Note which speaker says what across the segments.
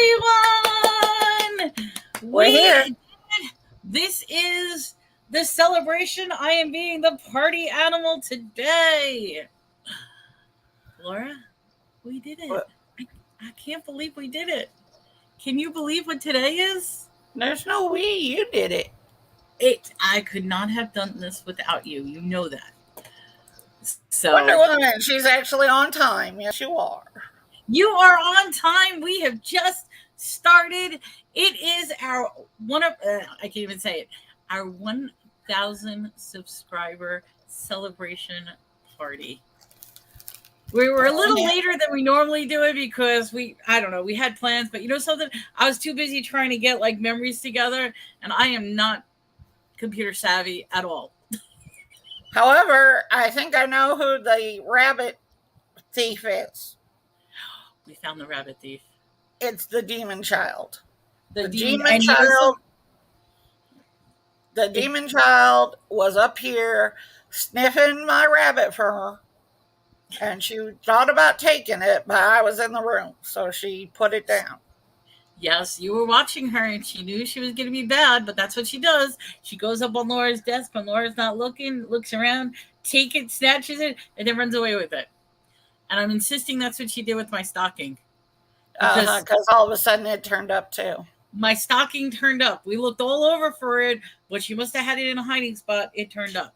Speaker 1: everyone!
Speaker 2: We're here.
Speaker 1: This is the celebration. I am being the party animal today. Laura, we did it.
Speaker 2: What?
Speaker 1: I can't believe we did it. Can you believe what today is?
Speaker 2: There's no way you did it.
Speaker 1: I could not have done this without you. You know that. So
Speaker 2: Wonder Woman, she's actually on time. Yes, you are.
Speaker 1: You are on time. We have just started. It is our I can't even say it. Our 1,000 subscriber celebration party. We were a little later than we normally do it because we had plans, but you know something? I was too busy trying to get like memories together, and I am not computer savvy at all.
Speaker 2: However, I think I know who the rabbit thief is.
Speaker 1: We found the rabbit thief.
Speaker 2: It's the demon child.
Speaker 1: The
Speaker 2: demon child. The demon child was up here sniffing my rabbit fur, and she thought about taking it, but I was in the room, so she put it down.
Speaker 1: Yes, you were watching her, and she knew she was going to be bad, but that's what she does. She goes up on Laura's desk when Laura's not looking, looks around, takes it, snatches it, and then runs away with it. And I'm insisting that's what she did with my stocking.
Speaker 2: Because all of a sudden it turned up too.
Speaker 1: My stocking turned up. We looked all over for it, but she must have had it in a hiding spot. It turned up.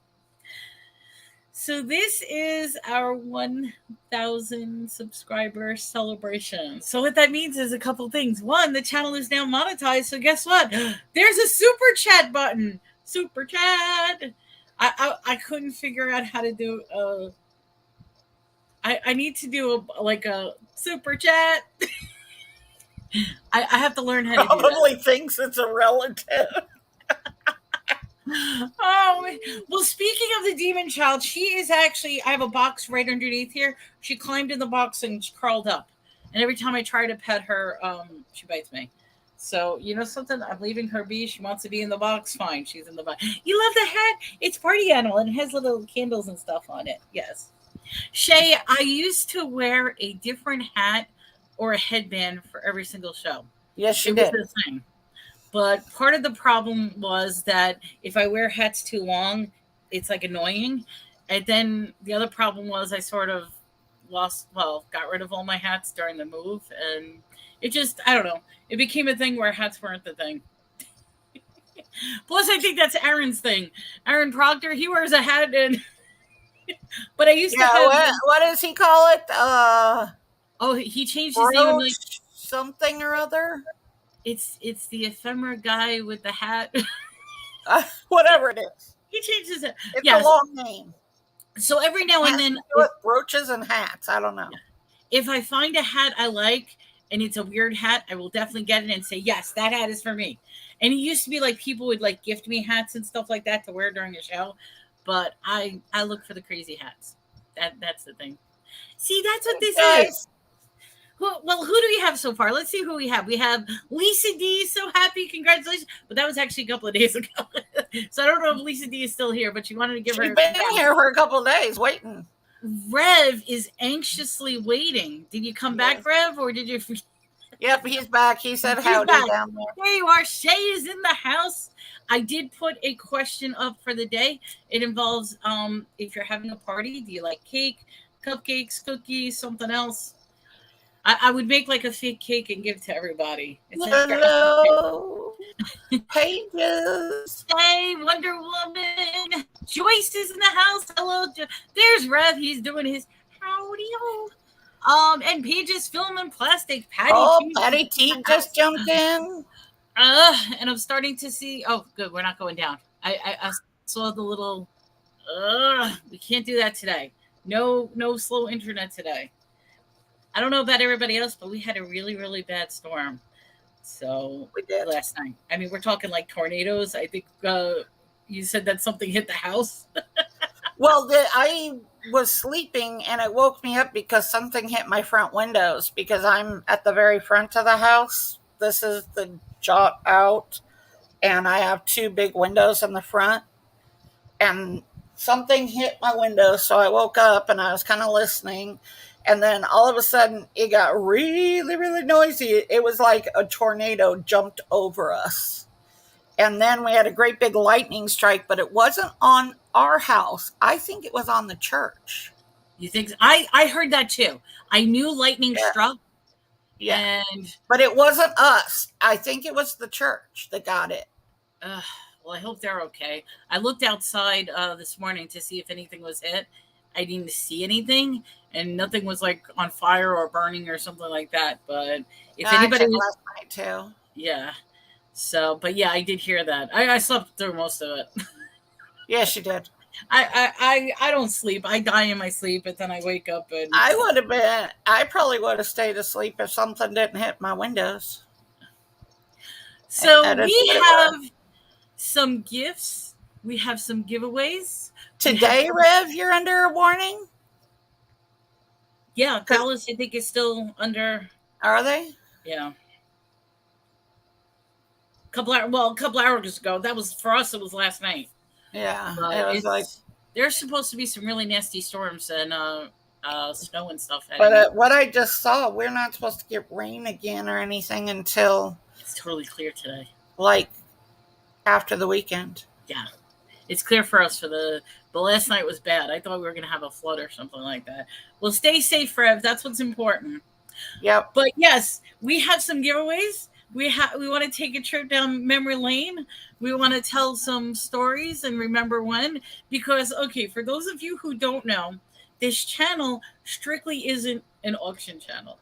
Speaker 1: So this is our 1,000 subscriber celebration. So what that means is a couple things. One, the channel is now monetized. So guess what? There's a super chat button. Super chat. I couldn't figure out how to do I need to do a super chat. I have to learn how to do that.
Speaker 2: Probably thinks it's a relative.
Speaker 1: Oh, well, speaking of the demon child, she is actually, I have a box right underneath here. She climbed in the box and she crawled up. And every time I try to pet her, she bites me. So, you know something? I'm leaving her be. She wants to be in the box. Fine. She's in the box. You love the hat? It's party animal and it has little candles and stuff on it. Yes. Shay, I used to wear a different hat or a headband for every single show.
Speaker 2: Yes, you did.
Speaker 1: It was the same. But part of the problem was that if I wear hats too long, it's like annoying. And then the other problem was I sort of got rid of all my hats during the move. And it just, I don't know. It became a thing where hats weren't the thing. Plus, I think that's Aaron's thing. Aaron Proctor, he wears a hat and... But I used to have...
Speaker 2: What does he call it?
Speaker 1: He changed his name.
Speaker 2: Something or other?
Speaker 1: It's the ephemera guy with the hat.
Speaker 2: Whatever it is.
Speaker 1: He changes it.
Speaker 2: It's a long name.
Speaker 1: So every now and then...
Speaker 2: With brooches and hats. I don't know.
Speaker 1: If I find a hat I like and it's a weird hat, I will definitely get it and say, yes, that hat is for me. And it used to be like people would like gift me hats and stuff like that to wear during the show. But I look for the crazy hats. That's the thing. See, that's what this is. Who do we have so far? Let's see who we have. We have Lisa D. So happy. Congratulations. But that was actually a couple of days ago. So I don't know if Lisa D is still here, but she wanted to give her...
Speaker 2: She's been here for a couple of days waiting.
Speaker 1: Rev is anxiously waiting. Did you come back, Rev, or did you...
Speaker 2: Yep, he's back. He said howdy down there.
Speaker 1: There you are. Shay is in the house. I did put a question up for the day. It involves if you're having a party, do you like cake, cupcakes, cookies, something else? I would make like a fake cake and give to everybody.
Speaker 2: Hello, Pages.
Speaker 1: Hey, Wonder Woman. Joyce is in the house. Hello. There's Rev. He's doing his howdy-o. And Pages Film and Plastic.
Speaker 2: Patty T just jumped in.
Speaker 1: And I'm starting to see. Oh, good. We're not going down. I saw the little. We can't do that today. No slow internet today. I don't know about everybody else, but we had a really, really bad storm. So
Speaker 2: we did
Speaker 1: last night. I mean, we're talking like tornadoes. I think you said that something hit the house.
Speaker 2: Well, I was sleeping and it woke me up because something hit my front windows because I'm at the very front of the house. This is the jut out and I have two big windows in the front and something hit my window. So I woke up and I was kind of listening And then all of a sudden it got really, really noisy. It was like a tornado jumped over us. And then we had a great big lightning strike, but it wasn't on our house. I think it was on the church.
Speaker 1: You think I heard that too. I knew lightning
Speaker 2: Yeah.
Speaker 1: struck.
Speaker 2: Yeah.
Speaker 1: And
Speaker 2: but it wasn't us. I think it was the church that got it.
Speaker 1: well, I hope they're okay. I looked outside this morning to see if anything was hit. I didn't see anything, and nothing was like on fire or burning or something like that. But if anybody was,
Speaker 2: last night too.
Speaker 1: Yeah. So, but yeah, I did hear that. I slept through most of it.
Speaker 2: Yes, you did.
Speaker 1: I don't sleep. I die in my sleep, but then I wake up and
Speaker 2: I probably would have stayed asleep if something didn't hit my windows.
Speaker 1: So we have some gifts. We have some giveaways.
Speaker 2: Today, Rev, you're under a warning?
Speaker 1: Yeah, Dallas, I think, is still under.
Speaker 2: Are they?
Speaker 1: Yeah. A couple hours ago. That was, for us, it was last night.
Speaker 2: Yeah. It was like,
Speaker 1: there's supposed to be some really nasty storms and snow and stuff.
Speaker 2: But what I just saw, we're not supposed to get rain again or anything until...
Speaker 1: It's totally clear today.
Speaker 2: Like, after the weekend.
Speaker 1: Yeah. It's clear for us but last night was bad. I thought we were going to have a flood or something like that. Well, stay safe, Rev. That's what's important.
Speaker 2: Yep.
Speaker 1: But yes, we have some giveaways. We want to take a trip down memory lane. We want to tell some stories and remember when. Because, okay, for those of you who don't know, this channel strictly isn't an auction channel.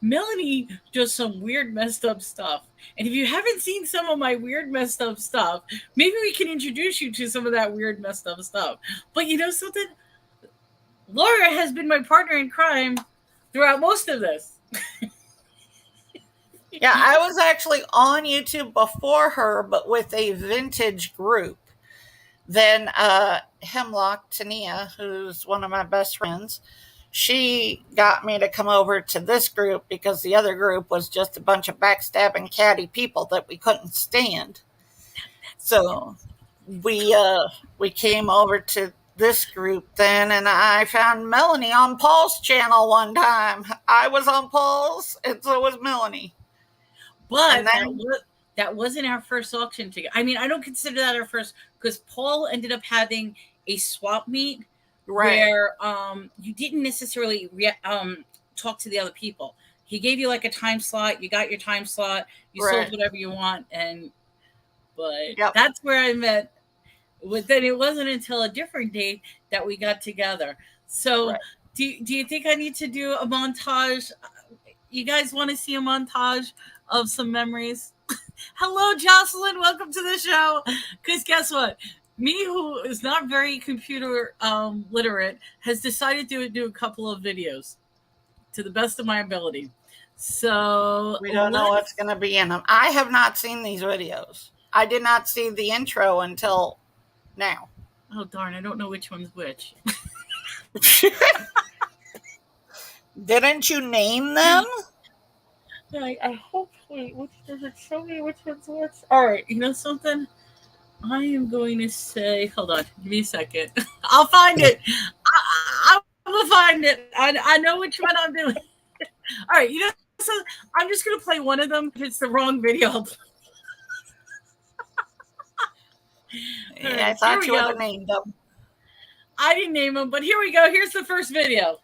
Speaker 1: Melanie does some weird, messed up stuff. And if you haven't seen some of my weird, messed up stuff, maybe we can introduce you to some of that weird, messed up stuff. But you know something? Laura has been my partner in crime throughout most of this.
Speaker 2: Yeah, I was actually on YouTube before her, but with a vintage group. Then Hemlock, Tania, who's one of my best friends, she got me to come over to this group because the other group was just a bunch of backstabbing catty people that we couldn't stand. So we came over to this group then, and I found Melanie on Paul's channel one time. I was on Paul's, and so was Melanie.
Speaker 1: But that wasn't our first auction together. I mean, I don't consider that our first, because Paul ended up having a swap meet, right, where you didn't necessarily talk to the other people. He gave you like a time slot. You got your time slot. You sold whatever you want, but that's where I met. But then it wasn't until a different date that we got together. So do you think I need to do a montage? You guys want to see a montage of some memories? Hello, Jocelyn. Welcome to the show. Because guess what? Me, who is not very computer literate, has decided to do a couple of videos to the best of my ability. So
Speaker 2: we don't know what's going to be in them. I have not seen these videos. I did not see the intro until now.
Speaker 1: Oh, darn. I don't know which one's which.
Speaker 2: Didn't you name them?
Speaker 1: I hope. Wait, which does it show me which one's which? All right. You know something? I am going to say, hold on. Give me a second. I'll find it. I will find it. I know which one I'm doing. All right. You know, so I'm just going to play one of them. If it's the wrong video,
Speaker 2: yeah, I thought you would have named them.
Speaker 1: I didn't name them, but here we go. Here's the first video.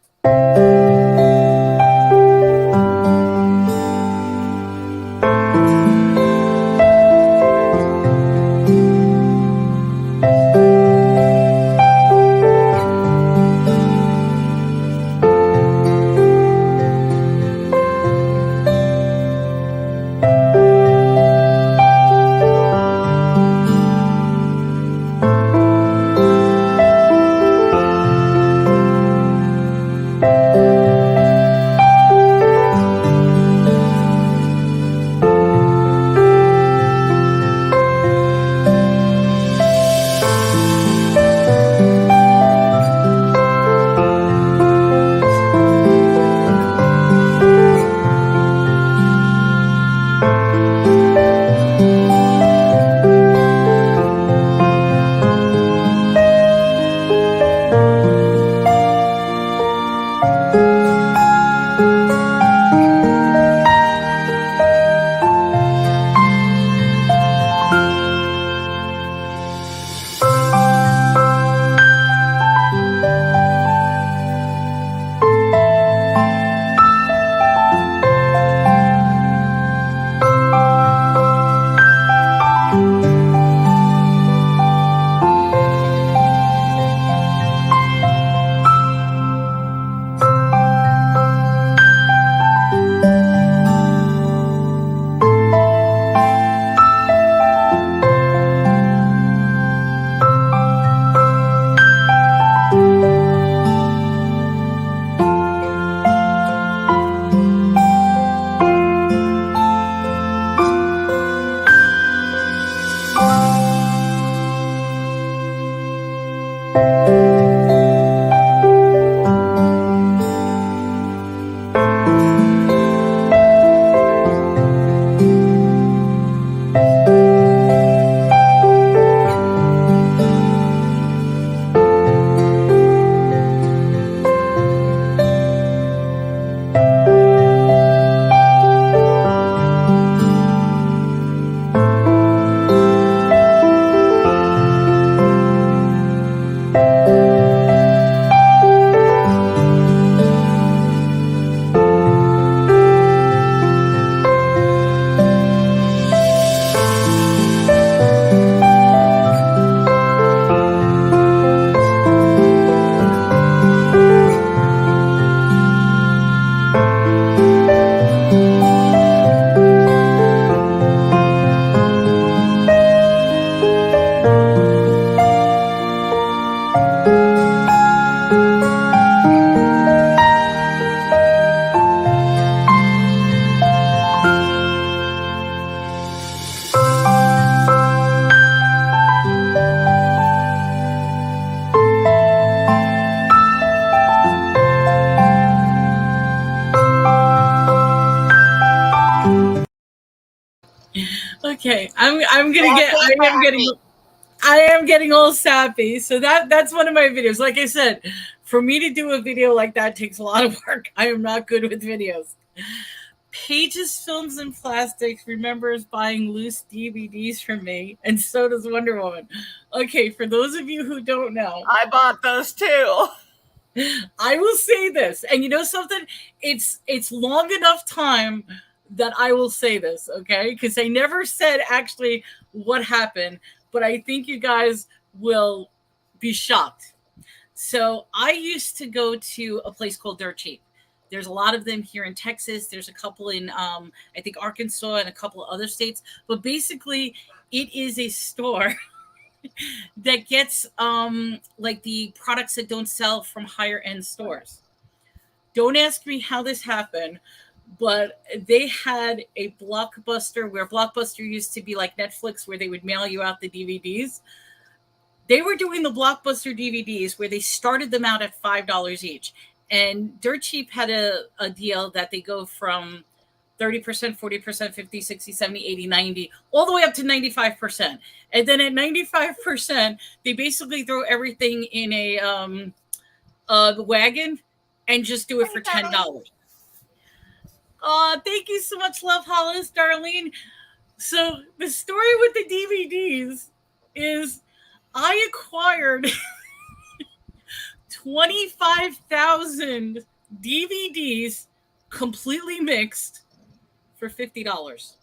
Speaker 1: Okay, I'm gonna get.
Speaker 2: Happy, happy.
Speaker 1: I am getting all sappy. So that's one of my videos. Like I said, for me to do a video like that takes a lot of work. I am not good with videos. Pages, Films, and Plastics remembers buying loose DVDs from me, and so does Wonder Woman. Okay, for those of you who don't know,
Speaker 2: I bought those too.
Speaker 1: I will say this, and you know something? It's long enough time that I will say this, okay? Because I never said actually what happened, but I think you guys will be shocked. So I used to go to a place called Dirt Cheap. There's a lot of them here in Texas. There's a couple in I think Arkansas and a couple of other states. But basically, it is a store that gets like the products that don't sell from higher end stores. Don't ask me how this happened, but they had a Blockbuster where Blockbuster used to be like Netflix where they would mail you out the DVDs. They were doing the Blockbuster DVDs where they started them out at $5 each. And Dirt Cheap had a deal that they go from 30%, 40%, 50, 60, 70, 80, 90, all the way up to 95%. And then at 95%, they basically throw everything in the wagon and just do it for $10. Thank you so much, Love Hollis, Darlene. So the story with the DVDs is I acquired 25,000 DVDs completely mixed for $50.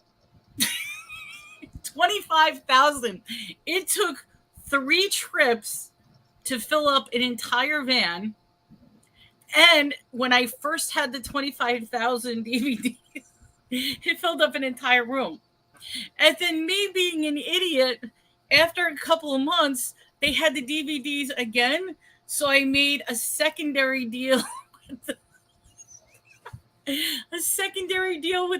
Speaker 1: 25,000. It took 3 trips to fill up an entire van. And when I first had the 25,000 DVDs, it filled up an entire room. And then me being an idiot, after a couple of months, they had the DVDs again. So I made a secondary deal with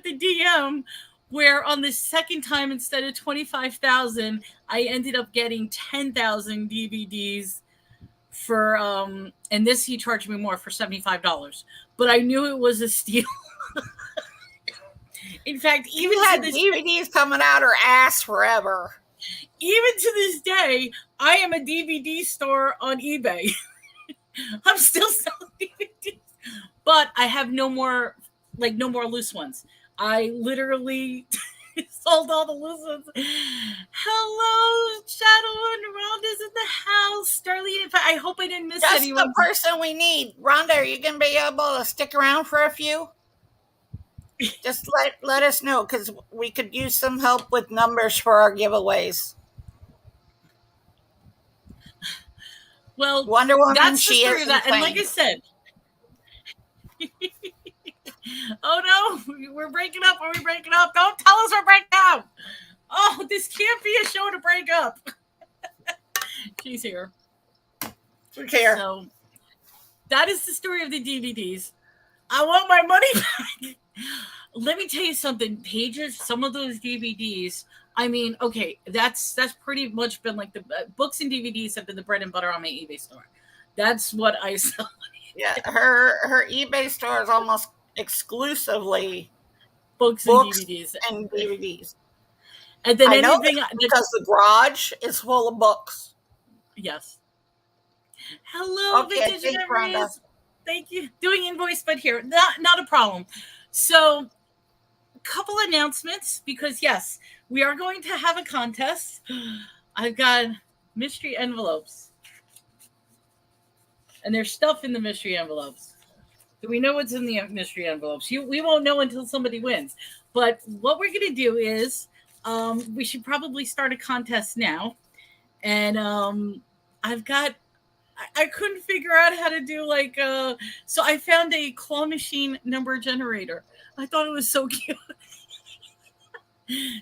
Speaker 1: the DM where on the second time, instead of 25,000, I ended up getting 10,000 DVDs for and this he charged me more for $75. But I knew it was a steal. In fact, even
Speaker 2: You had DVDs coming out her ass forever.
Speaker 1: Even to this day, I am a DVD store on eBay. I'm still selling DVDs, but I have no more loose ones. I literally sold all the loose ones. Hello, Shadow and Rhonda's in the house. Darlene, I hope I didn't miss
Speaker 2: Just
Speaker 1: anyone.
Speaker 2: the person we need. Rhonda, are you going to be able to stick around for a few? Just let us know, because we could use some help with numbers for our giveaways.
Speaker 1: Well,
Speaker 2: Wonder Woman,
Speaker 1: that's
Speaker 2: she
Speaker 1: the story
Speaker 2: is
Speaker 1: of that. And like I said, oh no, we're breaking up. Are we breaking up? Don't tell us we're breaking up. Oh, this can't be a show to break up. She's here.
Speaker 2: Who's here?
Speaker 1: So that is the story of the DVDs. I want my money back. Let me tell you something. Pages, some of those DVDs. I mean, okay, that's pretty much been like the books and DVDs have been the bread and butter on my eBay store. That's what I sell.
Speaker 2: Yeah, her eBay store is almost exclusively
Speaker 1: books and DVDs.
Speaker 2: And DVDs.
Speaker 1: And then
Speaker 2: I know
Speaker 1: anything
Speaker 2: because the garage is full of books.
Speaker 1: Yes. Hello,
Speaker 2: okay,
Speaker 1: Vintage Memories. Thank you. Doing invoice, but here, not a problem. So, a couple announcements because yes, we are going to have a contest. I've got mystery envelopes, and there's stuff in the mystery envelopes. Do we know what's in the mystery envelopes? We won't know until somebody wins. But what we're going to do is we should probably start a contest now. And I couldn't figure out how to do so I found a claw machine number generator. I thought it was so cute.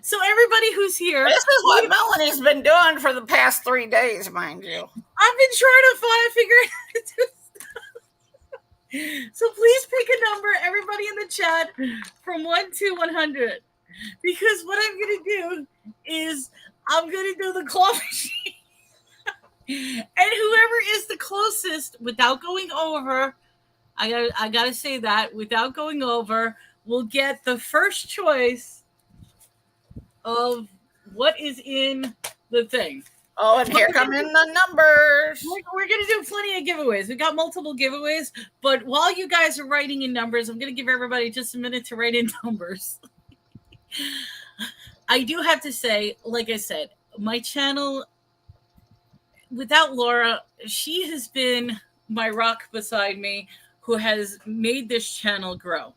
Speaker 1: So everybody who's here.
Speaker 2: This is what Melanie's been doing for the past 3 days, mind you.
Speaker 1: I've been trying to figure out how to do stuff. So please pick a number, everybody in the chat, from 1 to 100. Because what I'm going to do is I'm going to do the claw machine. And whoever is the closest without going over, I got to say that, without going over, will get the first choice of what is in the thing.
Speaker 2: Oh, and here come in the numbers.
Speaker 1: We're going to do plenty of giveaways. We got multiple giveaways, but while you guys are writing in numbers, I'm going to give everybody just a minute to write in numbers. I do have to say, like I said, my channel, without Laura, she has been my rock beside me, who has made this channel grow.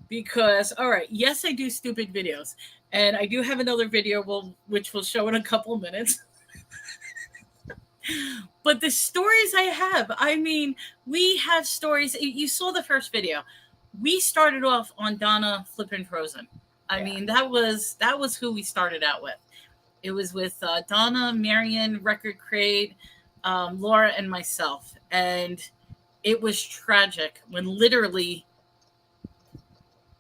Speaker 1: Because, all right, yes, I do stupid videos, and I do have another video which we'll show in a couple of minutes. But the stories I have, I mean, we have stories. You saw the first video. We started off on Donna flipping Frozen. I mean, that was who we started out with. It was with Donna, Marion, Record Crate, Laura, and myself. And it was tragic when literally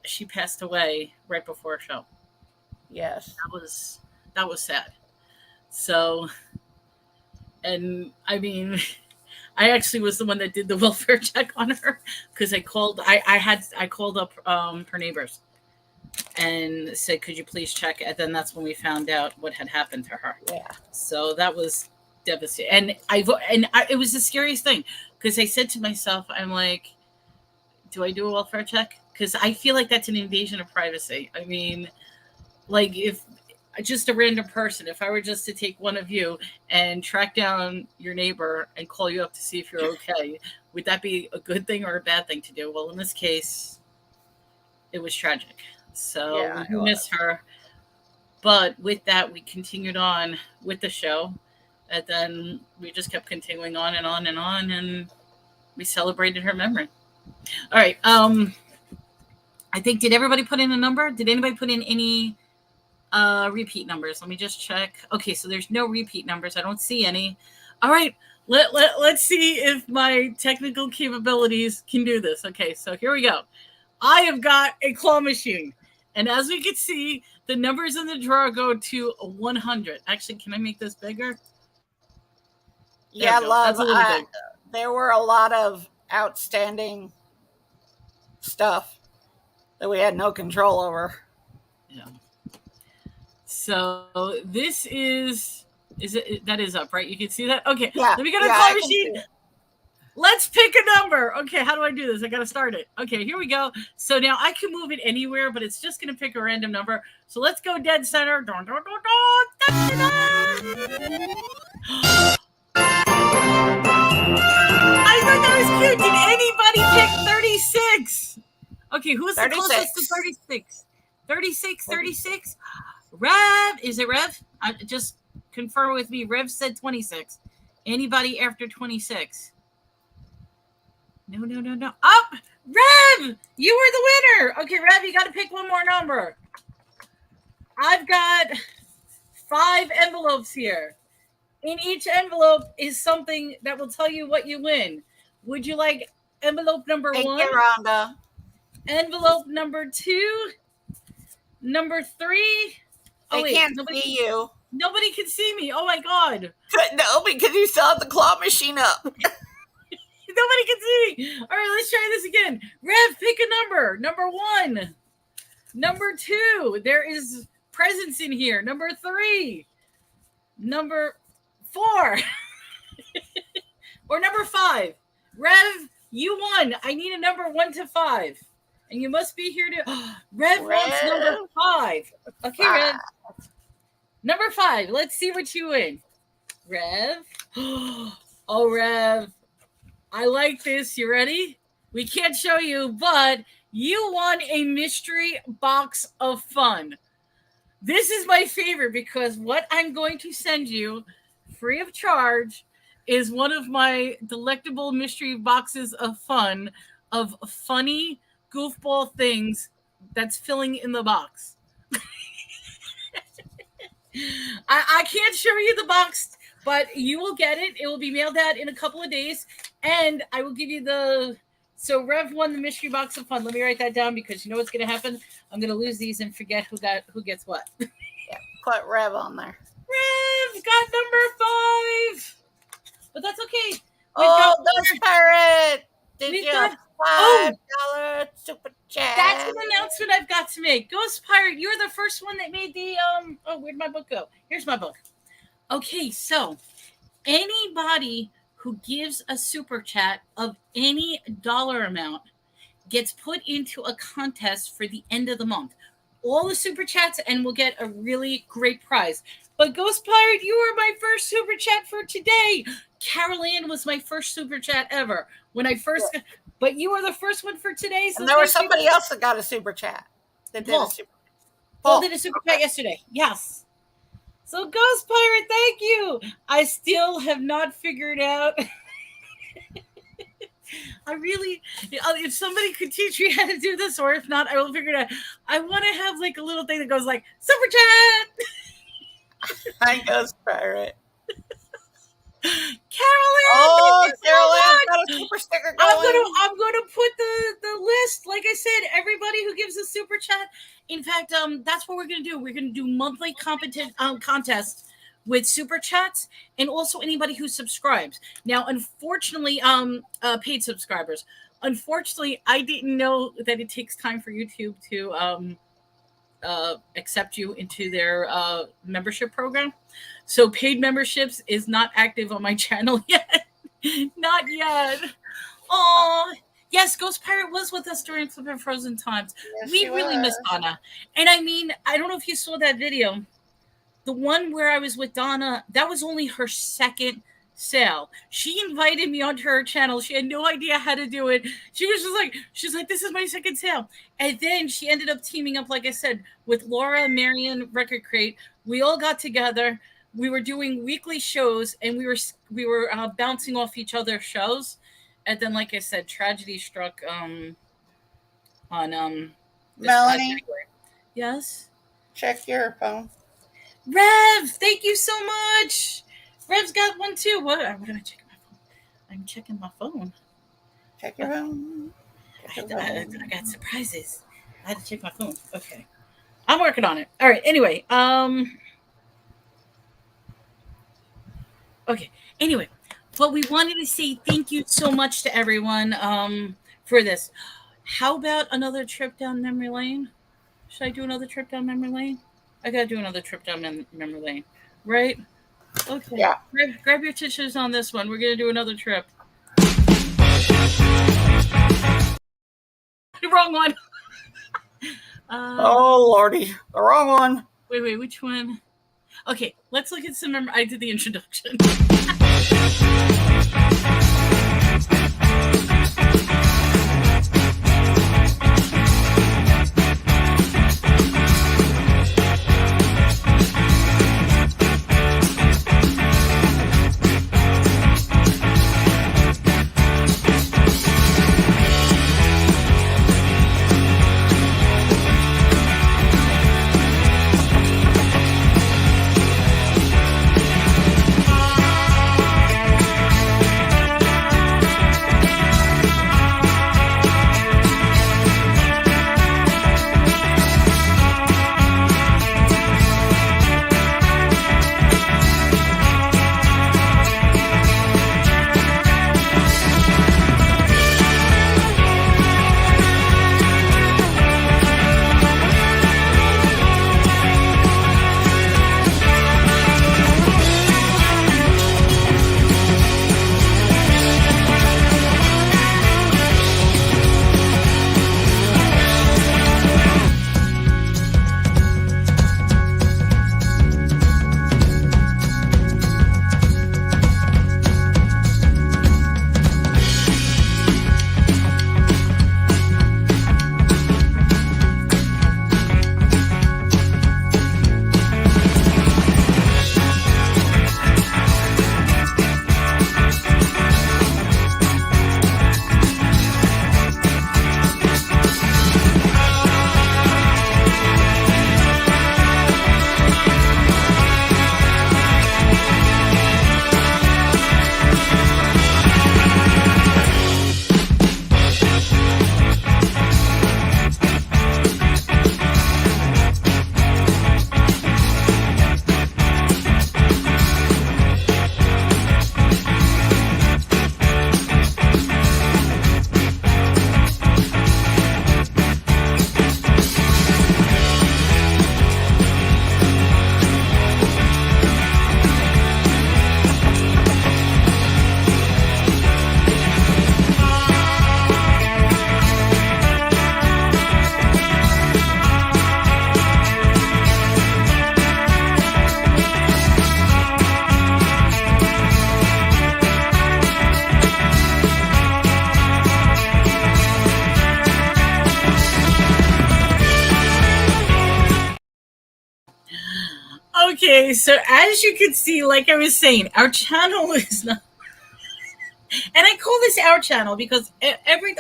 Speaker 1: she passed away right before a show.
Speaker 2: Yes.
Speaker 1: That was sad. So, and I mean, I actually was the one that did the welfare check on her because I called up her neighbors and said, could you please check? And then that's when we found out what had happened to her.
Speaker 2: Yeah.
Speaker 1: So that was devastating. And it was the scariest thing because I said to myself, I'm like, do I do a welfare check? Because I feel like that's an invasion of privacy. I mean, like if just a random person, if I were just to take one of you and track down your neighbor and call you up to see if you're okay, would that be a good thing or a bad thing to do? Well, in this case, it was tragic. So we miss her. But with that, we continued on with the show. And then we just kept continuing on and on and on. And we celebrated her memory. All right. I think, did everybody put in a number? Did anybody put in any repeat numbers? Let me just check. Okay, so there's no repeat numbers. I don't see any. All right. Let's see if my technical capabilities can do this. Okay, so here we go. I have got a claw machine. And as we can see, the numbers in the drawer go to 100. Actually, can I make this bigger?
Speaker 2: Yeah, love. There were a lot of outstanding stuff that we had no control over.
Speaker 1: Yeah. So this is it? That is up, right? You can see that? Okay. Yeah. Let me get a claw machine. Let's pick a number. Okay, how do I do this? I got to start it. Okay, here we go. So now I can move it anywhere, but it's just going to pick a random number. So let's go dead center. Dun, dun, dun, dun, dun, dun. I thought that was cute. Did anybody pick 36? Okay, who's the closest to 36? 36. Rev, is it Rev? Just confirm with me. Rev said 26. Anybody after 26? No. Up! Rev! You were the winner! Okay, Rev, you got to pick one more number. I've got 5 envelopes here. In each envelope is something that will tell you what you win. Would you like envelope number 1?
Speaker 2: Thank you, Rhonda.
Speaker 1: Envelope number 2? Number 3?
Speaker 2: Oh, they can't see you.
Speaker 1: Nobody can see me. Oh, my God.
Speaker 2: No, because you still have the claw machine up.
Speaker 1: Nobody can see me. All right, let's try this again. Rev, pick a number. Number 1. Number 2. There is presents in here. Number 3. Number 4. Or number 5. Rev, you won. I need a number 1 to 5. And you must be here to... Rev wants number 5. Okay, Rev. Number 5. Let's see what you win. Rev. Oh, Rev. I like this. You ready? We can't show you, but you won a mystery box of fun. This is my favorite because what I'm going to send you free of charge is one of my delectable mystery boxes of fun of funny goofball things that's filling in the box. I can't show you the box, but you will get it. It will be mailed out in a couple of days. And I will give you so Rev won the mystery box of fun. Let me write that down because you know what's going to happen? I'm going to lose these and forget who gets what.
Speaker 2: Yeah, put Rev on there.
Speaker 1: Rev got number 5. But that's okay.
Speaker 2: Ghost Pirate! Did you have $5 super
Speaker 1: That's
Speaker 2: chat.
Speaker 1: an announcement I've got to make. Ghost Pirate, you're the first one that made the oh, where'd my book go? Here's my book. Okay, so anybody who gives a super chat of any dollar amount gets put into a contest for the end of the month. All the super chats, and we'll get a really great prize. But Ghost Pirate, you were my first super chat for today. Carol Ann was my first super chat ever when I first got, but you were the first one for today. So
Speaker 2: And there was somebody else that got a super chat. That did a super.
Speaker 1: Paul did a super chat yesterday. Yes. So Ghost Pirate, thank you. I still have not figured out. I really, if somebody could teach me how to do this, or if not, I will figure it out. I want to have like a little thing that goes like super chat.
Speaker 2: Hi, Ghost Pirate.
Speaker 1: Carolyn,
Speaker 2: oh, Carolyn got a super sticker going.
Speaker 1: I'm gonna put the list. Like I said, everybody who gives a super chat. In fact, that's what we're gonna do. We're gonna do monthly contests with super chats, and also anybody who subscribes. Now, unfortunately, paid subscribers. Unfortunately, I didn't know that it takes time for YouTube to accept you into their membership program. So paid memberships is not active on my channel yet. Not yet. Oh, yes, Ghost Pirate was with us during Flippin' Frozen times. Yes, we really miss Donna. And I mean, I don't know if you saw that video. The one where I was with Donna, that was only her second sale. She invited me onto her channel. She had no idea how to do it. She was just like, she's like, this is my second sale. And then she ended up teaming up, like I said, with Laura, Marion, Record Crate. We all got together. We were doing weekly shows, and we were bouncing off each other's shows. And then, like I said, tragedy struck on
Speaker 2: Melanie.
Speaker 1: Yes.
Speaker 2: Check your phone.
Speaker 1: Rev, thank you so much. Rev's got one too. What am I checking my phone? I'm checking my phone.
Speaker 2: Check your phone.
Speaker 1: I got surprises. I had to check my phone. Okay. I'm working on it. All right. Anyway, okay. Anyway, but we wanted to say thank you so much to everyone for this. How about another trip down memory lane? Should I do another trip down memory lane? I gotta do another trip down memory lane, right? Okay.
Speaker 2: Yeah.
Speaker 1: Grab your tissues on this one. We're gonna do another trip. The wrong one.
Speaker 2: Oh lordy, the wrong one.
Speaker 1: Wait, which one? Okay, let's look at some. I did the introduction. Okay, so as you can see, like I was saying, our channel is not, and I call this our channel because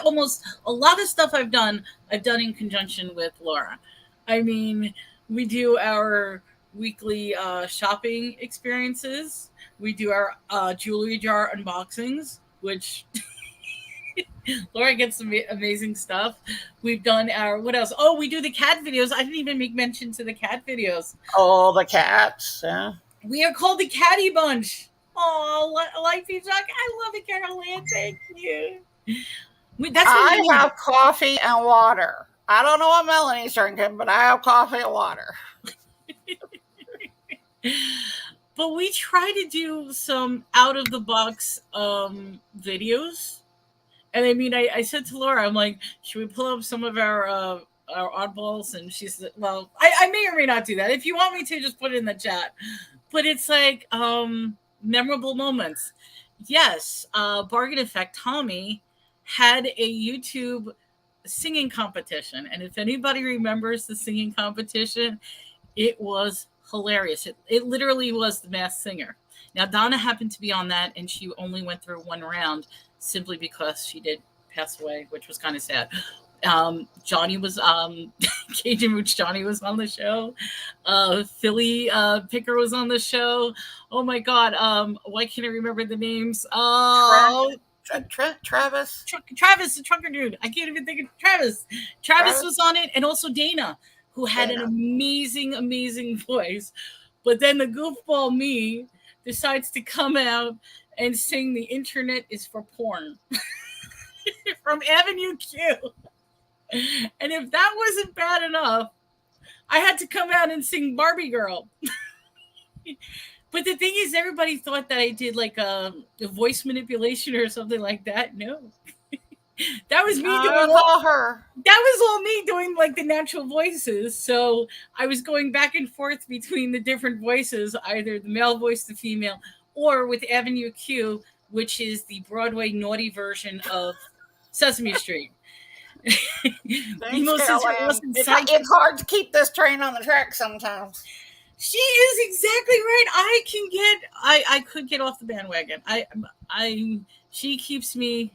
Speaker 1: almost a lot of stuff I've done in conjunction with Laura. I mean, we do our weekly shopping experiences. We do our jewelry jar unboxings, which Laura gets some amazing stuff. We've done our what else? Oh, we do the cat videos. I didn't even make mention to the cat videos.
Speaker 2: Oh, the cats. Yeah.
Speaker 1: We are called the Catty Bunch. Oh, Lightbeam, I love it, Caroline. Thank you. That's what
Speaker 2: I
Speaker 1: we need.
Speaker 2: have coffee and water. I don't know what Melanie's drinking, but I have coffee and water.
Speaker 1: But we try to do some out of the box videos. And I mean, I said to Laura, I'm like, should we pull up some of our oddballs? And she said, well, I may or may not do that. If you want me to, just put it in the chat. But it's like memorable moments. Yes, Bargain Effect Tommy had a YouTube singing competition. And if anybody remembers the singing competition, it was hilarious. It literally was the Masked Singer. Now, Donna happened to be on that, and she only went through one round simply because she did pass away, which was kind of sad. Johnny was Cajun Mooch Johnny was on the show. Philly Picker was on the show. Oh my god, why can't I remember the names? Oh,
Speaker 2: Travis.
Speaker 1: Travis, the trucker dude. I can't even think of Travis. Travis was on it, and also Dana, who had an amazing, amazing voice. But then the goofball me decides to come out and sing "The Internet is for Porn" from Avenue Q. And if that wasn't bad enough, I had to come out and sing Barbie Girl. But the thing is, everybody thought that I did like a voice manipulation or something like that. No. That was me doing
Speaker 2: her.
Speaker 1: That was all me doing like the natural voices. So I was going back and forth between the different voices, either the male voice, the female, or with Avenue Q, which is the Broadway naughty version of Sesame Street.
Speaker 2: It's hard to keep this train on the track sometimes.
Speaker 1: She is exactly right. I could get off the bandwagon. She keeps me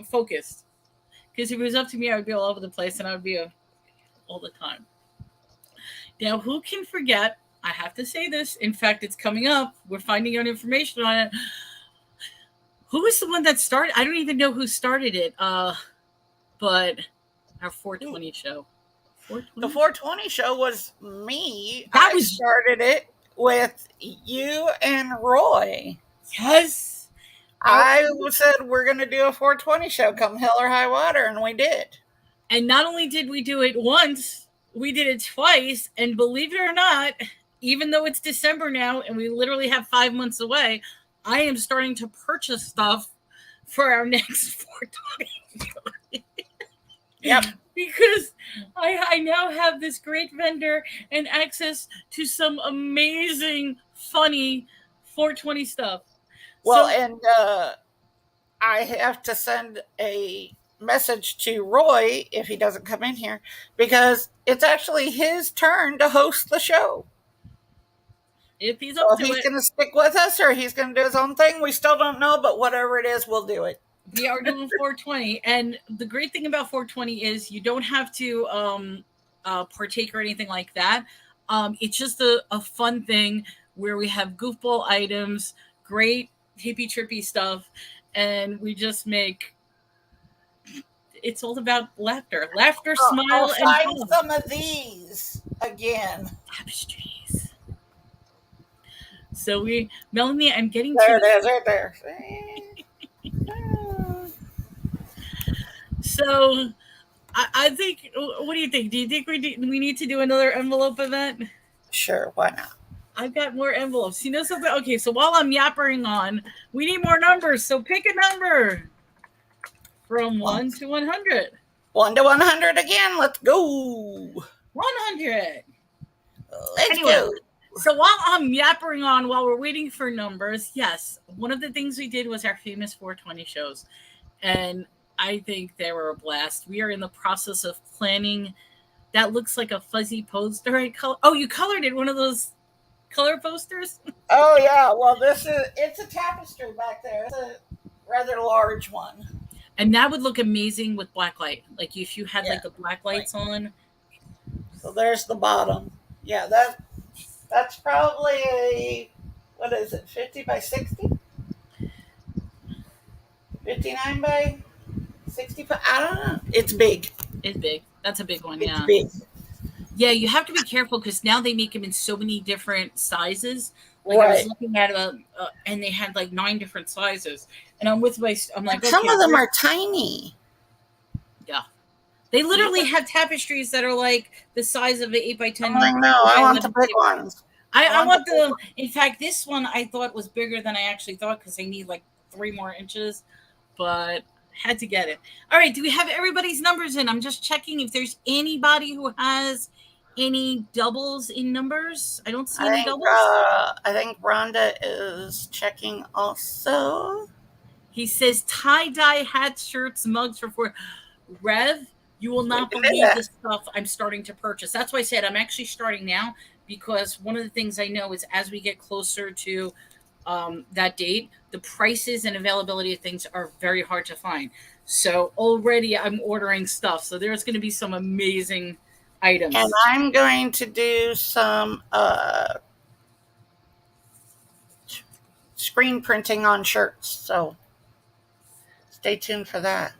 Speaker 1: focused. Because if it was up to me, I would be all over the place, and I would be all the time. Now, who can forget? I have to say this. In fact, it's coming up. We're finding out information on it. Who was the one that started? I don't even know who started it. But our 420 show. 420?
Speaker 2: The 420 show was me. I started it with you and Roy.
Speaker 1: Yes.
Speaker 2: I said we're going to do a 420 show come hell or high water, and we did.
Speaker 1: And not only did we do it once, we did it twice. And believe it or not, even though it's December now and we literally have 5 months away, I am starting to purchase stuff for our next 420.
Speaker 2: Yep.
Speaker 1: Because I now have this great vendor and access to some amazing, funny 420 stuff.
Speaker 2: Well, and I have to send a message to Roy if he doesn't come in here, because it's actually his turn to host the show.
Speaker 1: If he's up to it.
Speaker 2: He's going to stick with us or he's going to do his own thing, we still don't know, but whatever it is, we'll do it.
Speaker 1: We are doing 420, and the great thing about 420 is you don't have to partake or anything like that. It's just a fun thing where we have goofball items, great hippie trippy stuff, and we just make. It's all about laughter, smile, and
Speaker 2: find some of these again.
Speaker 1: Tapestries. So Melanie, I'm getting
Speaker 2: there. It is right there.
Speaker 1: So, I think. What do you think? Do you think we need to do another envelope event?
Speaker 2: Sure, why not?
Speaker 1: I've got more envelopes. You know something? Okay, so while I'm yappering on, we need more numbers. So pick a number from 1 to 100.
Speaker 2: 1 to 100 again. Let's go.
Speaker 1: 100.
Speaker 2: Let's go.
Speaker 1: So while I'm yappering on, while we're waiting for numbers, yes, one of the things we did was our famous 420 shows, and I think they were a blast. We are in the process of planning that looks like a fuzzy poster. Oh, you colored it, one of those color posters?
Speaker 2: Oh yeah, well it's a tapestry back there. It's a rather large one.
Speaker 1: And that would look amazing with black light. Like if you had
Speaker 2: Yeah.
Speaker 1: like the black
Speaker 2: Right.
Speaker 1: lights on.
Speaker 2: So there's the bottom. Yeah, that's probably a, what is it, 50 by 60? 59 by 60? I don't know. It's big.
Speaker 1: It's big. That's a big one,
Speaker 2: It's
Speaker 1: yeah.
Speaker 2: big.
Speaker 1: Yeah, you have to be careful because now they make them in so many different sizes. Like I was
Speaker 2: Right.
Speaker 1: looking at and they had like 9 different sizes, and I'm like,
Speaker 2: Some
Speaker 1: okay,
Speaker 2: of them are tiny.
Speaker 1: yeah. They literally have tapestries that are like the size of an 8x10.
Speaker 2: I'm like, no, I want the big ones.
Speaker 1: I want the. In fact, this one I thought was bigger than I actually thought because I need like 3 more inches, but had to get it. All right, do we have everybody's numbers in? I'm just checking if there's anybody who has any doubles in numbers. I don't see any doubles.
Speaker 2: I think Rhonda is checking also.
Speaker 1: He says tie-dye hats, shirts, mugs for 4. Rev, you will not believe the stuff I'm starting to purchase. That's why I said I'm actually starting now, because one of the things I know is as we get closer to that date, the prices and availability of things are very hard to find. So already I'm ordering stuff. So there's going to be some amazing items.
Speaker 2: And I'm going to do some screen printing on shirts. So stay tuned for that.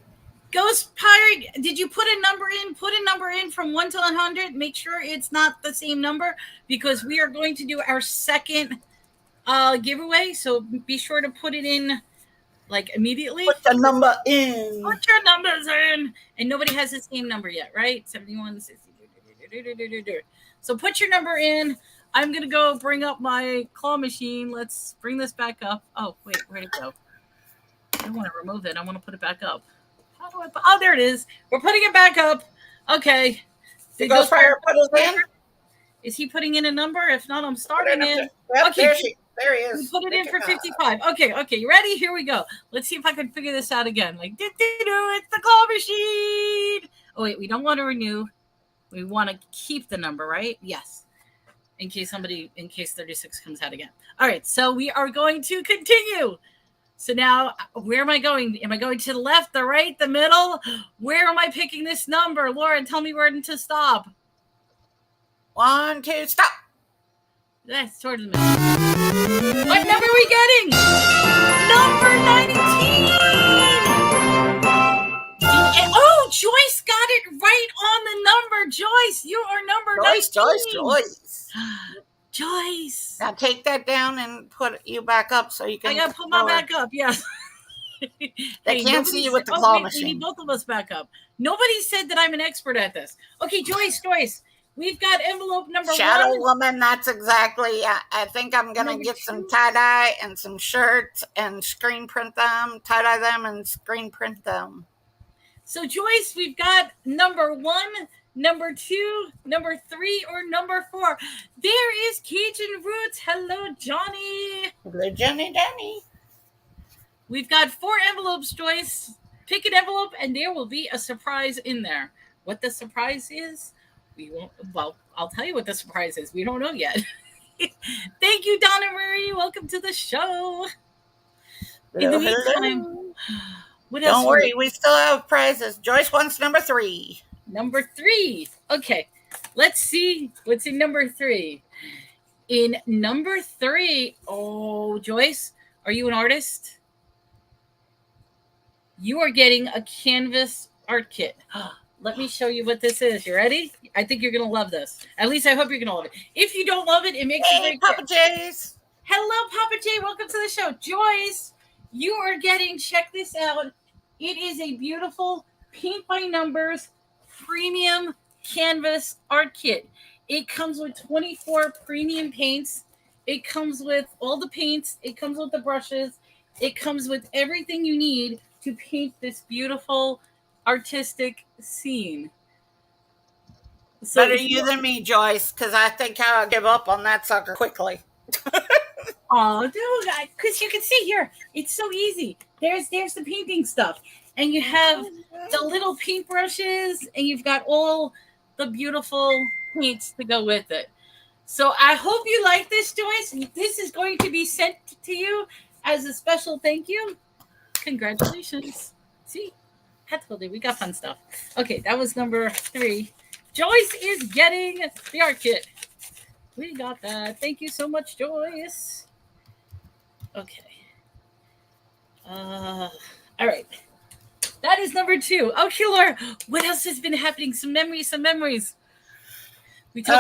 Speaker 1: Ghost Pirate, did you put a number in? Put a number in from 1 to 100. Make sure it's not the same number, because we are going to do our second giveaway. So be sure to put it in like immediately.
Speaker 2: Put the number in.
Speaker 1: Put your numbers in. And nobody has the same number yet, right? 71, 60. So put your number in. I'm going to go bring up my claw machine. Let's bring this back up. Oh, wait, where'd it go? I don't want to remove it. I want to put it back up. How do I put, oh, there it is. We're putting it back up. Okay.
Speaker 2: Did Ghost Fire put it in?
Speaker 1: Is he putting in a number? If not, I'm starting it.
Speaker 2: Yep, okay. There he is.
Speaker 1: We put it in for 55. Okay, you ready? Here we go. Let's see if I can figure this out again. Like, it's the claw machine. Oh, wait, we don't want to renew. We want to keep the number, right? Yes. In case 36 comes out again. All right, so we are going to continue. So now, where am I going? Am I going to the left, the right, the middle? Where am I picking this number? Lauren, tell me where to stop.
Speaker 2: 1, 2, stop.
Speaker 1: That's towards the middle. What number are we getting? Number 19. Oh, Joyce got it right on the number. Joyce, you are number 19. Joyce.
Speaker 2: Now take that down and put you back up so you can.
Speaker 1: I gotta put my back up. Yes.
Speaker 2: They can't see you with the claw machine.
Speaker 1: We need both of us back up. Nobody said that I'm an expert at this. Okay, Joyce. We've got envelope number
Speaker 2: Shadow
Speaker 1: 1.
Speaker 2: Woman, that's exactly. I think I'm gonna get some tie dye and some shirts and screen print them, tie dye them, and screen print them.
Speaker 1: So Joyce, we've got number 1. Number 2, number 3, or number 4. There is Cajun Roots. Hello, Johnny.
Speaker 2: Hello, Danny.
Speaker 1: We've got 4 envelopes, Joyce. Pick an envelope, and there will be a surprise in there. What the surprise is, we won't. Well, I'll tell you what the surprise is. We don't know yet. Thank you, Donna Marie. Welcome to the show. In the meantime, what else?
Speaker 2: Don't worry, we still have prizes. Joyce wants number 3.
Speaker 1: Number 3. Okay, let's see what's in number 3. In number 3, oh, Joyce, are you an artist? You are getting a canvas art kit. Let me show you what this is. You ready? I think you're going to love this. At least I hope you're going to love it. If you don't love it, it makes it very
Speaker 2: Papa J's.
Speaker 1: Hello, Papa J. Welcome to the show. Joyce, you are getting, check this out. It is a beautiful paint by numbers premium canvas art kit. It comes with 24 premium paints. It comes with all the paints. It comes with the brushes. It comes with everything you need to paint this beautiful artistic scene.
Speaker 2: So better you than me, Joyce, because I think I'll give up on that sucker quickly.
Speaker 1: Oh, no, because you can see here, it's so easy. There's the painting stuff. And you have the little paintbrushes, and you've got all the beautiful paints to go with it. So I hope you like this, Joyce. This is going to be sent to you as a special thank you. Congratulations. See, I told you we got fun stuff. Okay, that was number 3. Joyce is getting the art kit. We got that. Thank you so much, Joyce. Okay. All right. That is number 2. Okay, Laura, what else has been happening? Some memories, some memories. We talked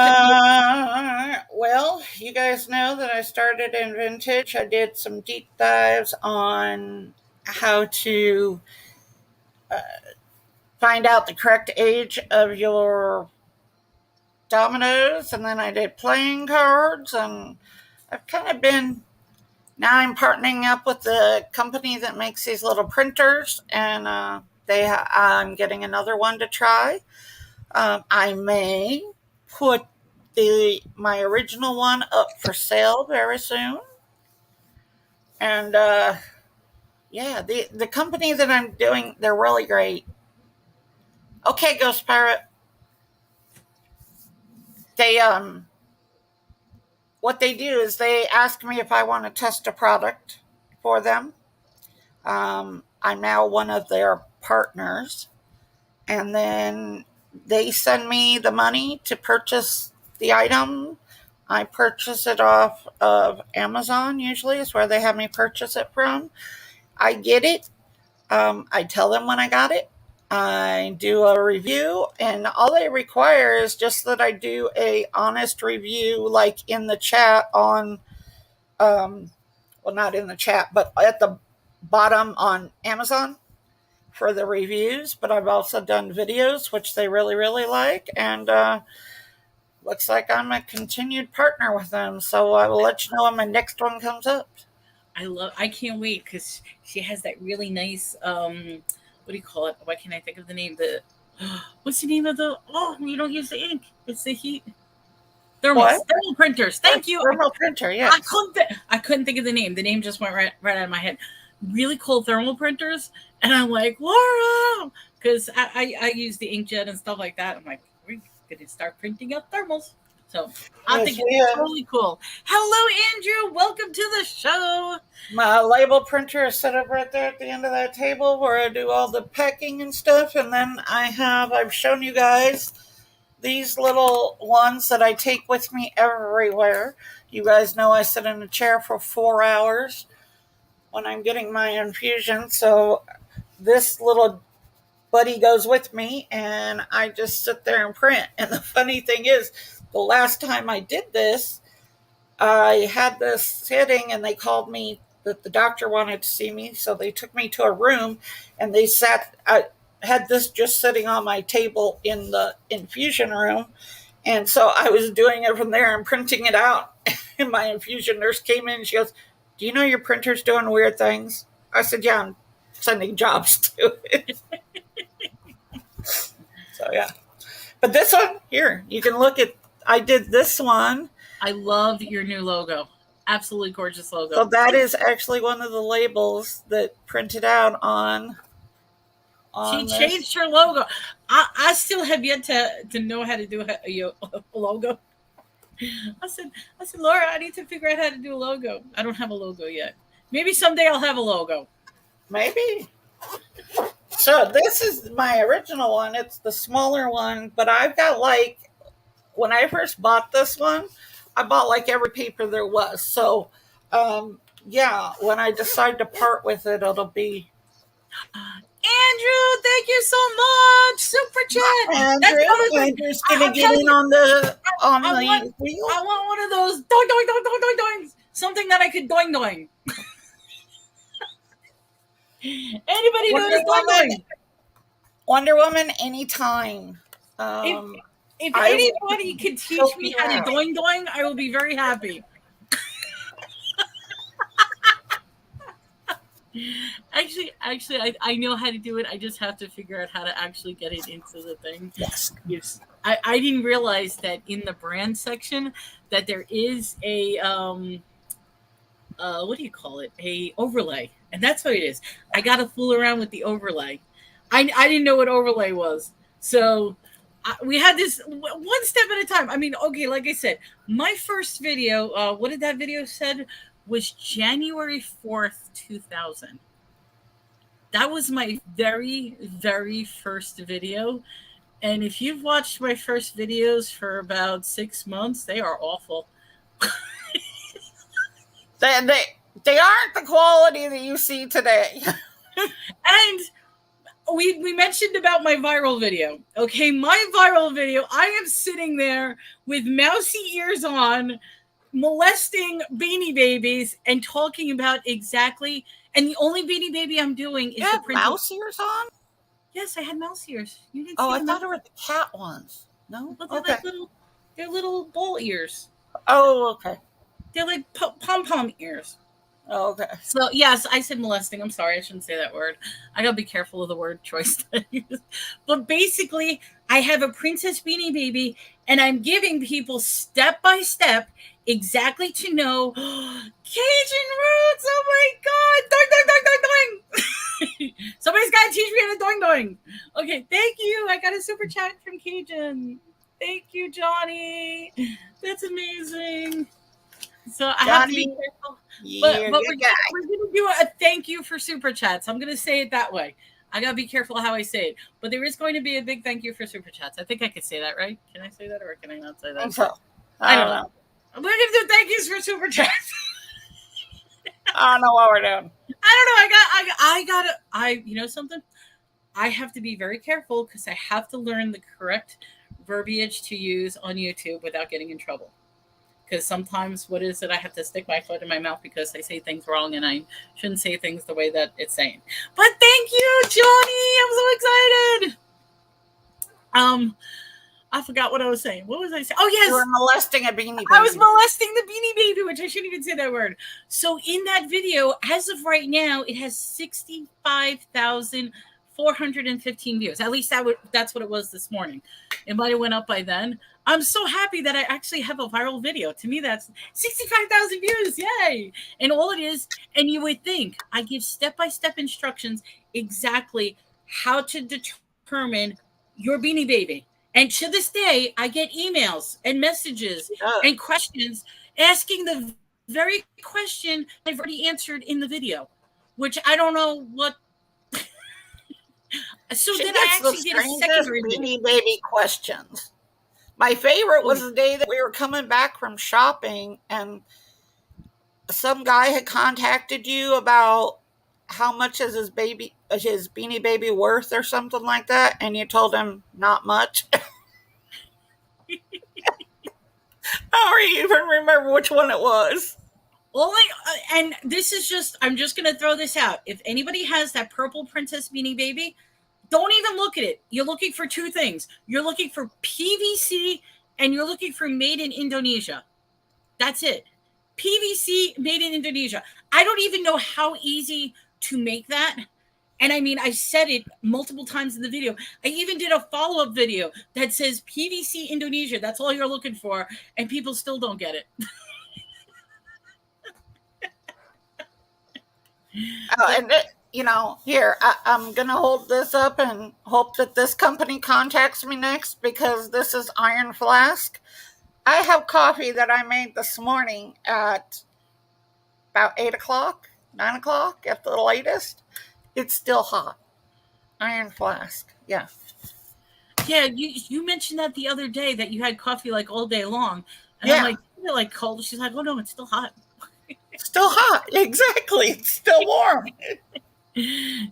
Speaker 2: well, you guys know that I started in vintage. I did some deep dives on how to find out the correct age of your dominoes, and then I did playing cards, and I've kind of been now I'm partnering up with the company that makes these little printers, and I'm getting another one to try. I may put my original one up for sale very soon, and yeah, the company that I'm doing, they're really great. Okay, Ghost Pirate. They what they do is they ask me if I want to test a product for them. I'm now one of their partners, and then they send me the money to purchase the item. I purchase it off of Amazon, usually is where they have me purchase it from. I get it. I tell them when I got it. I do a review, and all they require is just that I do a honest review, like in the chat on, well, not in the chat, but at the bottom on Amazon for the reviews. But I've also done videos, which they really, really like, and looks like I'm a continued partner with them. So I will let you know when my next one comes up.
Speaker 1: I can't wait because she has that really nice what do you call it? Why can't I think of the name? The what's the name of the you don't use the ink. It's the heat. Thermal printers. Thank you.
Speaker 2: Thermal printer, yes.
Speaker 1: I couldn't think of the name. The name just went right out of my head. Really cool thermal printers. And I'm like, Laura, because I use the inkjet and stuff like that. I'm like, we're gonna start printing up thermals. So I think it's totally cool. Hello, Andrew. Welcome to the show.
Speaker 2: My label printer is set up right there at the end of that table where I do all the packing and stuff. And then I've shown you guys these little ones that I take with me everywhere. You guys know I sit in a chair for 4 hours when I'm getting my infusion. So this little buddy goes with me, and I just sit there and print. And the funny thing is, the last time I did this, I had this sitting, and they called me that the doctor wanted to see me. So they took me to a room, and I had this just sitting on my table in the infusion room. And so I was doing it from there and printing it out. And my infusion nurse came in and she goes, "Do you know your printer's doing weird things?" I said, "Yeah, I'm sending jobs to it." So, yeah. But this one, here, you can look at, I did this one.
Speaker 1: I love your new logo. Absolutely gorgeous logo.
Speaker 2: So that is actually one of the labels that printed out on
Speaker 1: she changed her logo. I still have yet to know how to do a logo. I said, Laura, I need to figure out how to do a logo. I don't have a logo yet. Maybe someday I'll have a logo.
Speaker 2: Maybe. So this is my original one. It's the smaller one, but I've got when I first bought this one, I bought every paper there was. So, yeah, when I decide to part with it, it'll be.
Speaker 1: Andrew, thank you so much. Super chat.
Speaker 2: Andrew's gonna get in on the wheel.
Speaker 1: I want one of those doing doing doing doing doing doing. Something that I could doing doing. Anybody knows doing?
Speaker 2: Wonder Woman, anytime.
Speaker 1: If anybody can teach me how to doing doing, I will be very happy. Actually, I know how to do it. I just have to figure out how to actually get it into the thing.
Speaker 2: Yes.
Speaker 1: I didn't realize that in the brand section that there is a what do you call it? A overlay. And that's what it is. I got to fool around with the overlay. I didn't know what overlay was. So we had this one step at a time. I mean, okay, like I said, my first video, what did that video said? Was January 4th, 2000. That was my very, very first video. And if you've watched my first videos for about 6 months, they are awful.
Speaker 2: They aren't the quality that you see today.
Speaker 1: And we mentioned about my viral video. Okay, my viral video, I am sitting there with mousy ears on, molesting Beanie Babies and talking about exactly. And the only Beanie Baby I'm doing is
Speaker 2: you
Speaker 1: the
Speaker 2: have
Speaker 1: Princess.
Speaker 2: mouse ears on?
Speaker 1: Yes, I had mouse ears. You didn't
Speaker 2: Oh,
Speaker 1: see
Speaker 2: I
Speaker 1: them?
Speaker 2: thought it were the cat ones. No?
Speaker 1: But they're
Speaker 2: Okay.
Speaker 1: like they're little ball ears.
Speaker 2: Oh, okay.
Speaker 1: They're like pom pom ears.
Speaker 2: Oh, okay.
Speaker 1: So yes, I said molesting. I'm sorry, I shouldn't say that word. I gotta be careful of the word choice that I use. But basically, I have a Princess Beanie Baby, and I'm giving people step by step exactly to know Cajun roots. Oh my god! Doing doing doing doing doing. Somebody's gotta teach me how to doing doing. Okay, thank you. I got a super chat from Cajun. Thank you, Johnny. That's amazing. So I have to be careful. But we're going to do a thank you for super chats. I'm going to say it that way. I got to be careful how I say it. But there is going to be a big thank you for super chats. I think I could say that, right? Can I say that or can I not say that?
Speaker 2: So,
Speaker 1: I don't know. We're going to do thank yous for super chats.
Speaker 2: I don't know what we're doing.
Speaker 1: I got you know something? I have to be very careful because I have to learn the correct verbiage to use on YouTube without getting in trouble. Because sometimes, what is it? I have to stick my foot in my mouth because I say things wrong and I shouldn't say things the way that it's saying. But thank you, Johnny. I'm so excited. I forgot what I was saying. What was I saying? Oh, yes.
Speaker 2: You were molesting a Beanie Baby.
Speaker 1: I was molesting the Beanie Baby, which I shouldn't even say that word. So in that video, as of right now, it has 65,415 views. At least that's what it was this morning. It might have went up by then. I'm so happy that I actually have a viral video. To me, that's 65,000 views. Yay. And all it is, and you would think, I give step-by-step instructions exactly how to determine your Beanie Baby. And to this day, I get emails and messages and questions asking the very question I've already answered in the video, which I don't know what. So then I actually did a secondary
Speaker 2: Beanie Baby questions. My favorite was the day that we were coming back from shopping and some guy had contacted you about how much is his Beanie Baby worth or something like that, and you told him not much. I don't even remember which one it was.
Speaker 1: And this is just, I'm just going to throw this out. If anybody has that purple Princess Beanie Baby, don't even look at it. You're looking for two things. You're looking for PVC and you're looking for made in Indonesia. That's it. PVC made in Indonesia. I don't even know how easy to make that. And I mean, I said it multiple times in the video. I even did a follow-up video that says PVC Indonesia. That's all you're looking for. And people still don't get it.
Speaker 2: Here, I'm going to hold this up and hope that this company contacts me next because this is Iron Flask. I have coffee that I made this morning at about 8 o'clock, 9 o'clock at the latest. It's still hot. Iron Flask, yeah.
Speaker 1: Yeah, you mentioned that the other day that you had coffee like all day long. And I'm like, is it like cold? She's like, oh no, it's still hot.
Speaker 2: Still hot, exactly. It's still warm.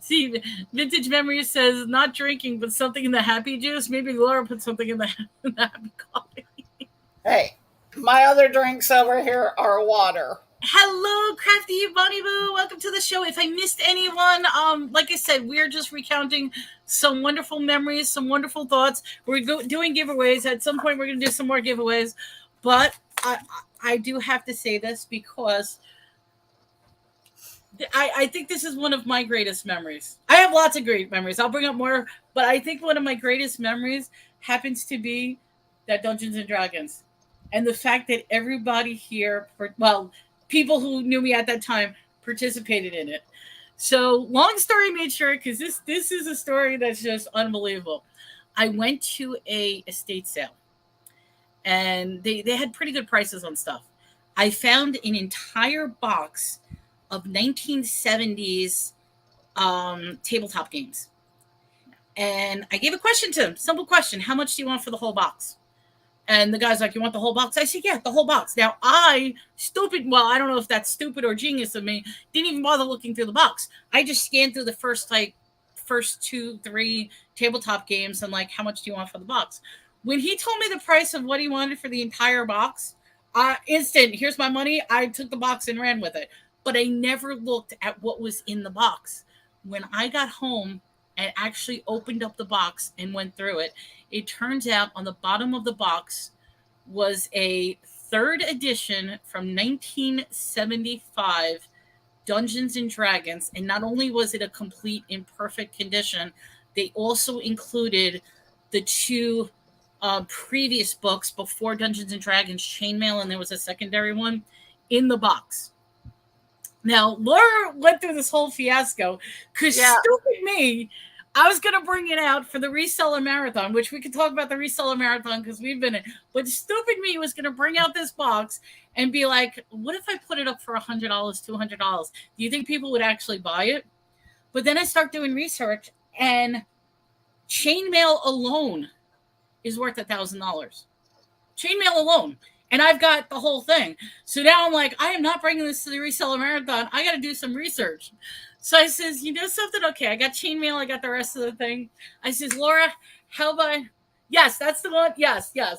Speaker 1: See, Vintage Memories says not drinking, but something in the happy juice. Maybe Laura put something in the happy coffee.
Speaker 2: Hey, my other drinks over here are water.
Speaker 1: Hello, Crafty Bunny Boo. Welcome to the show. If I missed anyone, like I said, we're just recounting some wonderful memories, some wonderful thoughts. We're doing giveaways. At some point, we're going to do some more giveaways. But I do have to say this because I think this is one of my greatest memories. I have lots of great memories. I'll bring up more, but I think one of my greatest memories happens to be that Dungeons and Dragons. And the fact that everybody here, people who knew me at that time participated in it. So long story made short, because this is a story that's just unbelievable. I went to a estate sale, and they had pretty good prices on stuff. I found an entire box of 1970s tabletop games. And I gave a question to him, simple question: how much do you want for the whole box? And the guy's like, you want the whole box? I said, yeah, the whole box. Now, I don't know if that's stupid or genius of me, didn't even bother looking through the box. I just scanned through the first two, three tabletop games and like, how much do you want for the box? When he told me the price of what he wanted for the entire box, instant, here's my money. I took the box and ran with it. But I never looked at what was in the box. When I got home and actually opened up the box and went through it, it turns out on the bottom of the box was a third edition from 1975 Dungeons and Dragons. And not only was it a complete in perfect condition, they also included the two previous books before Dungeons and Dragons, Chainmail, and there was a secondary one in the box. Now, Laura went through this whole fiasco because stupid me, I was going to bring it out for the reseller marathon, which we could talk about the reseller marathon because we've been in. But stupid me was going to bring out this box and be like, what if I put it up for $100, $200? Do you think people would actually buy it? But then I start doing research, and Chainmail alone is worth $1,000. Chainmail alone. And I've got the whole thing. So now I'm like, I am not bringing this to the reseller marathon. I got to do some research. So I says, you know something? Okay, I got Chainmail. I got the rest of the thing. I says, Laura, how about... Yes, that's the one. Yes. Yep.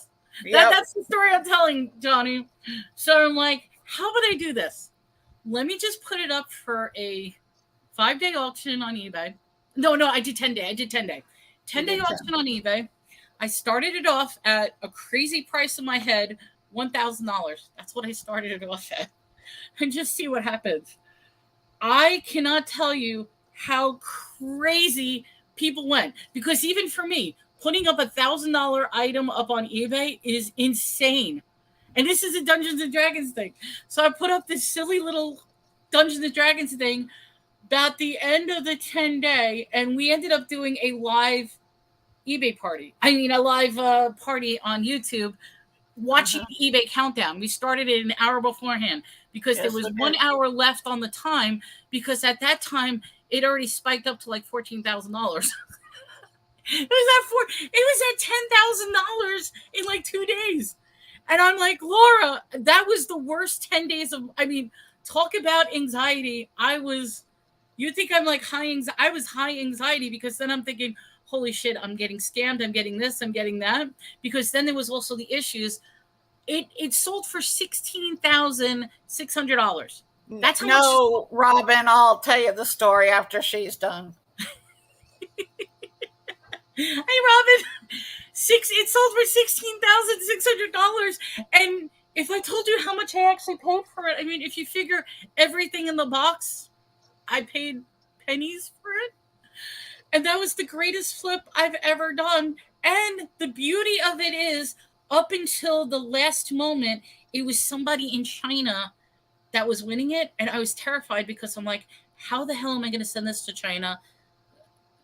Speaker 1: That's the story I'm telling, Johnny. So I'm like, how about I do this? Let me just put it up for a 5-day auction on eBay. No, I did 10-day. 10-day auction on eBay. I started it off at a crazy price in my head, $1,000. That's what I started it off at. And just see what happens. I cannot tell you how crazy people went. Because even for me, putting up $1,000 item up on eBay is insane. And this is a Dungeons and Dragons thing. So I put up this silly little Dungeons and Dragons thing about the end of the 10-day, and we ended up doing a live eBay party. I mean, a live party on YouTube, watching the eBay countdown. We started it an hour beforehand because there was 1 hour left on the time, because at that time it already spiked up to like $14,000. It was at $10,000 in like 2 days. And I'm like, Laura, that was the worst 10 days of, I mean, talk about anxiety. You think I'm like I was high anxiety, because then I'm thinking, holy shit, I'm getting scammed. I'm getting this, I'm getting that. Because then there was also the issues. It sold for $16,600. That's how much.
Speaker 2: Robin, I'll tell you the story after she's done.
Speaker 1: Hey, Robin, it sold for $16,600. And if I told you how much I actually paid for it, I mean, if you figure everything in the box, I paid pennies for it. And that was the greatest flip I've ever done. And the beauty of it is, up until the last moment, it was somebody in China that was winning it. And I was terrified, because I'm like, how the hell am I going to send this to China?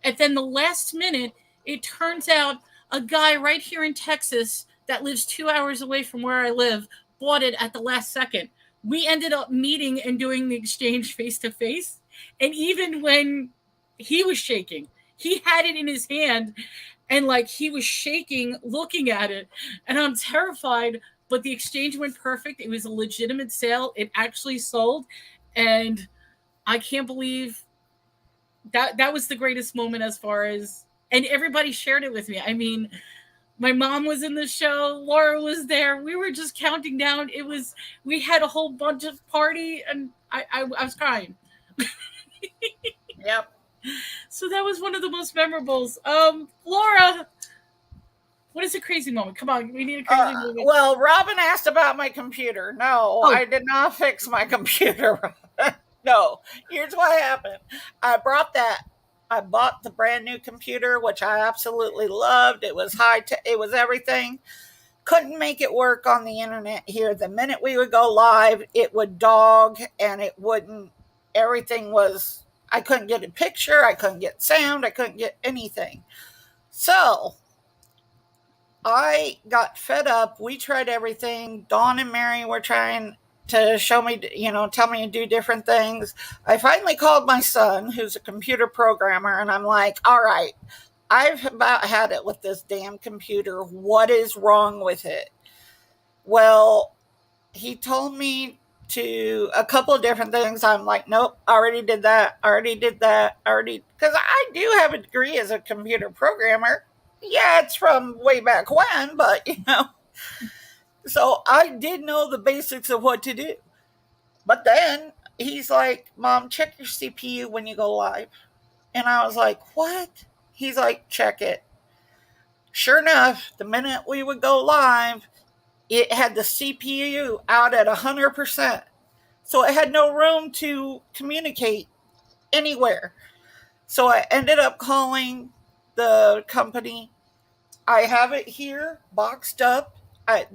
Speaker 1: And then the last minute, it turns out a guy right here in Texas that lives 2 hours away from where I live bought it at the last second. We ended up meeting and doing the exchange face to face. And even when he was shaking, he had it in his hand, and like he was shaking looking at it. And I'm terrified, but the exchange went perfect. It was a legitimate sale. It actually sold. And I can't believe that was the greatest moment, as far as, and everybody shared it with me. I mean, my mom was in the show. Laura was there. We were just counting down. We had a whole bunch of party, and I was crying.
Speaker 2: Yep.
Speaker 1: So that was one of the most memorables. Laura, what is a crazy moment? Come on, we need a crazy moment.
Speaker 2: Well, Robin asked about my computer. No, I did not fix my computer. No, here's what happened. I bought the brand new computer, which I absolutely loved. It was it was everything. Couldn't make it work on the internet here. The minute we would go live, it would dog, and it wouldn't. Everything was. I couldn't get a picture. I couldn't get sound. I couldn't get anything. So I got fed up. We tried everything. Dawn and Mary were trying to show me, tell me to do different things. I finally called my son, who's a computer programmer, and I'm like, all right, I've about had it with this damn computer. What is wrong with it? Well, he told me to a couple of different things. I'm like, nope, already did that, already did that, already. Because I do have a degree as a computer programmer. Yeah, it's from way back when, but so I did know the basics of what to do. But then he's like, Mom, check your CPU when you go live. And I was like, what? He's like, check it. Sure enough, the minute we would go live, it had the CPU out at 100%. So it had no room to communicate anywhere. So I ended up calling the company. I have it here boxed up.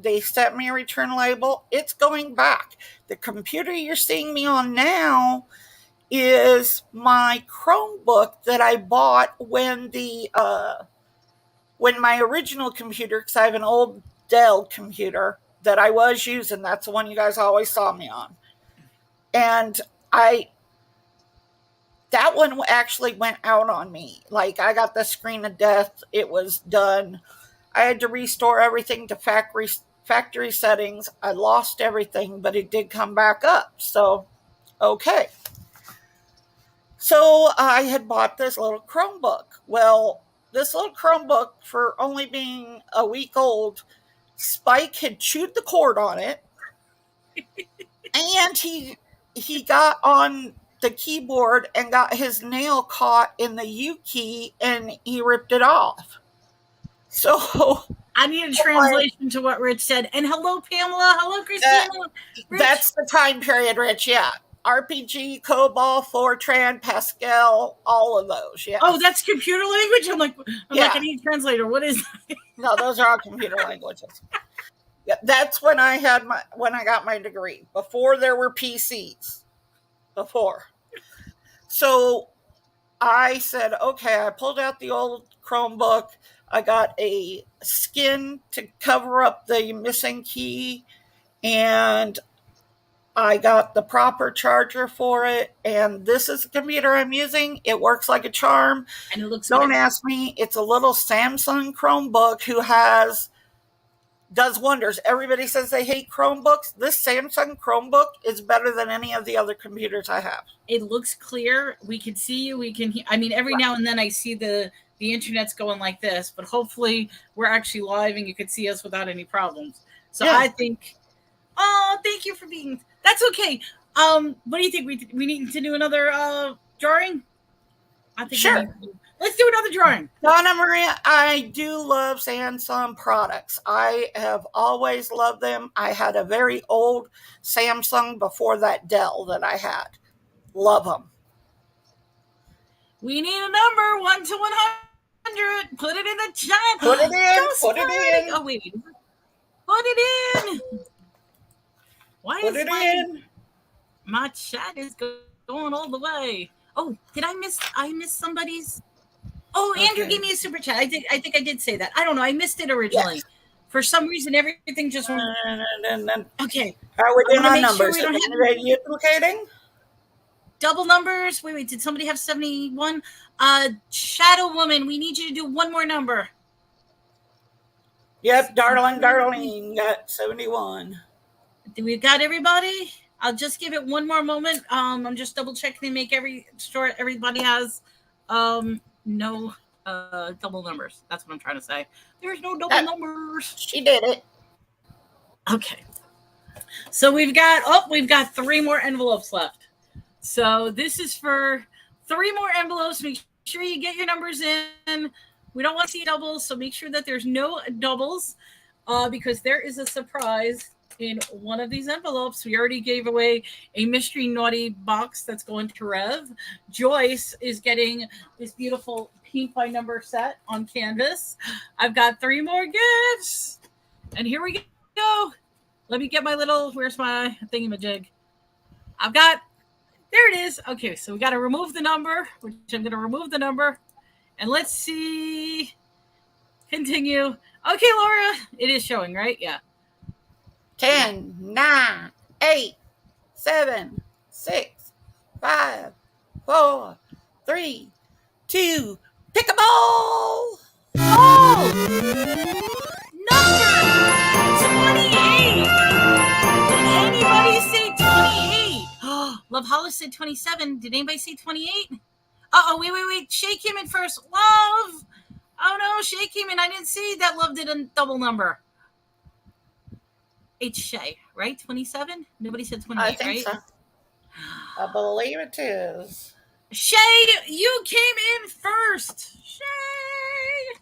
Speaker 2: They sent me a return label. It's going back. The computer you're seeing me on now is my Chromebook that I bought when my original computer, because I have an old Dell computer that I was using. That's the one you guys always saw me on. And that one actually went out on me. Like, I got the screen of death. It was done. I had to restore everything to factory settings. I lost everything, but it did come back up. So, okay. So I had bought this little Chromebook. Well, this little Chromebook, for only being a week old, Spike had chewed the cord on it, and he got on the keyboard and got his nail caught in the U key, and he ripped it off. So
Speaker 1: I need a translation to what Rich said. And hello, Pamela. Hello, Christina.
Speaker 2: That's the time period, Rich. Yeah. RPG, COBOL, Fortran, Pascal, all of those. Yeah.
Speaker 1: Oh, that's computer language. I'm like, I need a translator. What is that?
Speaker 2: No, those are all computer languages. Yeah, that's when I got my degree. Before there were PCs. Before. So I said, okay, I pulled out the old Chromebook. I got a skin to cover up the missing key, and I got the proper charger for it, and this is the computer I'm using. It works like a charm.
Speaker 1: And it looks
Speaker 2: Don't ask me. It's a little Samsung Chromebook who does wonders. Everybody says they hate Chromebooks. This Samsung Chromebook is better than any of the other computers I have.
Speaker 1: It looks clear. We can see you. We can. I mean, every now and then I see the internet's going like this, but hopefully we're actually live and you can see us without any problems. So yeah. I think. Oh, thank you for being. That's okay. What do you think? We need to do another drawing? I think
Speaker 2: sure.
Speaker 1: Let's do another drawing.
Speaker 2: Donna Maria, I do love Samsung products. I have always loved them. I had a very old Samsung before that Dell that I had. Love them.
Speaker 1: We need a number, 1 to 100. Put it in the chat.
Speaker 2: Put it in. Put it in.
Speaker 1: Oh, wait. Put it in. Why
Speaker 2: Put it in.
Speaker 1: My chat is going all the way. Oh, did I miss somebody's? Oh, Andrew gave me a super chat. I think I did say that. I don't know. I missed it originally. Yes. For some reason, everything just went. Okay.
Speaker 2: How are we doing on numbers? Sure are you duplicating?
Speaker 1: Double numbers. Wait. Did somebody have 71? Shadow Woman, we need you to do one more number.
Speaker 2: Yep, darling, got 71.
Speaker 1: We got everybody? I'll just give it one more moment. I'm just double checking to make sure everybody has no double numbers. That's what I'm trying to say. There's no double numbers.
Speaker 2: She did it.
Speaker 1: Okay. So we've got 3 more envelopes left. So this is for 3 more envelopes. Make sure you get your numbers in. We don't want to see doubles, so make sure that there's no doubles because there is a surprise in one of these envelopes. We already gave away a mystery naughty box that's going to Rev. Joyce is getting this beautiful paint by number set on canvas. I've got 3 more gifts. And here we go. Let me get my little, where's my thingamajig? There it is. Okay, so we got to remove the number, which I'm going to remove the number. And let's see. Continue. Okay, Laura, it is showing, right? Yeah.
Speaker 2: 10, 9, 8, 7, 6, 5, 4, 3, 2. Pick a ball.
Speaker 1: Oh! Number 28! Did anybody say 28? Love Hollis said 27. Did anybody say 28? Uh-oh, wait. Shay came in first. Love! Oh no, Shay came in. I didn't see that Love did a double number. It's Shay, right? 27? Nobody said
Speaker 2: I
Speaker 1: 28,
Speaker 2: think
Speaker 1: right?
Speaker 2: so. I believe it is.
Speaker 1: Shay, you came in first. Shay!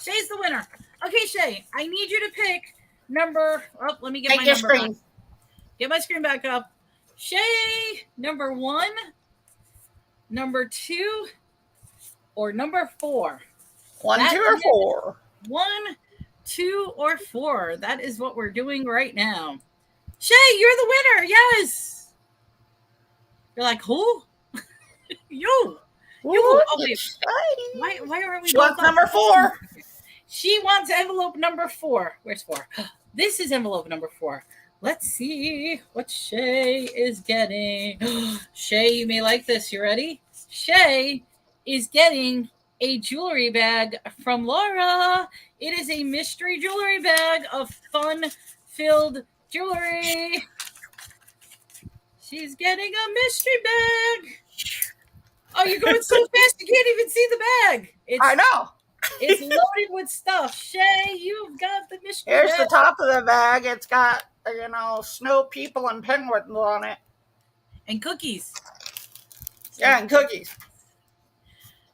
Speaker 1: Shay's the winner. Okay, Shay, I need you to pick number. Oh, let me get
Speaker 2: Take
Speaker 1: my
Speaker 2: your
Speaker 1: number
Speaker 2: screen.
Speaker 1: back. Get my screen back up. Shay, number 1, number 2, or number 4.
Speaker 2: 1, 2, or 4.
Speaker 1: 1, 2, or 4. That is what we're doing right now. Shay, you're the winner. Yes. You're like, who? You. You. Okay. Why aren't we?
Speaker 2: She wants number 4.
Speaker 1: She wants envelope number 4. Where's 4? This is envelope number 4. Let's see what Shay is getting. Shay, you may like this. You ready? Shay is getting a jewelry bag from Laura. It is a mystery jewelry bag of fun-filled jewelry. She's getting a mystery bag. Oh, you're going so fast you can't even see the bag.
Speaker 2: I know.
Speaker 1: It's loaded with stuff. Shay, you've got the mystery
Speaker 2: Here's
Speaker 1: bag.
Speaker 2: the top of the bag. It's got, snow people and penguins on it.
Speaker 1: And cookies.
Speaker 2: Yeah, and cookies.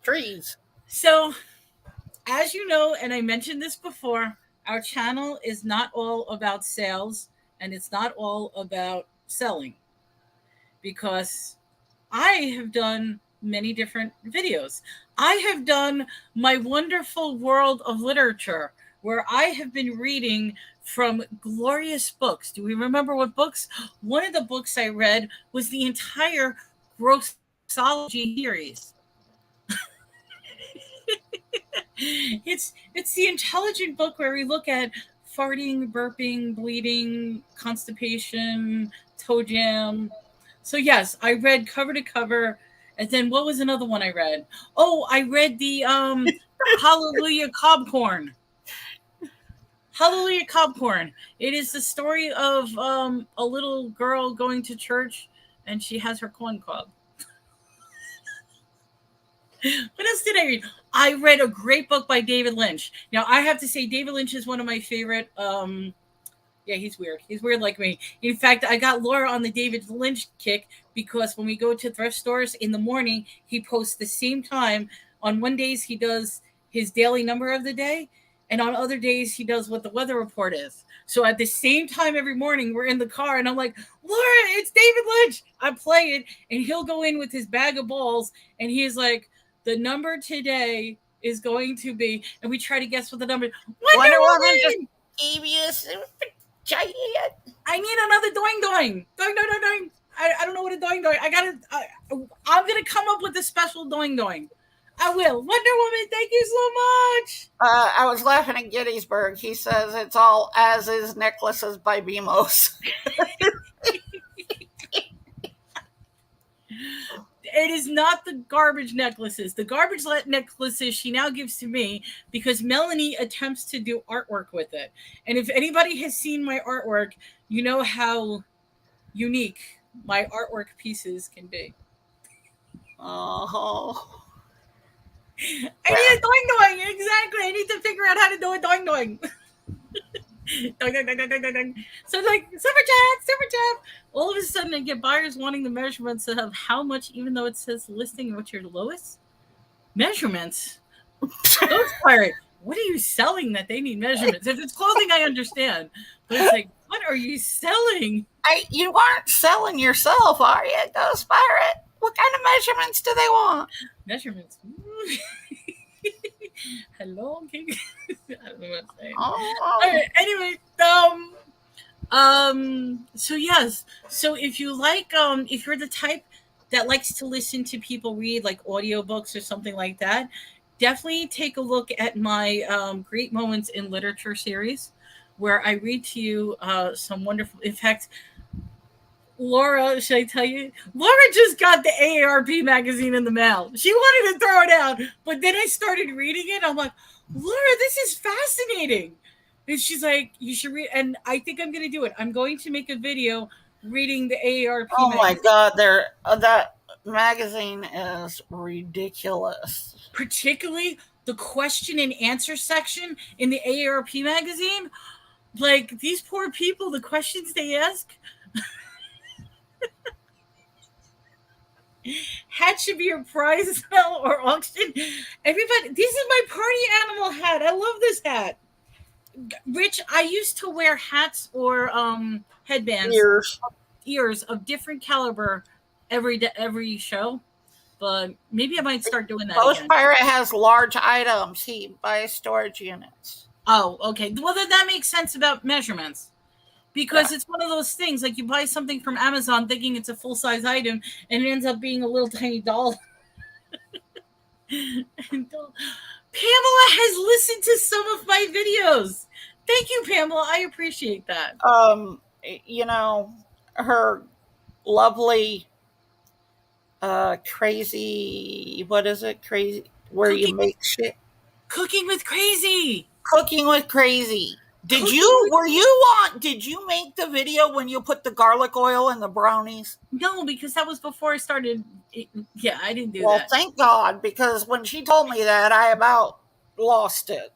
Speaker 2: Trees.
Speaker 1: So, as you know, and I mentioned this before, our channel is not all about sales and it's not all about selling. Because I have done many different videos. I have done my wonderful world of literature where I have been reading from glorious books. Do we remember what books? One of the books I read was the entire Grossology series. It's the intelligent book where we look at farting, burping, bleeding, constipation, toe jam. So yes, I read cover to cover. And then what was another one I read? Oh, I read the Hallelujah Cobcorn. Hallelujah Cobcorn. It is the story of a little girl going to church and she has her corn cob. What else did I read? I read a great book by David Lynch. Now, I have to say, David Lynch is one of my favorite. Yeah, he's weird. He's weird like me. In fact, I got Laura on the David Lynch kick because when we go to thrift stores in the morning, he posts the same time. On one days, he does his daily number of the day, and on other days, he does what the weather report is. So at the same time every morning, we're in the car, and I'm like, Laura, it's David Lynch. I play it, and he'll go in with his bag of balls, and he's like, the number today is going to be, and we try to guess what the number. Wonder Woman!
Speaker 2: Just gave you giant.
Speaker 1: I need another doing doing. Doing doing doing. I don't know what a doing doing. I'm gonna come up with a special doing doing. I will. Wonder Woman, thank you so much.
Speaker 2: I was laughing at Gettysburg. He says it's all as is necklaces by BMOS.
Speaker 1: It is not the garbage necklaces. The garbage necklaces she now gives to me because Melanie attempts to do artwork with it. And if anybody has seen my artwork, you know how unique my artwork pieces can be.
Speaker 2: Oh.
Speaker 1: I need a doing doing. Exactly. I need to figure out how to do a doing doing. So like super chat. All of a sudden I get buyers wanting the measurements of how much, even though it says listing what's your lowest measurements. Those pirate. What are you selling that they need measurements? If it's clothing, I understand. But it's like, what are you selling?
Speaker 2: You aren't selling yourself, are you, Ghost Pirate? What kind of measurements do they want?
Speaker 1: Measurements. Hello, King. I don't know what I'm saying.
Speaker 2: Oh.
Speaker 1: Right, anyway, so yes. So if you like, if you're the type that likes to listen to people read like audiobooks or something like that, definitely take a look at my Great Moments in Literature series, where I read to you some wonderful. In fact, Laura, should I tell you? Laura just got the AARP magazine in the mail. She wanted to throw it out, but then I started reading it. I'm like, Laura, this is fascinating. And she's like, you should read. And I think I'm going to do it. I'm going to make a video reading the AARP
Speaker 2: Oh my
Speaker 1: magazine.
Speaker 2: God, that magazine is ridiculous.
Speaker 1: Particularly the question and answer section in the AARP magazine. Like, these poor people, the questions they ask. Hat should be a prize sale or auction. Everybody, this is my party animal hat. I love this hat. Rich, I used to wear hats or headbands,
Speaker 2: Years.
Speaker 1: ears of different caliber every show. But maybe I might start doing that
Speaker 2: Most
Speaker 1: again.
Speaker 2: pirate has large items. He buys storage units.
Speaker 1: Oh, okay. Well, then that makes sense about measurements. Because
Speaker 2: Yeah.
Speaker 1: it's one of those things like you buy something from Amazon thinking it's a full size item and it ends up being a little tiny doll. Pamela has listened to some of my videos. Thank you, Pamela. I appreciate that.
Speaker 2: You know, her lovely crazy, what is it? Crazy, where you
Speaker 1: Cooking,
Speaker 2: make shit.
Speaker 1: cooking with crazy.
Speaker 2: Cooking with crazy.
Speaker 1: Cooking with
Speaker 2: Did you make the video when you put the garlic oil in the brownies?
Speaker 1: No, because that was before I started. Yeah, I didn't do
Speaker 2: Well,
Speaker 1: that.
Speaker 2: thank God, because when she told me that, I about lost it.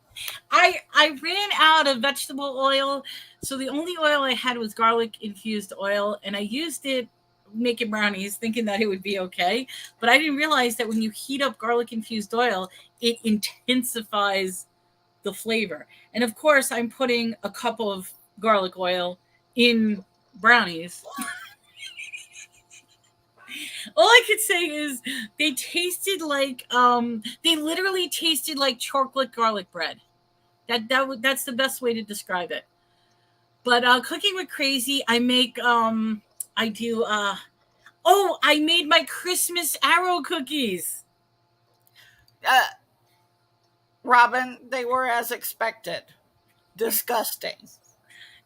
Speaker 1: I ran out of vegetable oil, so the only oil I had was garlic infused oil, and I used it making brownies, thinking that it would be okay. But I didn't realize that when you heat up garlic infused oil, it intensifies the flavor. And of course, I'm putting a cup of garlic oil in brownies. All I could say is they tasted like they literally tasted like chocolate garlic bread. That's the best way to describe it. But cooking with crazy, I make I do oh, I made my Christmas arrow cookies.
Speaker 2: Uh, Robin, they were as expected. Disgusting.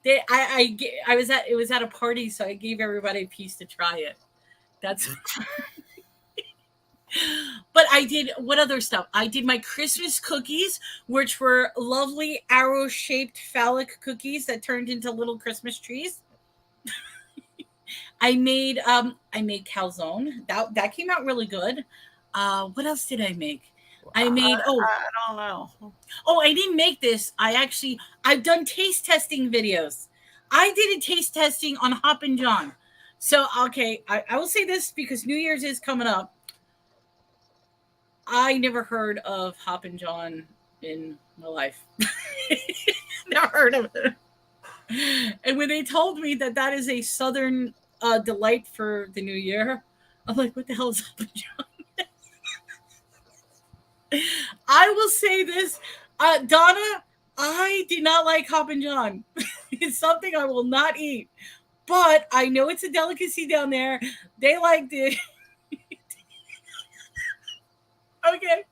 Speaker 1: I was at it was at a party, so I gave everybody a piece to try it. That's But I did what other stuff? I did my Christmas cookies, which were lovely arrow shaped phallic cookies that turned into little Christmas trees. I made calzone. That came out really good. What else did I make? I made
Speaker 2: I don't know.
Speaker 1: I didn't make this. I've done taste testing videos. I did a taste testing on Hoppin' John. So okay, I will say this because New Year's is coming up. I never heard of Hoppin' John in my life. Never heard of it. And when they told me that that is a Southern delight for the new year, I'm like, what the hell is Hoppin' John? I will say this, Donna, I did not like Hoppin' John. It's something I will not eat. But I know it's a delicacy down there. They liked it. Okay.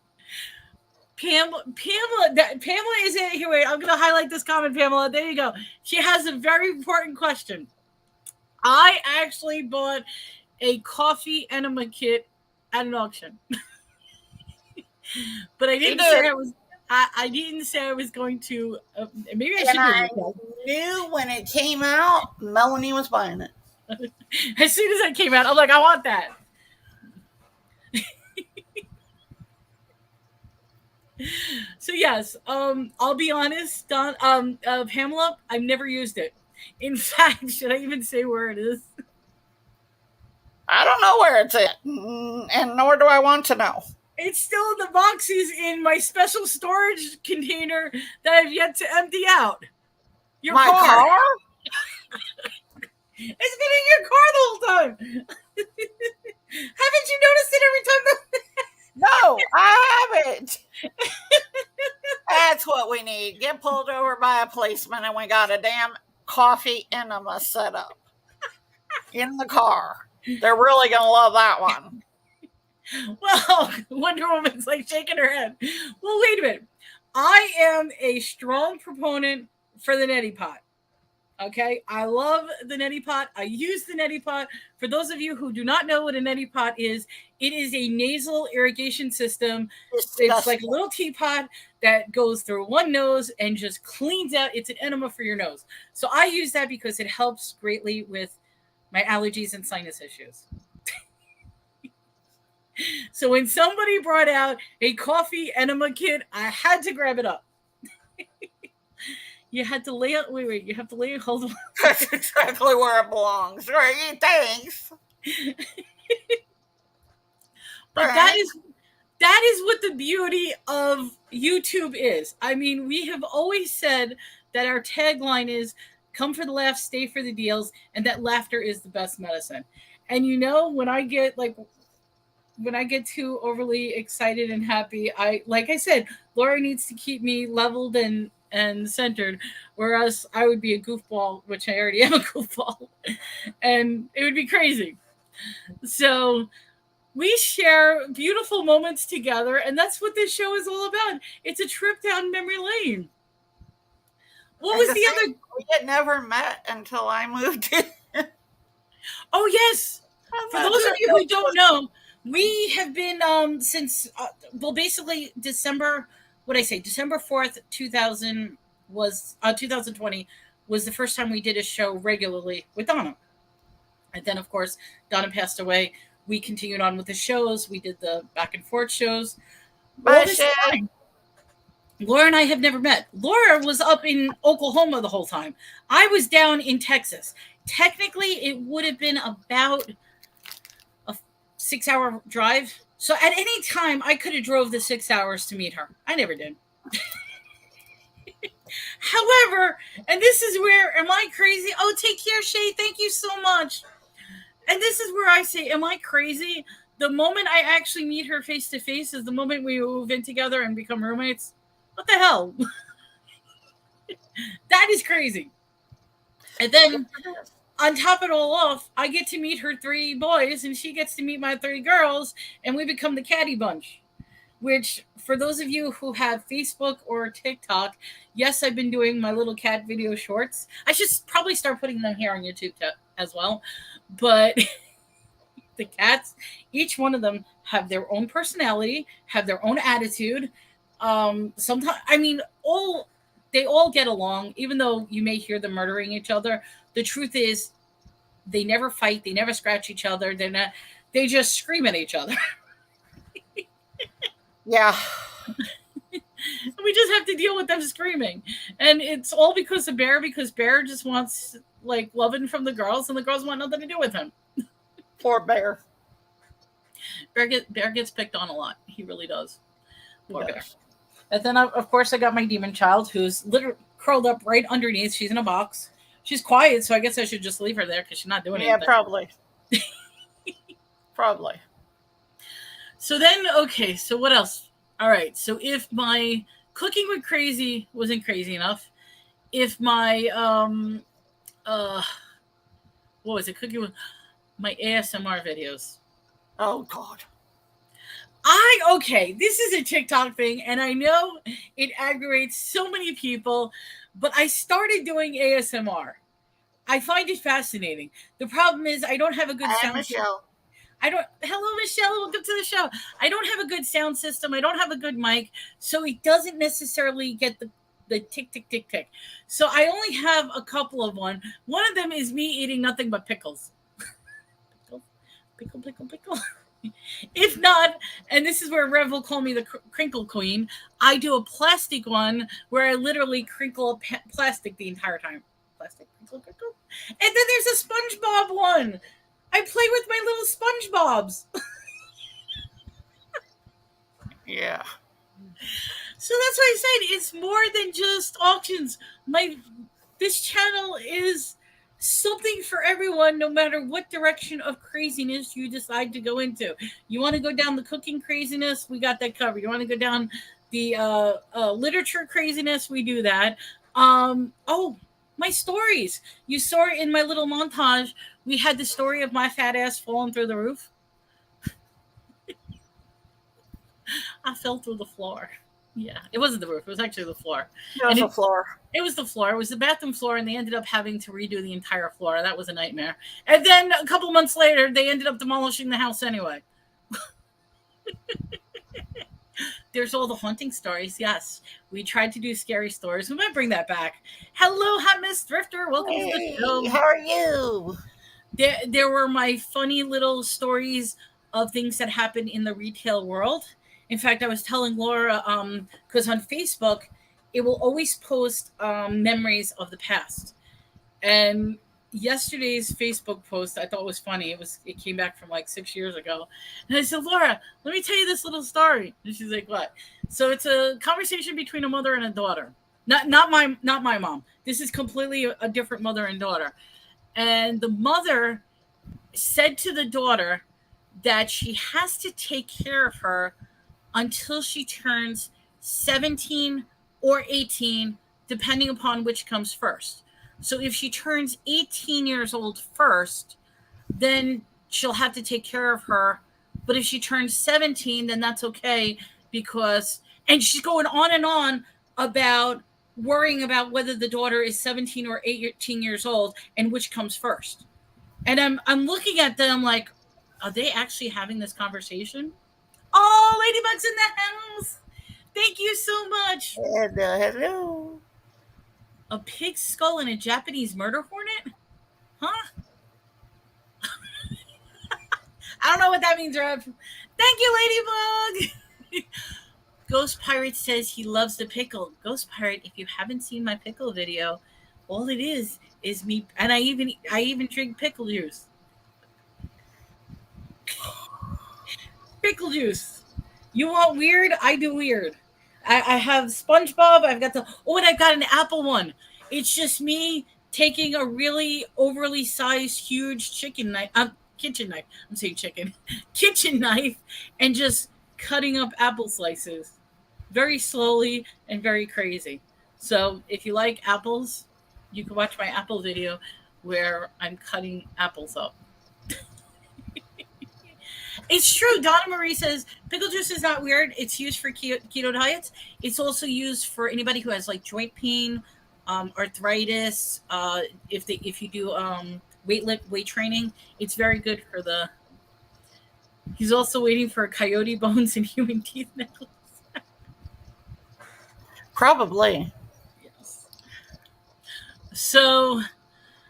Speaker 1: Pamela is in here. Wait, I'm going to highlight this comment, Pamela. There you go. She has a very important question. I actually bought a coffee enema kit at an auction. But I didn't say I was. I didn't say I was going to. Maybe I should do
Speaker 2: I
Speaker 1: it.
Speaker 2: knew when it came out, Melanie was buying it.
Speaker 1: As soon as that came out, I'm like, I want that. So yes, I'll be honest, Don, Pamela, I've never used it. In fact, should I even say where it is?
Speaker 2: I don't know where it's at, and nor do I want to know.
Speaker 1: It's still in the boxes in my special storage container that I've yet to empty out. Your
Speaker 2: My car?
Speaker 1: It's been in your car the whole time. Haven't you noticed it every time?
Speaker 2: No, I haven't. That's what we need. Get pulled over by a policeman, and we got a damn coffee enema set up in the car. They're really going to love that one.
Speaker 1: Well, Wonder Woman's like shaking her head. Well, wait a minute. I am a strong proponent for the neti pot. Okay, I love the neti pot. I use the neti pot. For those of you who do not know what a neti pot is, it is a nasal irrigation system. It's like a
Speaker 2: Disgusting.
Speaker 1: little teapot that goes through one nose and just cleans out. It's an enema for your nose. So I use that because it helps greatly with my allergies and sinus issues. So when somebody brought out a coffee enema kit, I had to grab it up. You had to lay it. Wait. You have to lay it. Hold on.
Speaker 2: That's exactly where it belongs. Right? Thanks.
Speaker 1: But that is what the beauty of YouTube is. I mean, we have always said that our tagline is come for the laughs, stay for the deals, and that laughter is the best medicine. And when I get too overly excited and happy, I like I said, Laura needs to keep me leveled and centered, whereas I would be a goofball, which I already am a goofball, and it would be crazy. So we share beautiful moments together, and that's what this show is all about. It's a trip down memory lane. What
Speaker 2: And
Speaker 1: was
Speaker 2: the
Speaker 1: the
Speaker 2: thing,
Speaker 1: other?
Speaker 2: we had never met until I moved in.
Speaker 1: Oh yes. For those of you who don't know, we have been since well basically December. What I say? December 4th, 2020 was the first time we did a show regularly with Donna. And then, of course, Donna passed away. We continued on with the shows. We did the back and forth shows. All this
Speaker 2: Bullshit.
Speaker 1: time, Laura and I have never met. Laura was up in Oklahoma the whole time. I was down in Texas. Technically, it would have been about a 6-hour drive. So at any time, I could have drove the 6 hours to meet her. I never did. However, and this is where, am I crazy? Oh, take care, Shay. Thank you so much. And this is where I say, am I crazy? The moment I actually meet her face to face is the moment we move in together and become roommates. What the hell? That is crazy. And then on top of it all off, I get to meet her 3 boys and she gets to meet my 3 girls, and we become the catty bunch. Which, for those of you who have Facebook or TikTok, yes, I've been doing my little cat video shorts. I should probably start putting them here on YouTube as well. But the cats, each one of them have their own personality, have their own attitude. Sometimes, I mean, they all get along, even though you may hear them murdering each other. The truth is, they never fight, they never scratch each other. They just scream at each other.
Speaker 2: Yeah.
Speaker 1: We just have to deal with them screaming, and it's all because of Bear. Because Bear just wants like loving from the girls, and the girls want nothing to do with him.
Speaker 2: Poor bear.
Speaker 1: Bear gets picked on a lot. He really does. Poor Bear.
Speaker 2: Yes.
Speaker 1: And then, of course, I got my demon child, who's literally curled up right underneath. She's in a box. She's quiet, so I guess I should just leave her there because she's not doing anything.
Speaker 2: Yeah, probably. Probably.
Speaker 1: So then, okay, so what else? All right, so if my cooking with crazy wasn't crazy enough, if my what was it? Cooking with my ASMR videos.
Speaker 2: Oh God.
Speaker 1: Okay, this is a TikTok thing, and I know it aggravates so many people, but I started doing ASMR. I find it fascinating. The problem is I don't have a good sound system. Hello, Michelle. Welcome to the show. I don't have a good sound system. I don't have a good mic, so it doesn't necessarily get the tick tick tick tick. So I only have a couple of one. One of them is me eating nothing but pickles. Pickle. If not, and this is where Rev will call me the crinkle queen, I do a plastic one where I literally crinkle plastic the entire time. Plastic, crinkle. And then there's a SpongeBob one. I play with my little SpongeBobs.
Speaker 2: Yeah.
Speaker 1: So that's why I said it's more than just auctions. This channel is something for everyone, no matter what direction of craziness you decide to go into. You want to go down the cooking craziness, we got that covered. You want to go down the literature craziness, we do that. My stories. You saw it in my little montage. We had the story of my fat ass falling through the roof. I fell through the floor. Yeah, it wasn't the roof. It was actually the floor.
Speaker 2: It
Speaker 1: And
Speaker 2: was the floor.
Speaker 1: it was the floor. It was the bathroom floor, and they ended up having to redo the entire floor. That was a nightmare. And then a couple months later, they ended up demolishing the house anyway. There's all the haunting stories. Yes, we tried to do scary stories. We might bring that back. Hello, hot Miss Thrifter. Welcome to the
Speaker 2: Hey,
Speaker 1: show.
Speaker 2: how are you?
Speaker 1: There were my funny little stories of things that happened in the retail world. In fact, I was telling Laura, because on Facebook, it will always post memories of the past. And yesterday's Facebook post I thought was funny. It came back from like 6 years ago. And I said, Laura, let me tell you this little story. And she's like, what? So it's a conversation between a mother and a daughter. Not my mom. This is completely a different mother and daughter. And the mother said to the daughter that she has to take care of her until she turns 17 or 18, depending upon which comes first. So if she turns 18 years old first, then she'll have to take care of her. But if she turns 17, then that's okay because, and she's going on and on about worrying about whether the daughter is 17 or 18 years old and which comes first. And I'm looking at them like, are they actually having this conversation? Oh, Ladybug's in the house. Thank you so much.
Speaker 2: Hello.
Speaker 1: A pig's skull and a Japanese murder hornet? Huh? I don't know what that means, Rev. Thank you, Ladybug. Ghost Pirate says he loves the pickle. Ghost Pirate, if you haven't seen my pickle video, all it is me, and I even drink pickle juice. Pickle juice. You want weird? I do weird. I have SpongeBob. I've got and I've got an apple one. It's just me taking a really overly sized, huge kitchen knife. I'm saying chicken. Kitchen knife, and just cutting up apple slices, very slowly and very crazy. So if you like apples, you can watch my apple video where I'm cutting apples up. It's true. Donna Marie says pickle juice is not weird. It's used for keto diets. It's also used for anybody who has like joint pain, arthritis. If you do weight training, it's very good for the. He's also waiting for coyote bones and human teeth necklace.
Speaker 2: Probably.
Speaker 1: Yes. So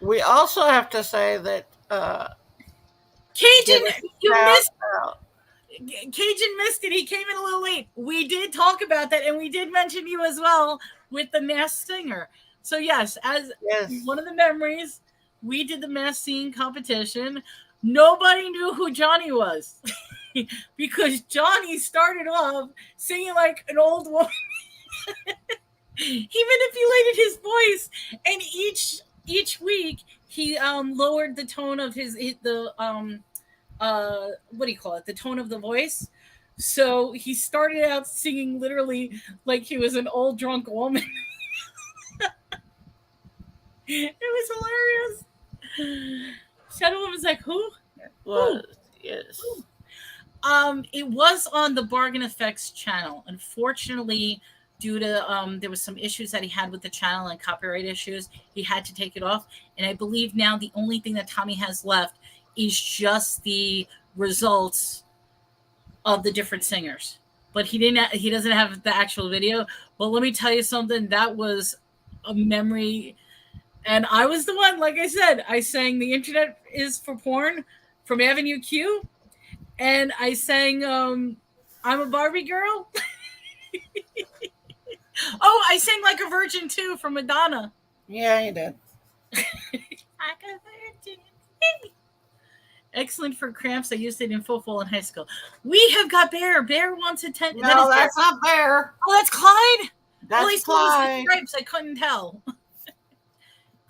Speaker 2: we also have to say that
Speaker 1: Cajun, you missed. Cajun missed it. He came in a little late. We did talk about that, and we did mention you as well with the Masked Singer. So yes, as one of the memories, we did the Masked Singing competition. Nobody knew who Johnny was because Johnny started off singing like an old woman. He manipulated his voice, and each week he lowered the tone of what do you call it? The tone of the voice. So he started out singing literally like he was an old drunk woman. It was hilarious. Shadow Woman's like, who?
Speaker 2: Well, yes.
Speaker 1: Who? It was on the Bargain Effects channel. Unfortunately, due to there was some issues that he had with the channel and copyright issues, he had to take it off. And I believe now the only thing that Tommy has left is just the results of the different singers. But he doesn't have the actual video. But let me tell you something, that was a memory. And I was the one, like I said, I sang The Internet is for Porn from Avenue Q. And I sang I'm a Barbie Girl. Oh, I sang Like a Virgin too from Madonna.
Speaker 2: Yeah, you did.
Speaker 1: Like a virgin. Excellent for cramps. I used it in football in high school. We have got Bear. Bear wants attention.
Speaker 2: No, that's not Bear.
Speaker 1: Oh, that's Clyde.
Speaker 2: That's Clyde.
Speaker 1: Stripes. I couldn't tell.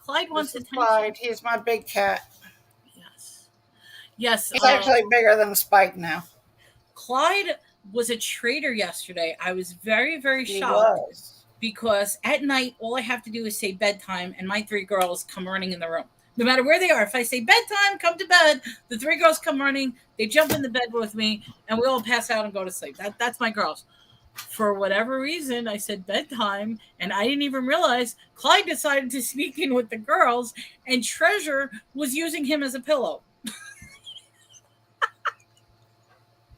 Speaker 1: Clyde wants attention.
Speaker 2: Clyde. He's my big cat.
Speaker 1: Yes.
Speaker 2: He's actually bigger than Spike now.
Speaker 1: Clyde was a traitor yesterday. I was very, very shocked because at night, all I have to do is say bedtime, and my three girls come running in the room. No matter where they are, if I say bedtime, come to bed, the three girls come running, they jump in the bed with me, and we all pass out and go to sleep. That's my girls. For whatever reason, I said bedtime, and I didn't even realize Clyde decided to sneak in with the girls, and Treasure was using him as a pillow.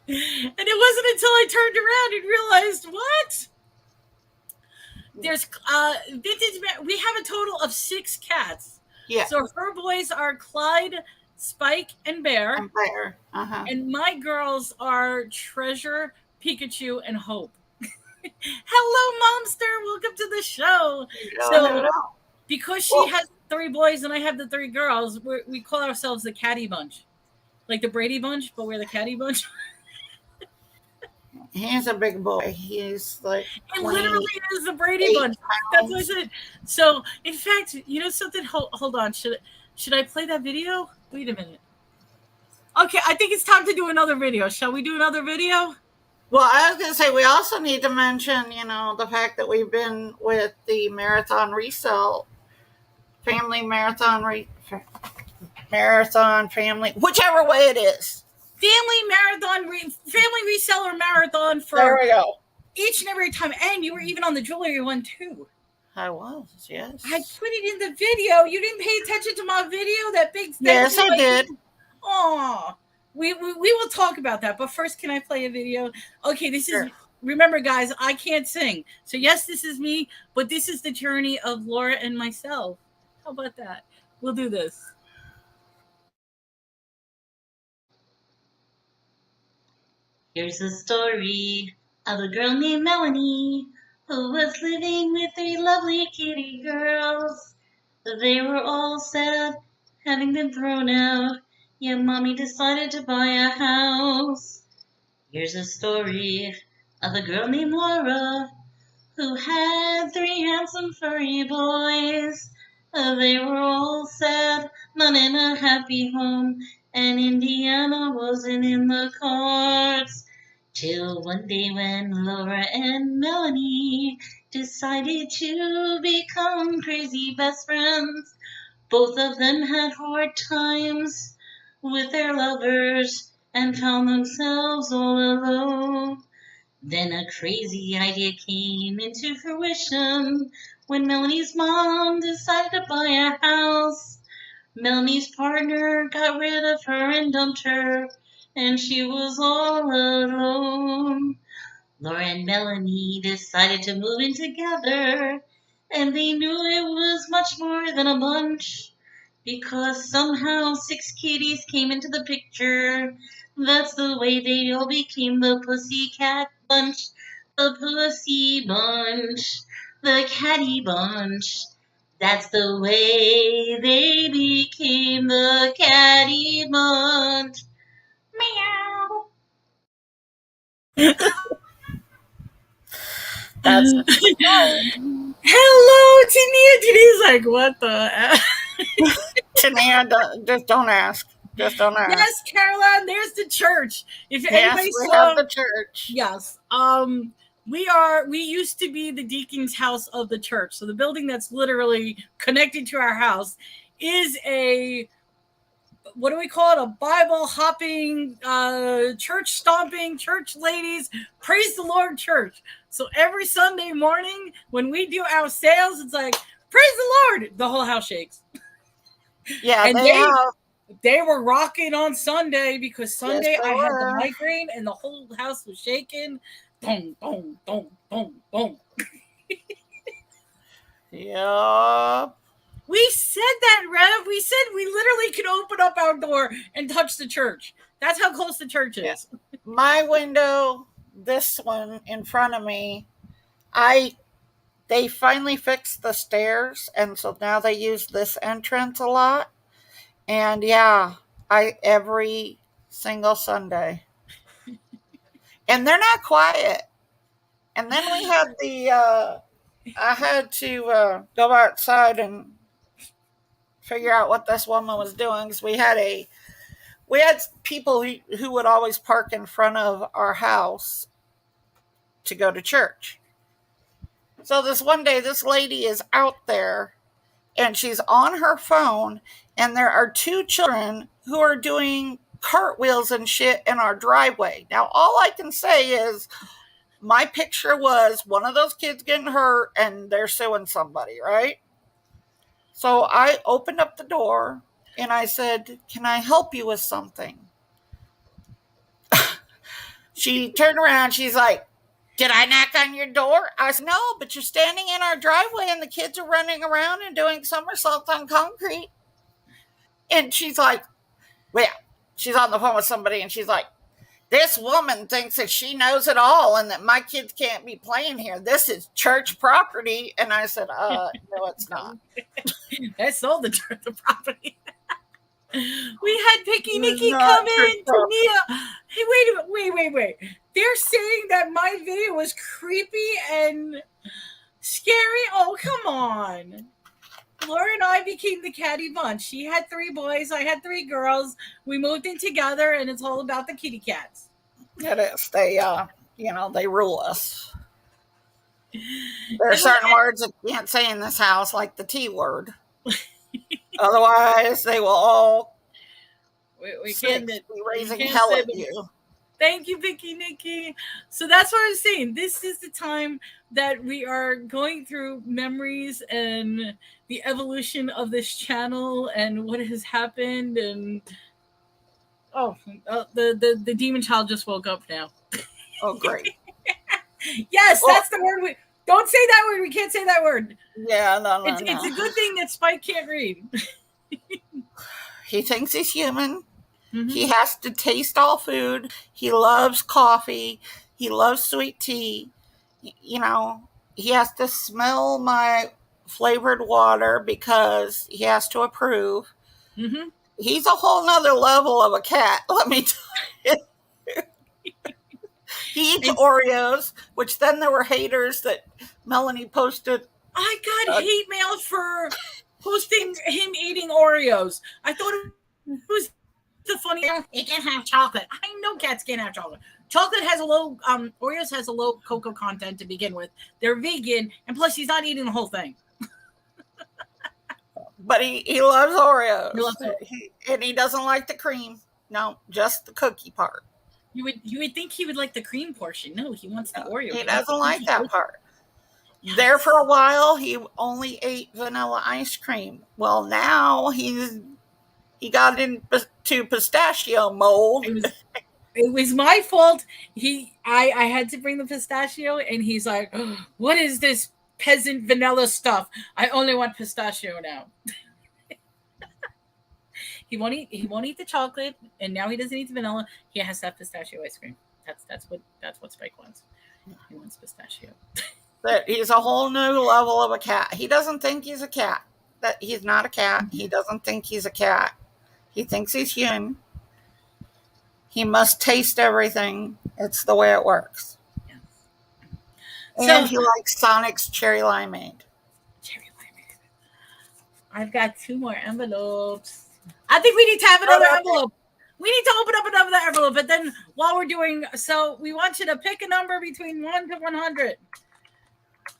Speaker 1: And it wasn't until I turned around and realized what? There's vintage. We have a total of 6 cats.
Speaker 2: Yeah.
Speaker 1: So her boys are Clyde, Spike, and Bear,
Speaker 2: And Bear. Uh-huh.
Speaker 1: and my girls are Treasure, Pikachu, and Hope. Hello, Momster. Welcome to the show. So, because she has 3 boys and I have the 3 girls, we call ourselves the Catty Bunch. Like the Brady Bunch, but we're the Catty Bunch.
Speaker 2: He's a big boy. He's like
Speaker 1: It literally is the Brady Bunch. That's what I said. So, in fact, you know something? Hold on. Should I play that video? Wait a minute. Okay, I think it's time to do another video. Shall we do another video?
Speaker 2: Well, I was going to say, we also need to mention, the fact that we've been with the marathon resale, family marathon, marathon, family, whichever way it is.
Speaker 1: Family reseller marathon for
Speaker 2: there we go.
Speaker 1: Each and every time. And you were even on the jewelry one too.
Speaker 2: I was, yes.
Speaker 1: I put it in the video. You didn't pay attention to my video? That big thing?
Speaker 2: Yes, I did.
Speaker 1: Aw. We will talk about that. But first, can I play a video? Okay, this is... Remember, guys, I can't sing. So, yes, this is me, but this is the journey of Laura and myself. How about that? We'll do this.
Speaker 3: Here's a story of a girl named Melanie who was living with 3 lovely kitty girls. They were all sad, having been thrown out. Yeah, Mommy decided to buy a house. Here's a story of a girl named Laura who had 3 handsome furry boys. They were all sad, not in a happy home, and Indiana wasn't in the cards. Till one day when Laura and Melanie decided to become crazy best friends. Both of them had hard times with their lovers and found themselves all alone. Then a crazy idea came into fruition when Melanie's mom decided to buy a house. Melanie's partner got rid of her and dumped her, and she was all alone. Laura and Melanie decided to move in together, and they knew it was much more than a bunch, because somehow 6 kitties came into the picture. That's the way they all became the Pussycat Bunch, the Pussy Bunch, the Catty Bunch. That's the way they became the Catty Bunch. Meow.
Speaker 2: That's
Speaker 1: Hello, Tania. Tania's like, what the?
Speaker 2: Tania, just don't ask. Just don't ask.
Speaker 1: Yes, Caroline. There's the church. If
Speaker 2: yes,
Speaker 1: anybody
Speaker 2: we
Speaker 1: saw
Speaker 2: have the church.
Speaker 1: Yes. We used to be the deacon's house of the church. So the building that's literally connected to our house is a, what do we call it? A Bible hopping, church stomping, church ladies, praise the Lord church. So every Sunday morning when we do our sales, it's like, praise the Lord. The whole house shakes.
Speaker 2: Yeah,
Speaker 1: and they were rocking on Sunday because Sunday I had the migraine and the whole house was shaking. Boom, boom, boom, boom, boom.
Speaker 2: Yeah.
Speaker 1: We said that, Rev. We said we literally could open up our door and touch the church. That's how close the church is.
Speaker 2: Yeah. My window, this one in front of me, they finally fixed the stairs, and so now they use this entrance a lot. And yeah, every single Sunday. And they're not quiet. And then we had I had to go outside and figure out what this woman was doing, because we had people who would always park in front of our house to go to church. So this one day, this lady is out there and she's on her phone, and there are 2 children who are doing cartwheels and shit in our driveway. Now, all I can say is, my picture was one of those kids getting hurt and they're suing somebody, right? So I opened up the door and I said, "Can I help you with something?" She turned around. She's like, "Did I knock on your door?" I said, "No, but you're standing in our driveway and the kids are running around and doing somersaults on concrete." And she's like, "Well," she's on the phone with somebody and she's like, "This woman thinks that she knows it all and that my kids can't be playing here. This is church property." And I said, "No, it's not."
Speaker 1: I sold the property. We had Picky
Speaker 2: It was
Speaker 1: Nikki
Speaker 2: not
Speaker 1: come
Speaker 2: church
Speaker 1: in to
Speaker 2: property.
Speaker 1: Nia. Hey, wait. They're saying that my video was creepy and scary. Oh, come on. Laura and I became the catty bunch. She had 3 boys. I had 3 girls. We moved in together, and it's all about the kitty cats.
Speaker 2: It is. They, they rule us. There are
Speaker 1: And
Speaker 2: certain words that you can't say in this house, like the T word. Otherwise, they will all
Speaker 1: we can't
Speaker 2: be raising
Speaker 1: can't
Speaker 2: hell
Speaker 1: say,
Speaker 2: at you.
Speaker 1: Thank you, Picky Nikki. So that's what I was saying. This is the time that we are going through memories and the evolution of this channel and what has happened. And the demon child just woke up now.
Speaker 2: Oh, great.
Speaker 1: Yes, that's the word. We don't say that word. We can't say that word.
Speaker 2: Yeah, no.
Speaker 1: It's a good thing that Spike can't read.
Speaker 2: He thinks he's human.
Speaker 1: Mm-hmm.
Speaker 2: He has to taste all food. He loves coffee. He loves sweet tea. He has to smell my flavored water because he has to approve.
Speaker 1: Mm-hmm.
Speaker 2: He's a whole nother level of a cat, let me tell you. He eats Oreos, which then there were haters that Melanie posted.
Speaker 1: I got hate mail for posting him eating Oreos. I thought it was the funny. It can't have chocolate. I know cats can't have chocolate. Chocolate has a low. Oreos has a low cocoa content to begin with. They're vegan, and plus he's not eating the whole thing.
Speaker 2: But he loves Oreos.
Speaker 1: He loves it.
Speaker 2: And he doesn't like the cream. No, just the cookie part.
Speaker 1: You would think he would like the cream portion. No, he wants the Oreo.
Speaker 2: He doesn't like that part. Yes. There for a while, he only ate vanilla ice cream. Well, now he got into pistachio mold.
Speaker 1: It was my fault. I had to bring the pistachio, and he's like, oh, "What is this peasant vanilla stuff? I only want pistachio now." He won't eat the chocolate, and now he doesn't eat the vanilla. He has to have pistachio ice cream. That's what Spike wants. He wants pistachio.
Speaker 2: But he's a whole new level of a cat. He doesn't think he's a cat. That he's not a cat. He doesn't think he's a cat. He thinks he's human. He must taste everything. It's the way it works. Yes. And he likes Sonic's cherry limeade.
Speaker 1: I've got 2 more envelopes. I think we need to have another envelope. We need to open up another envelope, but then while we're doing so, we want you to pick a number between 1 to 100.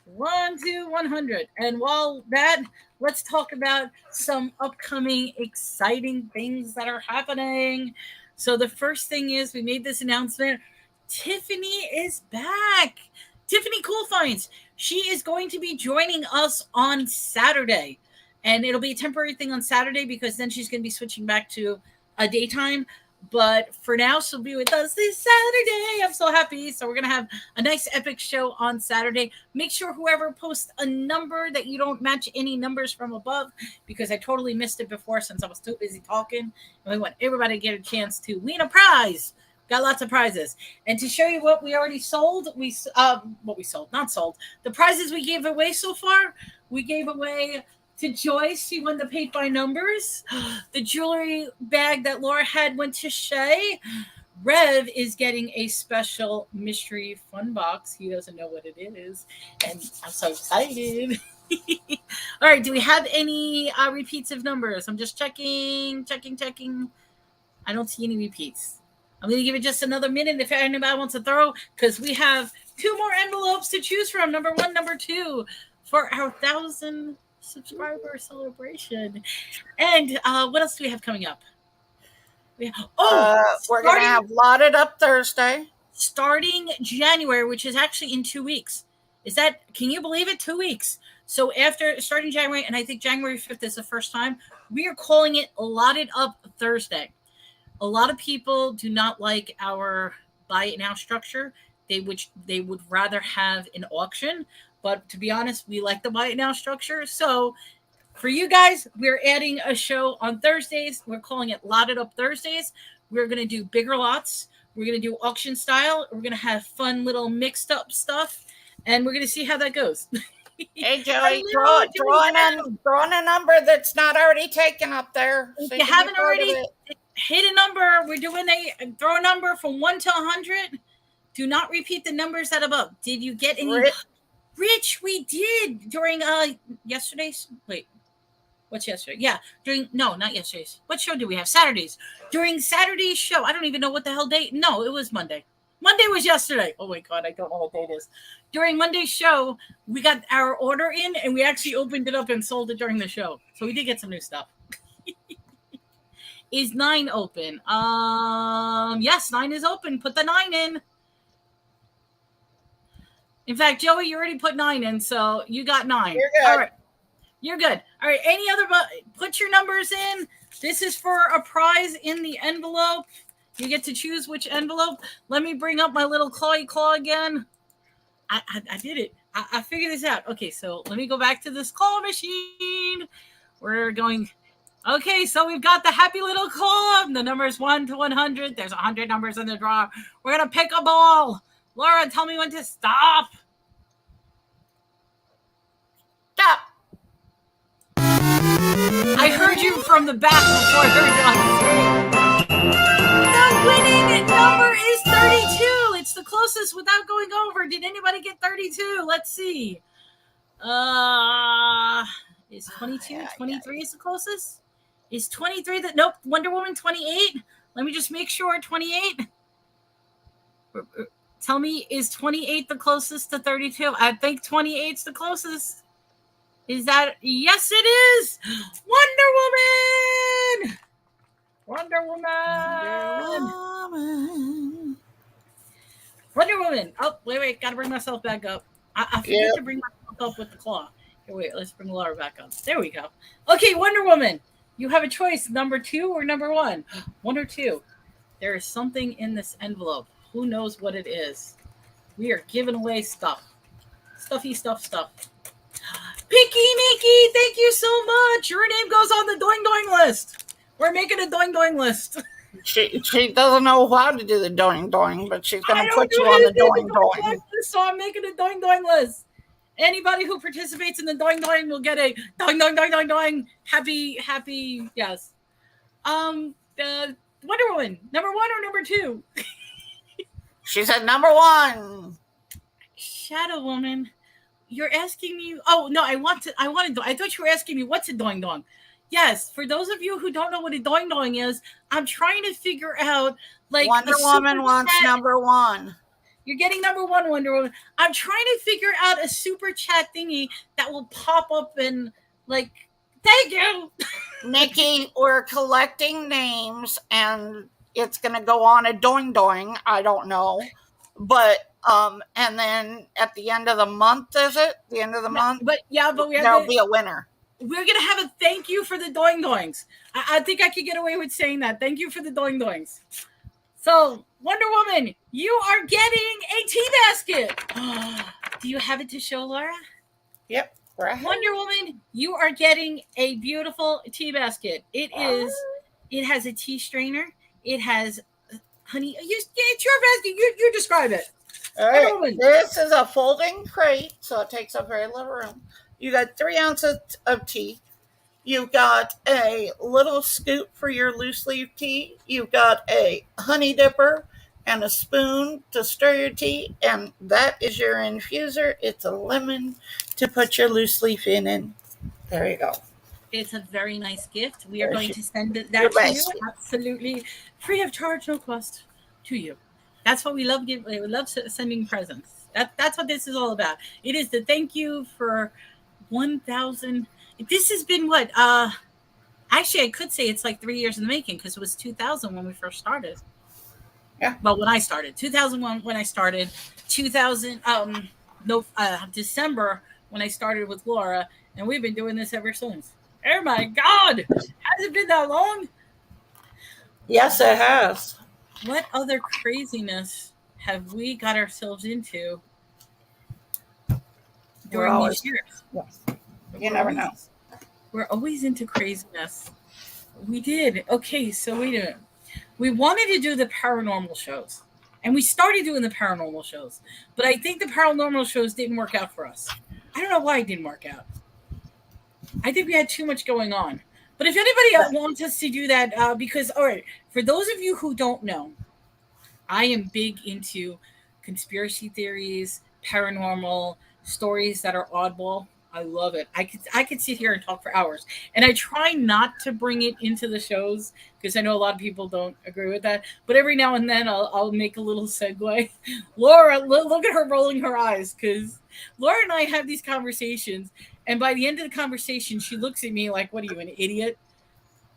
Speaker 1: 1 to 100. And while that, let's talk about some upcoming exciting things that are happening. So the first thing is we made this announcement. Tiffany is back. Tiffany Cool Finds. She is going to be joining us on Saturday. And it'll be a temporary thing on Saturday because then she's going to be switching back to a daytime. But for now, she'll be with us this Saturday. I'm so happy. So we're going to have a nice epic show on Saturday. Make sure whoever posts a number that you don't match any numbers from above, because I totally missed it before since I was too busy talking. And we want everybody to get a chance to win a prize. Got lots of prizes. And to show you what we already sold, not sold. The prizes we gave away so far, we gave away to Joyce. She won the paint by numbers. The jewelry bag that Laura had went to Shay. Rev is getting a special mystery fun box. He doesn't know what it is. And I'm so excited. All right. Do we have any repeats of numbers? I'm just checking. I don't see any repeats. I'm going to give it just another minute if anybody wants to throw, because we have 2 more envelopes to choose from. Number 1, number 2 for our 1,000 subscriber celebration. And what else do we have coming up?
Speaker 2: We're going to have Lotted Up Thursday.
Speaker 1: starting January, which is actually in 2 weeks. Can you believe it? 2 weeks. So after starting January, and I think January 5th is the first time, we are calling it Allotted Up Thursday. A lot of people do not like our buy it now structure. They would rather have an auction, but to be honest, we like the buy it now structure. So for you guys, we're adding a show on Thursdays. We're calling it Lotted Up Thursdays. We're going to do bigger lots. We're going to do auction style. We're going to have fun little mixed up stuff, and we're going to see how that goes.
Speaker 2: Hey, Joey, draw a number that's not already taken up there.
Speaker 1: If you haven't already hit a number, we're doing throw a number from 1 to 100. Do not repeat the numbers that above. Did you get any? Rich, we did during yesterday's. Wait, what's yesterday? Yeah, not yesterday's. What show do we have? Saturdays. During Saturday's show, I don't even know what the hell date. No, it was Monday. Monday was yesterday. Oh my God, I don't know what date it is. During Monday's show, we got our order in, and we actually opened it up and sold it during the show. So we did get some new stuff. Is 9 open? Yes, 9 is open. Put the 9 in. In fact, Joey, you already put 9 in, so you got 9.
Speaker 2: You're good.
Speaker 1: All right. You're good. All right. Any other? Put your numbers in. This is for a prize in the envelope. You get to choose which envelope. Let me bring up my little claw again. I did it. I figured this out. Okay, so let me go back to this claw machine. We're going. Okay, so we've got the happy little claw. The number is 1 to 100. There's 100 numbers in the drawer. We're going to pick a ball. Laura, tell me when to stop.
Speaker 2: Stop.
Speaker 1: I heard you from the back before I heard you on the screen. The winning number is 32. It's the closest without going over. Did anybody get 32? Let's see. Is 22? 23 is the closest? Is 23 that? Nope. Wonder Woman 28. Let me just make sure. 28. Tell me, is 28 the closest to 32? I think 28's the closest. Is that? Yes, it is. Wonder Woman. Wonder Woman. Wonder Woman. Oh, wait. Got to bring myself back up. I forget to bring myself up with the claw. Here, wait. Let's bring Laura back up. There we go. Okay, Wonder Woman. You have a choice, number 2 or number 1. 1 or 2. There is something in this envelope. Who knows what it is? We are giving away stuff. Stuffy stuff. Picky Mickey, thank you so much. Your name goes on the Doing Doing list. We're making a Doing Doing list.
Speaker 2: She doesn't know how to do the Doing Doing, but she's going to put you on the Doing Doing.
Speaker 1: So I'm making a Doing Doing list. Anybody who participates in the Doing Doing will get a Doing Doing Doing Doing Doing. Happy, yes. Wonder Woman, number 1 or number 2?
Speaker 2: She said number 1.
Speaker 1: Shadow Woman, you're asking me. Oh no, I thought you were asking me what's a Doing Doing. Yes, for those of you who don't know what a Doing Doing is, I'm trying to figure out like
Speaker 2: Wonder Woman wants number 1.
Speaker 1: You're getting number 1, Wonder Woman. I'm trying to figure out a super chat thingy that will pop up and like, thank you.
Speaker 2: Nikki, we're collecting names and it's going to go on a Doing Doing. I don't know. But, and then at the end of the month, is it? The end of the month?
Speaker 1: But yeah,
Speaker 2: there'll be a winner.
Speaker 1: We're going to have a thank you for the Doing Doings. I think I could get away with saying that. Thank you for the Doing Doings. So, Wonder Woman, you are getting a tea basket. Do you have it to show, Laura?
Speaker 2: Yep. Right.
Speaker 1: Wonder Woman, you are getting a beautiful tea basket. It has a tea strainer. It has honey. It's your basket. You describe it.
Speaker 2: All right. This is a folding crate, so it takes up very little room. You got 3 ounces of tea. You've got a little scoop for your loose leaf tea. You've got a honey dipper and a spoon to stir your tea. And that is your infuser. It's a lemon to put your loose leaf in. There you go.
Speaker 1: It's a very nice gift. We are going to send that to you absolutely free of charge, no cost to you. That's what we love. We love sending presents. That's what this is all about. It is the thank you for 1,000. This has been what? Actually, I could say it's like 3 years in the making because it was 2000 when we first started.
Speaker 2: Yeah.
Speaker 1: Well, when I started, 2001 when I started, 2000 no December when I started with Laura, and we've been doing this ever since. Oh my God, has it been that long?
Speaker 2: Yes, it has.
Speaker 1: What other craziness have we got ourselves into
Speaker 2: We're
Speaker 1: during these
Speaker 2: always,
Speaker 1: years?
Speaker 2: yeah, you
Speaker 1: We're
Speaker 2: never know.
Speaker 1: always into craziness. We did. Okay, so wait a minute. We wanted to do the paranormal shows. And we started doing the paranormal shows. But I think the paranormal shows didn't work out for us. I don't know why it didn't work out. I think we had too much going on. But if anybody else wants us to do that, because, all right, for those of you who don't know, I am big into conspiracy theories, paranormal stories that are oddball. I love it. I could sit here and talk for hours, and I try not to bring it into the shows because I know a lot of people don't agree with that. But every now and then, I'll make a little segue. Laura, look at her rolling her eyes because Laura and I have these conversations, and by the end of the conversation, she looks at me like, "What are you, an idiot?"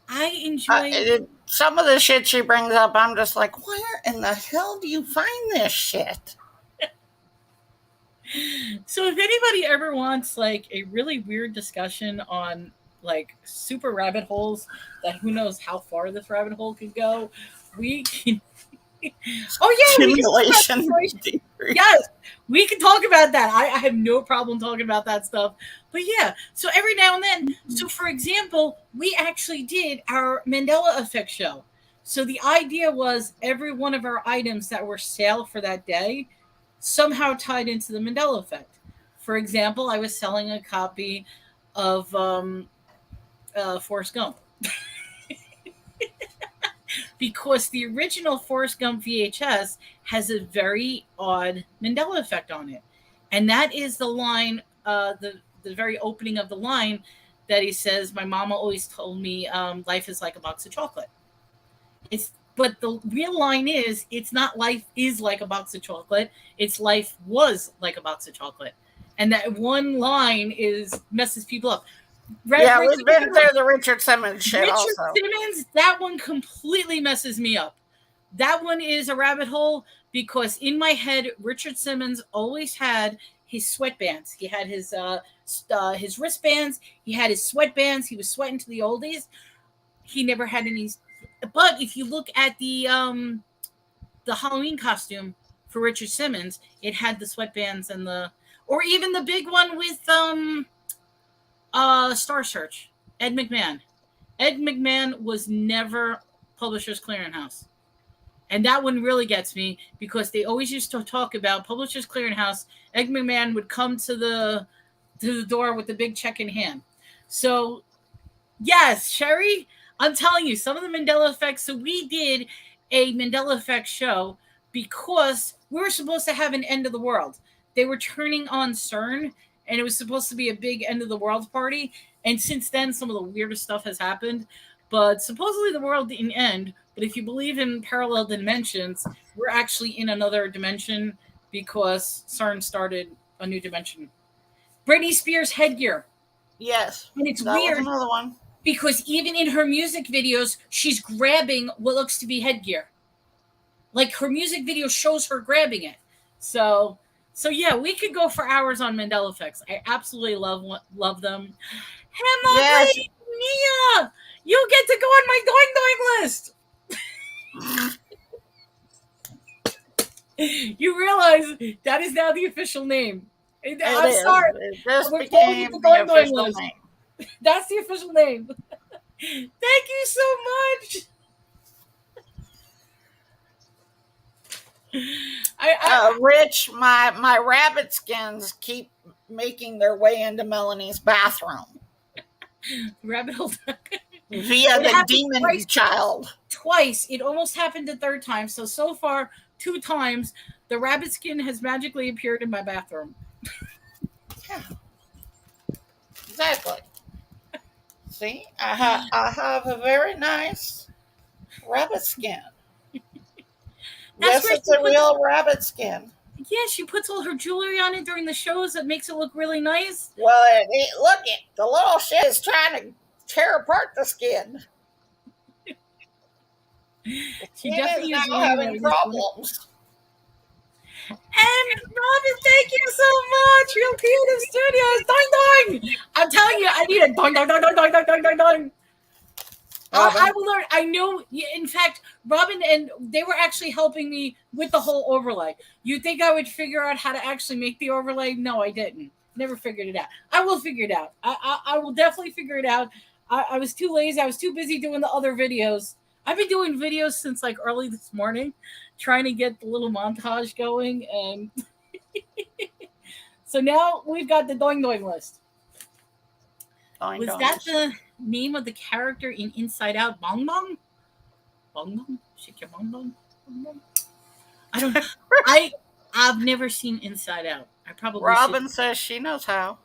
Speaker 1: I enjoy.
Speaker 2: Some of the shit she brings up, I'm just like, where in the hell do you find this shit?
Speaker 1: So if anybody ever wants like a really weird discussion on like super rabbit holes that who knows how far this rabbit hole could go, we can. Oh yeah, we can talk about
Speaker 2: Simulation
Speaker 1: simulation.
Speaker 2: theory.
Speaker 1: Yes, we can talk about that. I have no problem talking about that stuff. But yeah, so every now and then, so for example, we actually did our Mandela Effect show. So the idea was every one of our items that were sale for that day somehow tied into the Mandela Effect. For example, I was selling a copy of Forrest Gump because the original Forrest Gump VHS has a very odd Mandela effect on it, and that is the line, the very opening of the line that he says, "My mama always told me life is like a box of chocolate." It's but the real line is, it's not life is like a box of chocolate. It's life was like a box of chocolate, and that one line is messes people up.
Speaker 2: Yeah,
Speaker 1: Brings
Speaker 2: we've
Speaker 1: up a
Speaker 2: been
Speaker 1: good one.
Speaker 2: through the Richard Simmons shit
Speaker 1: Richard
Speaker 2: also.
Speaker 1: Simmons, that one completely messes me up. That one is a rabbit hole because in my head, Richard Simmons always had his sweatbands. He had his wristbands. He had his sweatbands. He was sweating to the oldies. He never had any. But if you look at the Halloween costume for Richard Simmons, it had the sweatbands and the, or even the big one with Star Search, Ed McMahon. Ed McMahon was never Publishers Clearinghouse. And that one really gets me because they always used to talk about Publishers Clearinghouse. Ed McMahon would come to the door with the big check in hand. So yes, Sherry, I'm telling you, some of the Mandela effects. So we did a Mandela effect show because we were supposed to have an end of the world. They were turning on CERN, and it was supposed to be a big end of the world party. And since then, some of the weirdest stuff has happened. But supposedly the world didn't end. But if you believe in parallel dimensions, we're actually in another dimension because CERN started a new dimension. Britney Spears headgear.
Speaker 2: Yes,
Speaker 1: And it's
Speaker 2: that was
Speaker 1: weird
Speaker 2: another one.
Speaker 1: because even in her music videos, she's grabbing what looks to be headgear. Like her music video shows her grabbing it. So, so yeah, we could go for hours on Mandela effects. I absolutely love them.
Speaker 2: Yes.
Speaker 1: Emily, Mia, you get to go on my doing doing list. You realize that is now the official name. I'm sorry.
Speaker 2: It just
Speaker 1: We're calling it
Speaker 2: became
Speaker 1: the
Speaker 2: the
Speaker 1: doing doing
Speaker 2: official
Speaker 1: list.
Speaker 2: name.
Speaker 1: That's the official name. Thank you so much.
Speaker 2: Rich, my rabbit skins keep making their way into Melanie's bathroom
Speaker 1: Rabbit hole.
Speaker 2: via
Speaker 1: It
Speaker 2: the
Speaker 1: happened
Speaker 2: demon
Speaker 1: twice.
Speaker 2: child.
Speaker 1: Twice. It almost happened the third time. So far, 2 times, the rabbit skin has magically appeared in my bathroom.
Speaker 2: Yeah, exactly. See, I have a very nice rabbit skin.
Speaker 1: That's
Speaker 2: Yes,
Speaker 1: where
Speaker 2: it's a real rabbit skin.
Speaker 1: yeah, she puts all her jewelry on it during the shows that makes it look really nice.
Speaker 2: Well, look it, the little shit is trying to tear apart the skin.
Speaker 1: She
Speaker 2: It is
Speaker 1: definitely is
Speaker 2: now
Speaker 1: one that
Speaker 2: having
Speaker 1: I just want.
Speaker 2: problems.
Speaker 1: And Robin, thank you so much. Real Creative Studios. Doing, doing. I'm telling you, I need a doing, doing, doing, doing, doing, doing, doing, doing. I
Speaker 2: Robin.
Speaker 1: will learn. I know. In fact, Robin and they were actually helping me with the whole overlay. You think I would figure out how to actually make the overlay? No, I didn't. Never figured it out. I will figure it out. I will definitely figure it out. I was too lazy. I was too busy doing the other videos. I've been doing videos since like early this morning, trying to get the little montage going, and so now we've got the doing doing list.
Speaker 2: Doing,
Speaker 1: Was
Speaker 2: doing.
Speaker 1: that the name of the character in Inside Out? Bong Bong? Bong Bong? Shake your bong bong? Bong Bong? I don't. I've never seen Inside Out. I probably
Speaker 2: Robin
Speaker 1: should.
Speaker 2: says she knows how.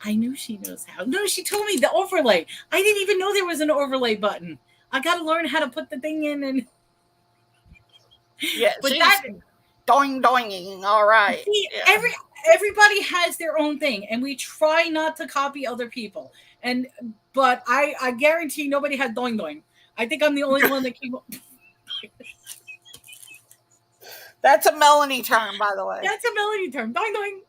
Speaker 1: I knew she knows how. No, she told me the overlay. I didn't even know there was an overlay button. I got to learn how to put the thing in, and
Speaker 2: Yeah,
Speaker 1: but
Speaker 2: she's
Speaker 1: that
Speaker 2: doing, doing. All right.
Speaker 1: see,
Speaker 2: Yeah.
Speaker 1: everybody has their own thing, and we try not to copy other people. And but I guarantee nobody had doing doing. I think I'm the only one that came up.
Speaker 2: That's a Melanie term, by the way.
Speaker 1: That's a Melanie term. Doing doing.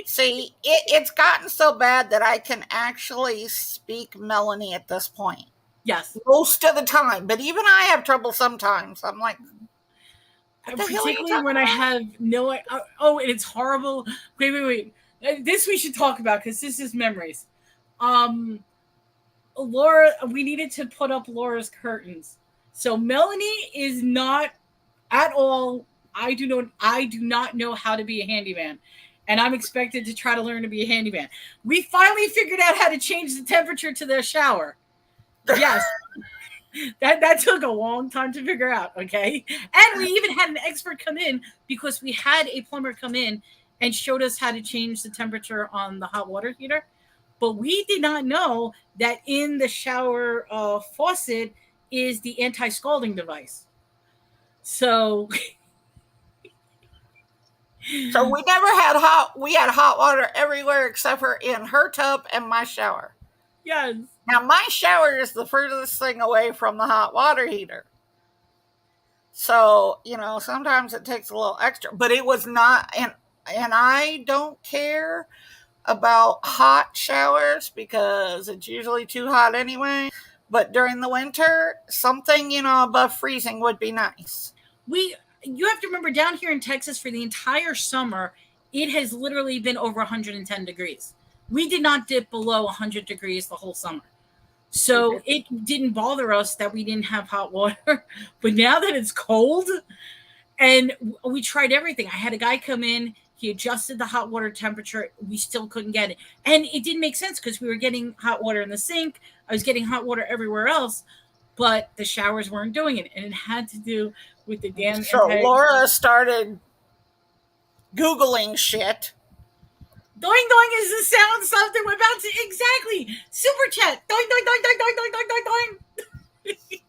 Speaker 2: See, it's gotten so bad that I can actually speak Melanie at this point.
Speaker 1: Yes.
Speaker 2: Most of the time. But even I have trouble sometimes. I'm like, what the hell are you
Speaker 1: Particularly
Speaker 2: talking
Speaker 1: when I
Speaker 2: about?
Speaker 1: have no. Oh, and it's horrible. Wait. This we should talk about because this is memories. Laura, we needed to put up Laura's curtains. So Melanie is not at all. I do not know how to be a handyman, and I'm expected to try to learn to be a handyman. We finally figured out how to change the temperature to the shower. Yes. That took a long time to figure out, okay? And we even had an expert come in because we had a plumber come in and showed us how to change the temperature on the hot water heater. But we did not know that in the shower faucet is the anti-scalding device. So
Speaker 2: So we never had we had hot water everywhere except for in her tub and my shower.
Speaker 1: yes.
Speaker 2: Now my shower is the furthest thing away from the hot water heater. So, sometimes it takes a little extra, but it was not, and I don't care about hot showers because it's usually too hot anyway. But during the winter, something, above freezing would be nice.
Speaker 1: You have to remember down here in Texas for the entire summer, it has literally been over 110 degrees. We did not dip below 100 degrees the whole summer. So it didn't bother us that we didn't have hot water. But now that it's cold, and we tried everything. I had a guy come in, he adjusted the hot water temperature. We still couldn't get it. And it didn't make sense because we were getting hot water in the sink. I was getting hot water everywhere else, but the showers weren't doing it. And it had to do with the damn.
Speaker 2: So Laura started Googling shit.
Speaker 1: Doing doing is the sound something we're about to exactly super chat. Doing doing doing doing doing doing doing doing doing.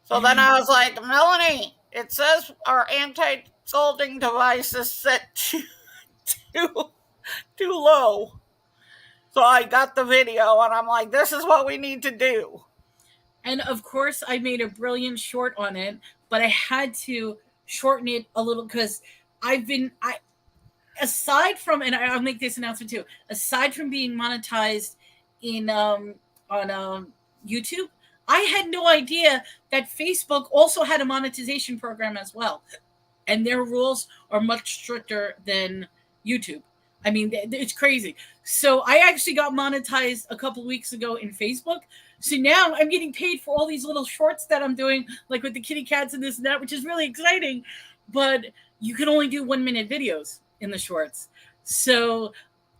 Speaker 2: So then I was like, Melanie, it says our anti-scalding device is set too low. So I got the video and I'm like, this is what we need to do.
Speaker 1: And of course, I made a brilliant short on it, but I had to shorten it a little because aside from, and I'll make this announcement too, aside from being monetized in on YouTube, I had no idea that Facebook also had a monetization program as well, and their rules are much stricter than YouTube. I mean, it's crazy. So I actually got monetized a couple weeks ago in Facebook. So now I'm getting paid for all these little shorts that I'm doing, like with the kitty cats and this and that, which is really exciting. But you can only do 1 minute videos in the shorts. So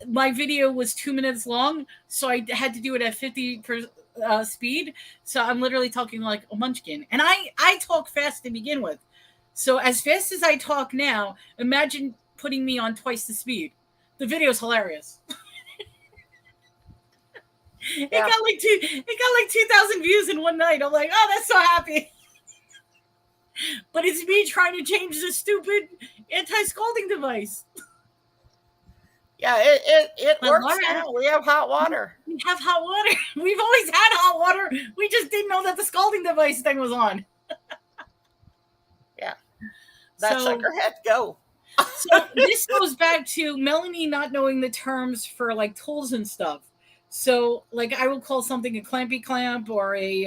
Speaker 1: my video was 2 minutes long. So I had to do it at 50 speed. So I'm literally talking like a munchkin. And I talk fast to begin with. So as fast as I talk now, imagine putting me on twice the speed. The video's hilarious. It got like 2,000 views in one night. I'm like, oh, that's so happy. But it's me trying to change the stupid anti-scalding device.
Speaker 2: Yeah, it
Speaker 1: But
Speaker 2: works
Speaker 1: Laura,
Speaker 2: now. We have hot water.
Speaker 1: we have hot water. We've always had hot water. We just didn't know that the scalding device thing was on.
Speaker 2: Yeah. That
Speaker 1: So,
Speaker 2: sucker had to go.
Speaker 1: so this goes back to Melanie not knowing the terms for like tools and stuff. So, like, I will call something a clampy clamp or a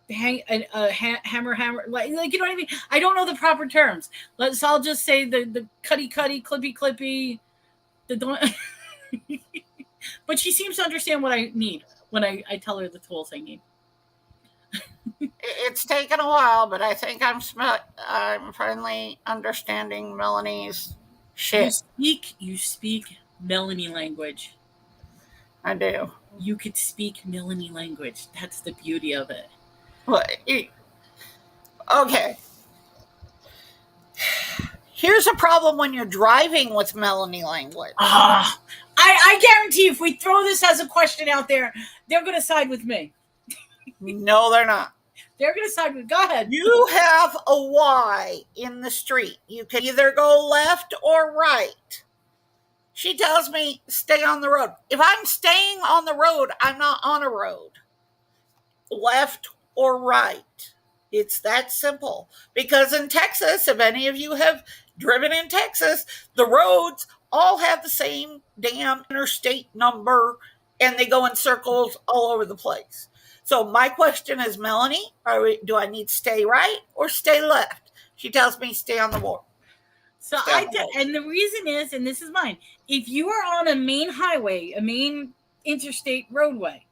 Speaker 1: hammer, like you know what I mean. I don't know the proper terms. So I'll just say the cutty, clippy, clippy. But she seems to understand what I need when I tell her the tools I need.
Speaker 2: It's taken a while, but I think I'm finally understanding Melanie's shit.
Speaker 1: You speak Melanie language.
Speaker 2: I do.
Speaker 1: You could speak Melanie language. That's the beauty of it.
Speaker 2: Well, okay. Here's a problem when you're driving with Melanie language.
Speaker 1: I guarantee if we throw this as a question out there, they're going to side with me.
Speaker 2: No, they're not.
Speaker 1: They're going to side with. Go ahead.
Speaker 2: You have a Y in the street. You can either go left or right. She tells me stay on the road. If I'm staying on the road, I'm not on a road. Left or right. It's that simple. Because in Texas, if any of you have driven in Texas, the roads all have the same damn interstate number and they go in circles all over the place. So my question is, Melanie, do I need to stay right or stay left? She tells me stay on the road.
Speaker 1: So and the reason is, and this is mine, if you are on a main highway, a main interstate roadway,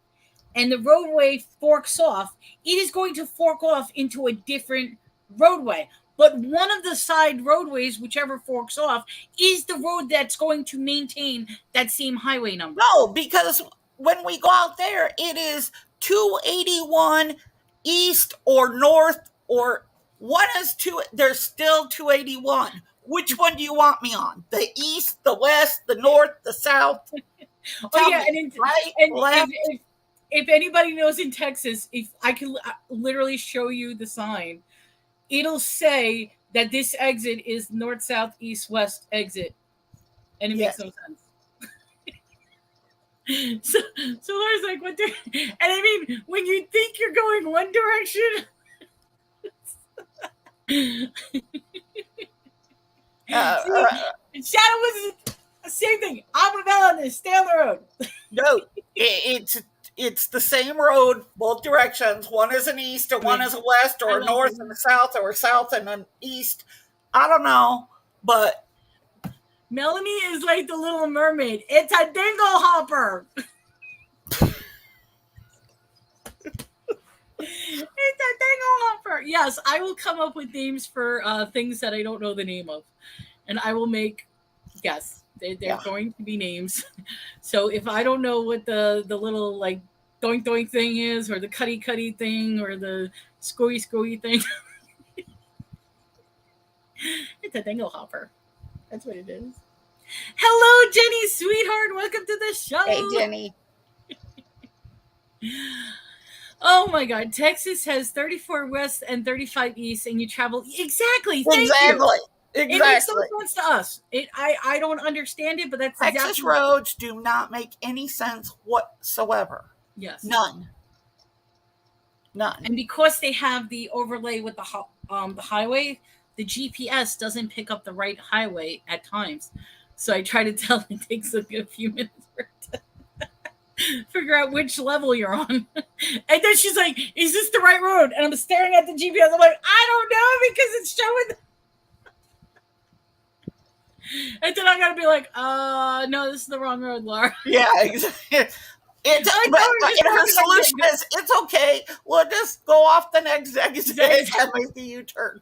Speaker 1: and the roadway forks off, it is going to fork off into a different roadway. But one of the side roadways, whichever forks off, is the road that's going to maintain that same highway number.
Speaker 2: No, because when we go out there, it is 281 east or north, or one is there's still 281. Which one do you want me on? The east, the west, the north, the south?
Speaker 1: Left. If anybody knows in Texas, if I can literally show you the sign, it'll say that this exit is north, south, east, west exit. And it makes no sense. So Laura's like, what? And I mean, when you think you're going one direction, Shadow was the same thing. I'm rebel on this. Stay on the road.
Speaker 2: No, it's the same road, both directions. One is an east, and one is a west, or a north and a south, or a south and an east. I don't know, but
Speaker 1: Melanie is like the Little Mermaid. It's a dingle hopper. It's a dingle hopper. Yes, I will come up with names for things that I don't know the name of, and I will make. Yes, they're going to be names. So if I don't know what the little like doink doink thing is, or the cutty thing, or the screwy thing, it's a dingle hopper. That's what it is. Hello, Jenny, sweetheart. Welcome to the show.
Speaker 2: Hey, Jenny.
Speaker 1: Oh my God, Texas has 34 west and 35 east, and you travel exactly. Thank you. It makes no sense to us. I don't understand it, but that's
Speaker 2: Texas roads do not make any sense whatsoever.
Speaker 1: Yes,
Speaker 2: none.
Speaker 1: And because they have the overlay with the highway, the GPS doesn't pick up the right highway at times. So I try to tell it takes a few minutes for it to figure out which level you're on. And then she's like, is this the right road? And I'm staring at the GPS. I'm like, I don't know because it's showing. And then I gotta be like, no, this is the wrong road, Laura.
Speaker 2: Yeah, exactly. Her solution is, it's okay. We'll just go off the next exit and make the U-turn.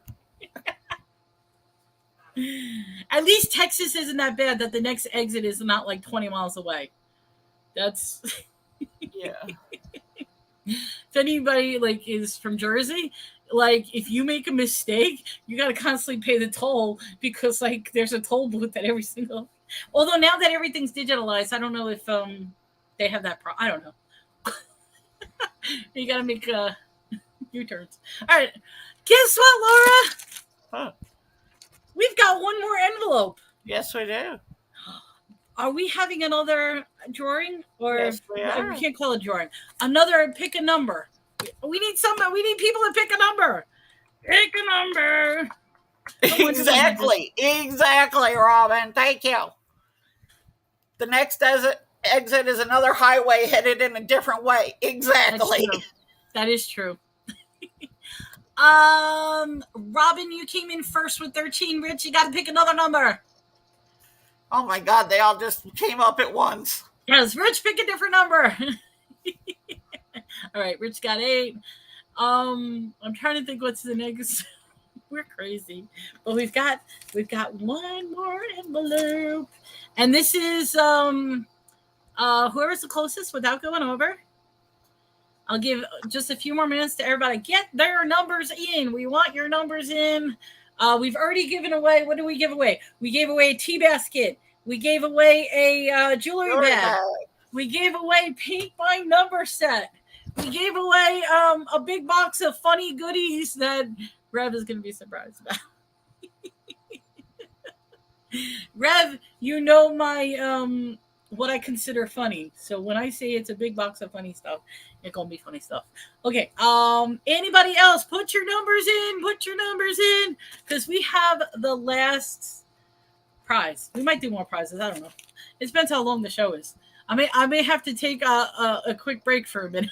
Speaker 1: At least Texas isn't that bad that the next exit is not like 20 miles away. That's
Speaker 2: yeah.
Speaker 1: If anybody like is from Jersey, like if you make a mistake, you got to constantly pay the toll because like there's a toll booth at every single. Although now that everything's digitalized, I don't know if they have that. I don't know. You got to make U-turns. All right, guess what, Laura?
Speaker 2: Huh.
Speaker 1: We've got one more envelope.
Speaker 2: Yes, we do.
Speaker 1: Are we having another drawing, or
Speaker 2: Yes, we
Speaker 1: we
Speaker 2: are.
Speaker 1: can't call it drawing? Another pick a number. We need somebody. We need people to pick a number. Pick a number. Someone to win.
Speaker 2: Exactly, Robin. Thank you. The next exit is another highway headed in a different way.
Speaker 1: That's
Speaker 2: Exactly.
Speaker 1: true. That is true. Robin, you came in first with 13. Rich, you got to pick another number.
Speaker 2: Oh my God, they all just came up at once.
Speaker 1: Yes, Rich, pick a different number. All right, Rich got 8. I'm trying to think what's the next. We're crazy, but we've got one more envelope, and this is whoever's the closest without going over. I'll give just a few more minutes to everybody get their numbers in. We want your numbers in. We've already given away. What did we give away? We gave away a tea basket. We gave away a jewelry bag. We gave away paint by number set. We gave away a big box of funny goodies that Rev is going to be surprised about. Rev, you know my what I consider funny. So when I say it's a big box of funny stuff, it's gonna be funny stuff. Okay. Anybody else? Put your numbers in. Put your numbers in, because we have the last prize. We might do more prizes. I don't know. It depends how long the show is. I may have to take a quick break for a minute.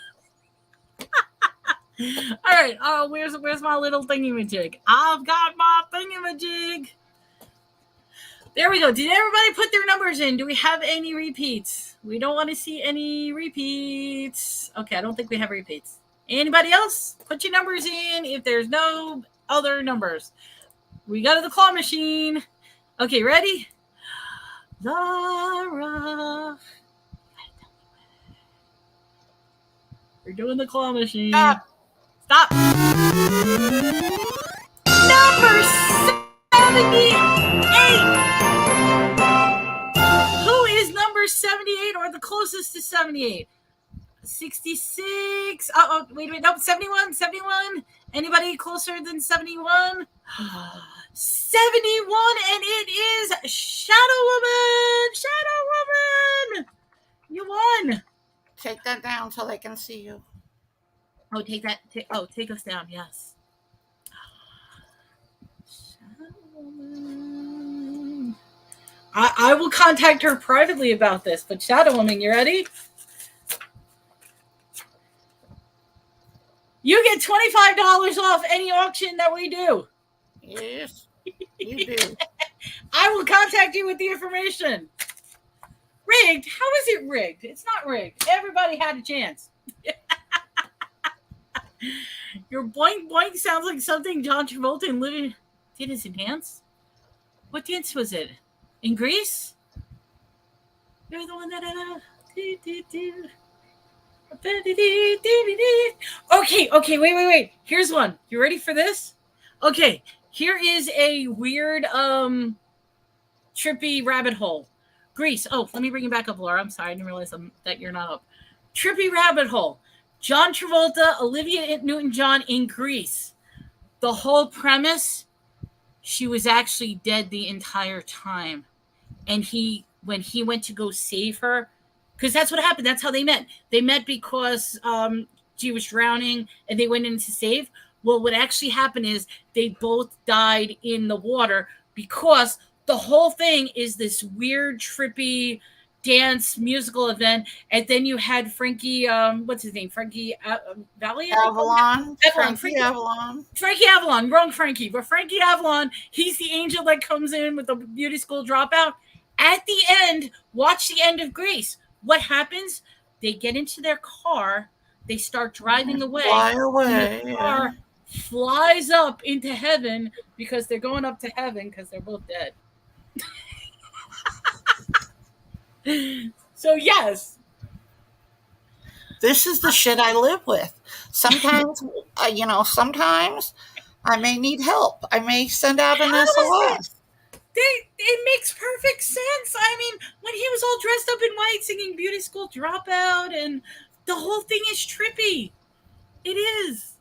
Speaker 1: All right. Where's my little thingamajig? I've got my thingamajig. There we go. Did everybody put their numbers in? Do we have any repeats? We don't want to see any repeats. Okay, I don't think we have repeats. Anybody else? Put your numbers in if there's no other numbers. We go to the claw machine. Okay, ready? Laura. We're doing the claw machine. Stop. Number 78. Who is number 78 or the closest to 78? 66. Wait. Nope, 71. 71. Anybody closer than 71? 71, and it is Shadow Woman. Shadow Woman. You won.
Speaker 2: Take that down so they can see you.
Speaker 1: Oh, take that. Take us down. Yes. I will contact her privately about this, but Shadow Woman, you ready? You get $25 off any auction that we do.
Speaker 2: Yes, you do.
Speaker 1: I will contact you with the information. Rigged? How is it rigged? It's not rigged. Everybody had a chance. Your boink boink sounds like something John Travolta and Living did his dance. What dance was it? In Greece? You're the one that Okay, wait. Here's one. You ready for this? Okay, here is a weird trippy rabbit hole. Greece. Oh, let me bring you back up, Laura. I'm sorry, I didn't realize that you're not up. Trippy rabbit hole. John Travolta, Olivia Newton-John in Greece. The whole premise, she was actually dead the entire time. And when he went to go save her, because that's what happened. That's how they met. They met because she was drowning and they went in to save. Well, what actually happened is they both died in the water because the whole thing is this weird, trippy dance musical event. And then you had Frankie, what's his name? Frankie Valiant?
Speaker 2: Avalon.
Speaker 1: Frankie
Speaker 2: Avalon.
Speaker 1: Frankie Avalon. Wrong Frankie. But Frankie Avalon, he's the angel that comes in with the beauty school dropout. At the end, watch the end of Grease. What happens? They get into their car. They start driving away.
Speaker 2: Fly away.
Speaker 1: And the car flies up into heaven because they're going up to heaven because they're both dead. So, yes.
Speaker 2: This is the shit I live with. Sometimes, sometimes I may need help. I may send out an SOS.
Speaker 1: It makes perfect sense. I mean, when he was all dressed up in white singing Beauty School Dropout, and the whole thing is trippy. It is.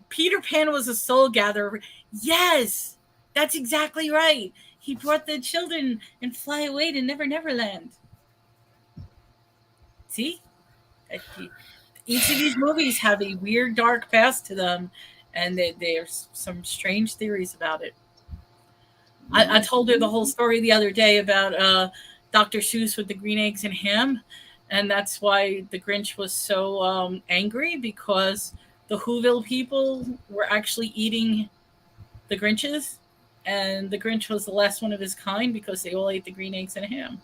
Speaker 1: Peter Pan was a soul gatherer. Yes, that's exactly right. He brought the children and fly away to Never Never Land. See? Each of these movies have a weird, dark past to them, and there's some strange theories about it. I told her the whole story the other day about Dr. Seuss with the green eggs and ham, and that's why the Grinch was so angry, because the Whoville people were actually eating the Grinches, and the Grinch was the last one of his kind because they all ate the green eggs and ham.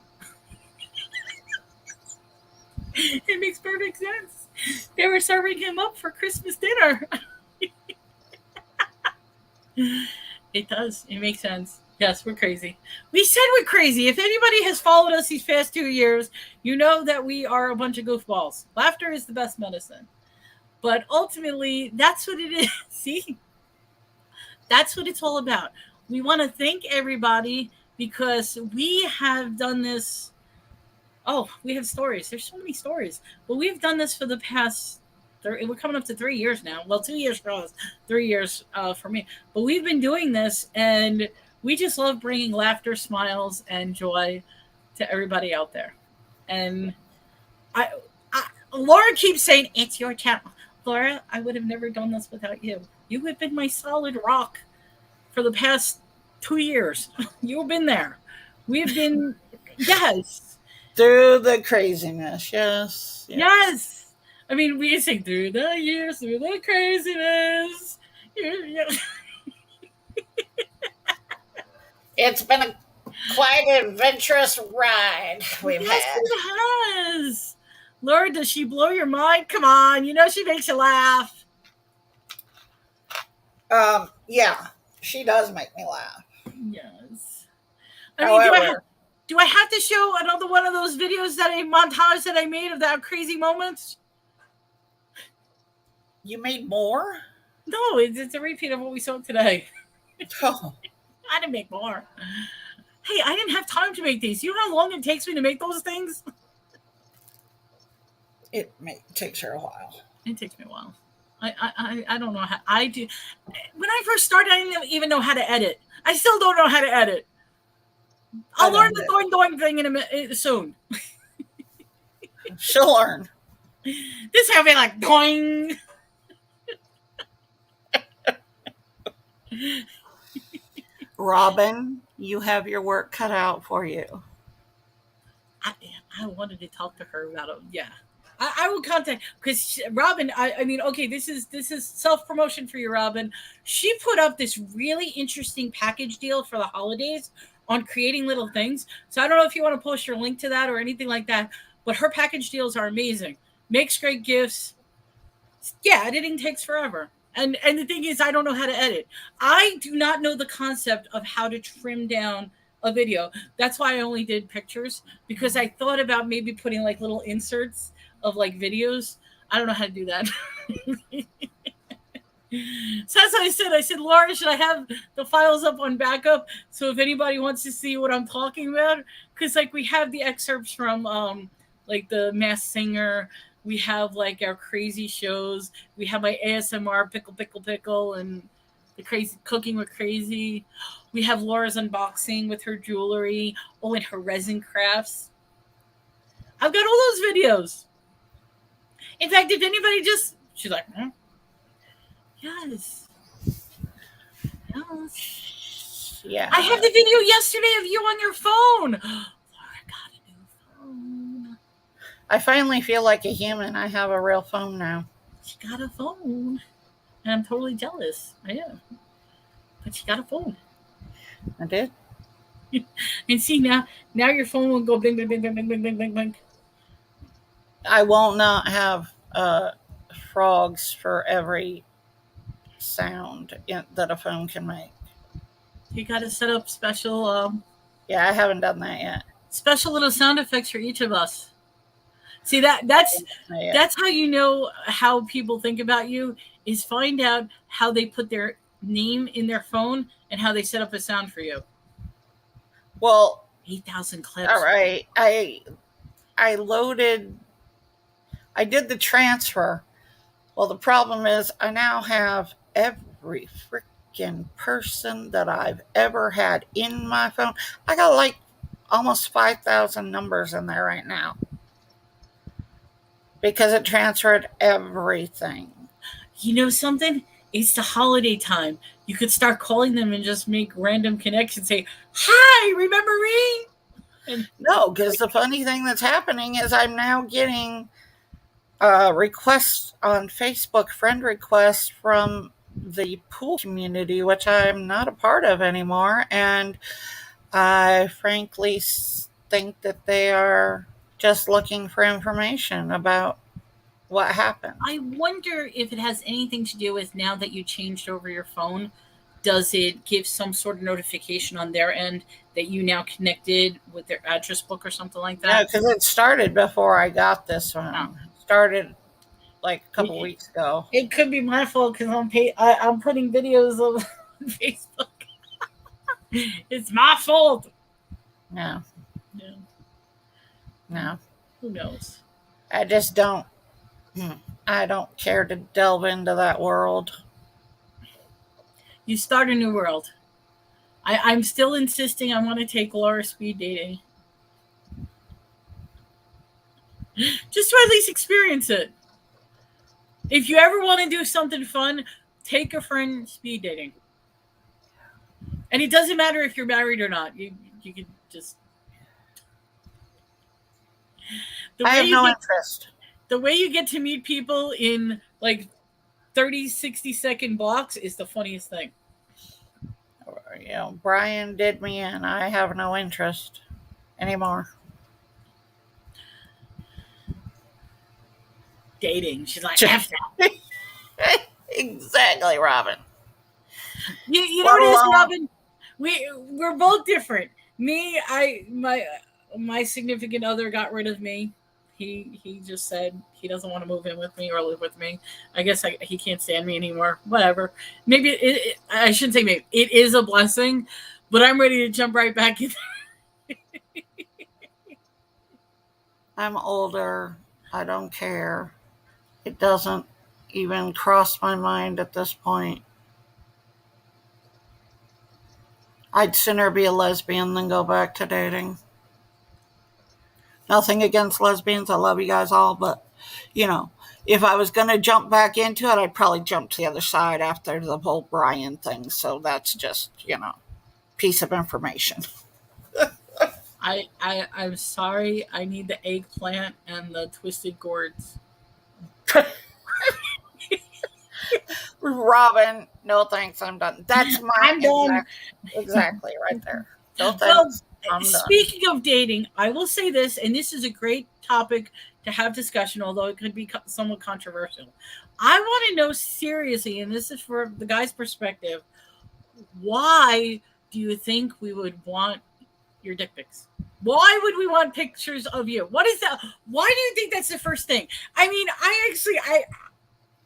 Speaker 1: It makes perfect sense. They were serving him up for Christmas dinner. It does. It makes sense. Yes, we're crazy. We said we're crazy. If anybody has followed us these past 2 years, you know that we are a bunch of goofballs. Laughter is the best medicine. But ultimately, that's what it is. See? That's what it's all about. We want to thank everybody because we have done this. Oh, we have stories. There's so many stories. But we've done this for the past. We're coming up to 3 years now. Well, 2 years for us, 3 years for me. But we've been doing this, and we just love bringing laughter, smiles, and joy to everybody out there. And Laura keeps saying, it's your channel. Laura, I would have never done this without you. You have been my solid rock for the past 2 years. You've been there. We've been, yes.
Speaker 2: Through the craziness, yes.
Speaker 1: Yes. I mean, we can sing through the years, through the craziness.
Speaker 2: It's been quite an adventurous ride we've had.
Speaker 1: It has. Laura, does she blow your mind? Come on, you know she makes you laugh.
Speaker 2: Yeah, she does make me laugh.
Speaker 1: Yes. I mean,
Speaker 2: However,
Speaker 1: do I have to show another one of those videos montage that I made of that crazy moments?
Speaker 2: you made more?
Speaker 1: No, it's a repeat of what we saw today.
Speaker 2: Oh.
Speaker 1: I didn't make more. Hey, I didn't have time to make these. You know how long it takes me to make those things?
Speaker 2: It takes her a while.
Speaker 1: It takes me a while. I don't know how I do. When I first started, I didn't even know how to edit. I still don't know how to edit. I'll learn the doing thing soon.
Speaker 2: She'll learn.
Speaker 1: This will be like doing.
Speaker 2: Robin, you have your work cut out for you.
Speaker 1: I wanted to talk to her about it. Yeah. I will contact, because Robin, I mean, okay, this is self-promotion for you, Robin. She put up this really interesting package deal for the holidays on creating little things. So I don't know if you want to post your link to that or anything like that, but her package deals are amazing. Makes great gifts. Yeah, editing takes forever. And the thing is, I don't know how to edit. I do not know the concept of how to trim down a video. That's why I only did pictures, because I thought about maybe putting like little inserts of like videos. I don't know how to do that. So that's what I said, Laura, should I have the files up on backup so if anybody wants to see what I'm talking about? Because like we have the excerpts from like the Masked Singer, we have like our crazy shows, we have my ASMR pickle and the crazy cooking with crazy. We have Laura's unboxing with her jewelry, and her resin crafts. I've got all those videos. In fact, if anybody she's like, huh? Yes.
Speaker 2: Yeah.
Speaker 1: I have the video yesterday of you on your phone. Laura got a new phone.
Speaker 2: I finally feel like a human. I have a real phone now.
Speaker 1: She got a phone. And I'm totally jealous. I am. But she got a phone.
Speaker 2: I did.
Speaker 1: And see, now your phone will go bing, bing, bing, bing, bing, bing, bing, bing, bing.
Speaker 2: I will not have frogs for every sound that a phone can make.
Speaker 1: You got to set up special...
Speaker 2: yeah, I haven't done that yet.
Speaker 1: Special little sound effects for each of us. See, that's how you know how people think about you, is find out how they put their name in their phone and how they set up a sound for you.
Speaker 2: Well,
Speaker 1: 8,000 clips.
Speaker 2: All right. I did the transfer. Well, the problem is I now have every freaking person that I've ever had in my phone. I got like almost 5,000 numbers in there right now because it transferred everything.
Speaker 1: You know something? It's the holiday time. You could start calling them and just make random connections. Say, "Hi, remember me?" And
Speaker 2: No, because the funny thing that's happening is I'm now getting requests on Facebook, friend requests from the pool community, which I'm not a part of anymore. And I frankly think that they are just looking for information about what happened.
Speaker 1: I wonder if it has anything to do with now that you changed over your phone. Does it give some sort of notification on their end that you now connected with their address book or something like
Speaker 2: No,
Speaker 1: that?
Speaker 2: because it started before I got this one.
Speaker 1: No.
Speaker 2: It started like a couple
Speaker 1: It,
Speaker 2: weeks ago.
Speaker 1: it could be my fault because I'm putting videos of on Facebook. It's my fault.
Speaker 2: No,
Speaker 1: Yeah,
Speaker 2: no.
Speaker 1: who knows?
Speaker 2: I just don't. I don't care to delve into that world.
Speaker 1: You start a new world. I'm still insisting I want to take Laura speed dating. Just to at least experience it. If you ever want to do something fun, take a friend speed dating. And it doesn't matter if you're married or not. You can just
Speaker 2: I have no interest.
Speaker 1: the way you get to meet people in like 30, 60-second blocks is the funniest thing.
Speaker 2: You know, Brian did me in. I have no interest anymore.
Speaker 1: Dating. She's like, F that.
Speaker 2: Exactly, Robin.
Speaker 1: You know what it is, Robin? We're both different. Me, my significant other got rid of me. He just said he doesn't want to move in with me or live with me. I guess he can't stand me anymore. Whatever. Maybe I shouldn't say maybe. It is a blessing, but I'm ready to jump right back in.
Speaker 2: I'm older. I don't care. It doesn't even cross my mind at this point. I'd sooner be a lesbian than go back to dating. Nothing against lesbians. I love you guys all, but you know, if I was going to jump back into it, I'd probably jump to the other side after the whole Brian thing. So that's just, piece of information.
Speaker 1: I'm sorry. I need the eggplant and the twisted gourds.
Speaker 2: Robin, no thanks. I'm done. That's my
Speaker 1: I'm done.
Speaker 2: Exactly right there. No thanks.
Speaker 1: Well,
Speaker 2: I'm done.
Speaker 1: speaking of dating, I will say this, and this is a great topic to have discussion, although it could be somewhat controversial. I want to know seriously, and this is for the guy's perspective, why do you think we would want your dick pics? Why would we want pictures of you? What is that? Why do you think that's the first thing? I mean,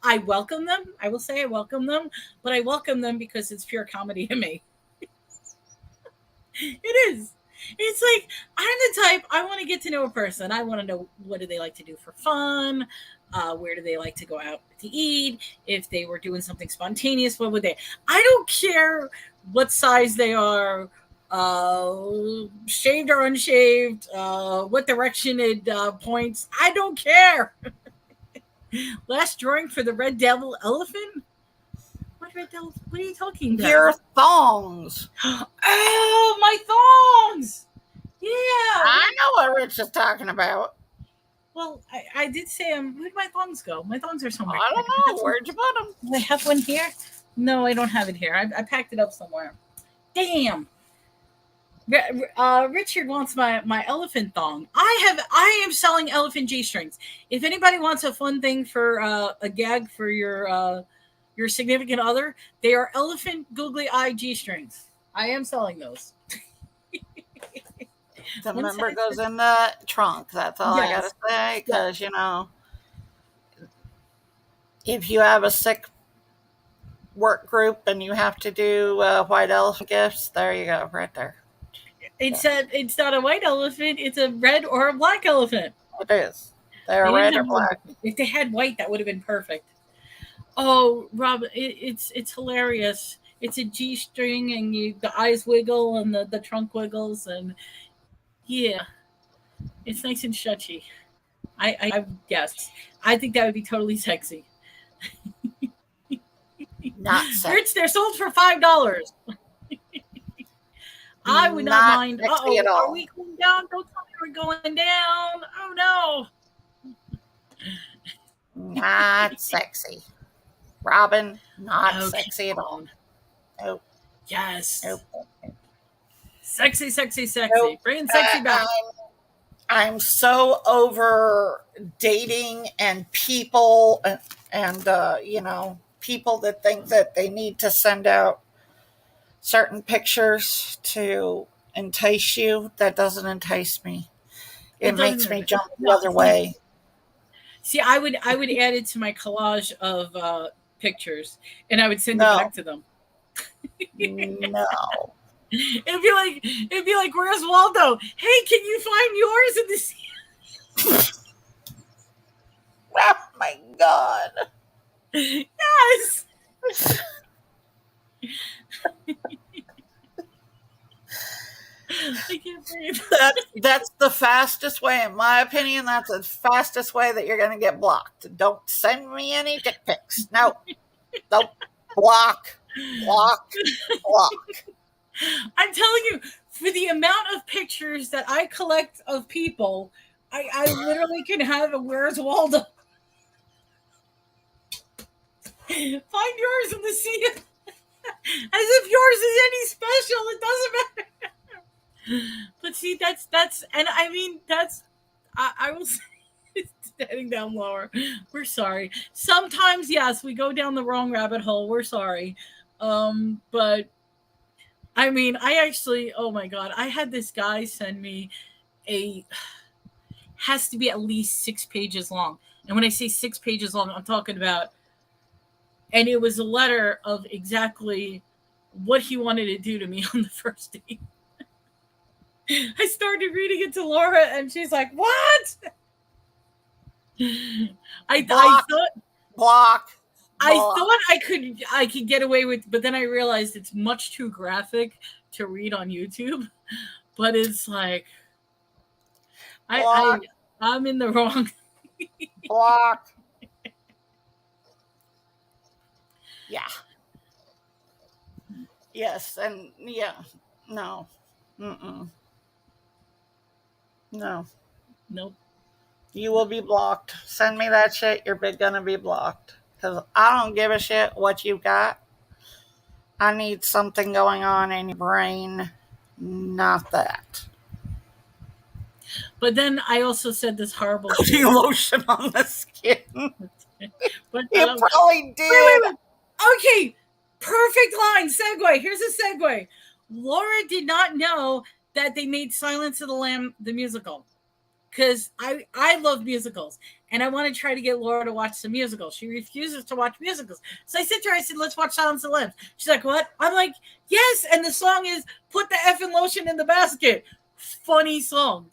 Speaker 1: I welcome them. I will say I welcome them, but I welcome them because it's pure comedy to me. It is. It's like I'm the type I want to get to know a person. I want to know what do they like to do for fun, where do they like to go out to eat. If they were doing something spontaneous, what would they? I don't care what size they are, shaved or unshaved, what direction it points. I don't care. Last drawing for the Red Devil elephant. What Red Devil? What are you talking about?
Speaker 2: Your thongs.
Speaker 1: Oh, my thongs. Yeah.
Speaker 2: I know what Rich is talking about.
Speaker 1: Well, I did say where'd my thongs go? My thongs are somewhere.
Speaker 2: I don't know. Where'd you put them?
Speaker 1: Do I have one here? No, I don't have it here. I packed it up somewhere. Damn. Richard wants my elephant thong. I am selling elephant G-strings. If anybody wants a fun thing for a gag for your significant other, they are elephant googly eye G-strings. I am selling those.
Speaker 2: The number goes in the trunk. That's all
Speaker 1: Yes.
Speaker 2: I gotta say. Because if you have a sick work group and you have to do white elephant gifts, there you go, right there.
Speaker 1: It's not a white elephant. It's a red or a black elephant.
Speaker 2: It is. They're red or black.
Speaker 1: If they had white, that would have been perfect. Oh, Rob, it's hilarious. it's a G string, and the eyes wiggle and the trunk wiggles, and yeah, it's nice and shutchy. I yes, I think that would be totally sexy.
Speaker 2: Not sexy.
Speaker 1: Rich, they're sold for $5. I would not
Speaker 2: Not
Speaker 1: mind.
Speaker 2: sexy at
Speaker 1: Are
Speaker 2: all.
Speaker 1: we going down? Don't tell me we're going down. Oh no.
Speaker 2: Not sexy. Robin, not
Speaker 1: Okay.
Speaker 2: sexy at all. Nope.
Speaker 1: Yes.
Speaker 2: Nope.
Speaker 1: Sexy, sexy, sexy.
Speaker 2: Nope.
Speaker 1: Bring sexy back.
Speaker 2: I'm so over dating and people and people that think that they need to send out certain pictures to entice you. That doesn't entice me. It makes me jump the other way.
Speaker 1: See, I would add it to my collage of pictures, and I would send it back to them.
Speaker 2: No.
Speaker 1: It'd be like, where's Waldo? Hey, can you find yours in the sea?
Speaker 2: Oh my God.
Speaker 1: Yes. I can't breathe.
Speaker 2: That's the fastest way, in my opinion. That's the fastest way that you're going to get blocked. Don't send me any dick pics. No. Nope. Block. Block. Block.
Speaker 1: I'm telling you, for the amount of pictures that I collect of people, I literally can have a Where's Waldo? Find yours in the sea. As if yours is any special. It doesn't matter. But see, that's and I mean that's I will say it's heading down lower. We're sorry. Sometimes yes, we go down the wrong rabbit hole. We're sorry. But I mean, I actually, oh my God, I had this guy send me has to be at least 6 pages long. And when I say 6 pages long, I'm talking about, and it was a letter of exactly what he wanted to do to me on the first date. I started reading it to Laura, and she's like, "What?" I thought
Speaker 2: block.
Speaker 1: I thought I could get away with, but then I realized it's much too graphic to read on YouTube. But it's like I'm in the wrong.
Speaker 2: Block. Yeah. Yes, and yeah. No. Mm-mm. No.
Speaker 1: Nope.
Speaker 2: You will be blocked. Send me that shit. You're gonna be blocked. Because I don't give a shit what you got. I need something going on in your brain. Not that.
Speaker 1: But then I also said this horrible
Speaker 2: The lotion on the skin.
Speaker 1: But
Speaker 2: you probably did.
Speaker 1: Wait. Okay. Perfect line. Segue. Here's a segue. Laura did not know that they made Silence of the Lamb the musical. Because I love musicals. And I want to try to get Laura to watch some musicals. She refuses to watch musicals. So I said to her, I said, let's watch Silence of the Lambs. She's like, what? I'm like, yes. And the song is Put the effing lotion in the basket. Funny song.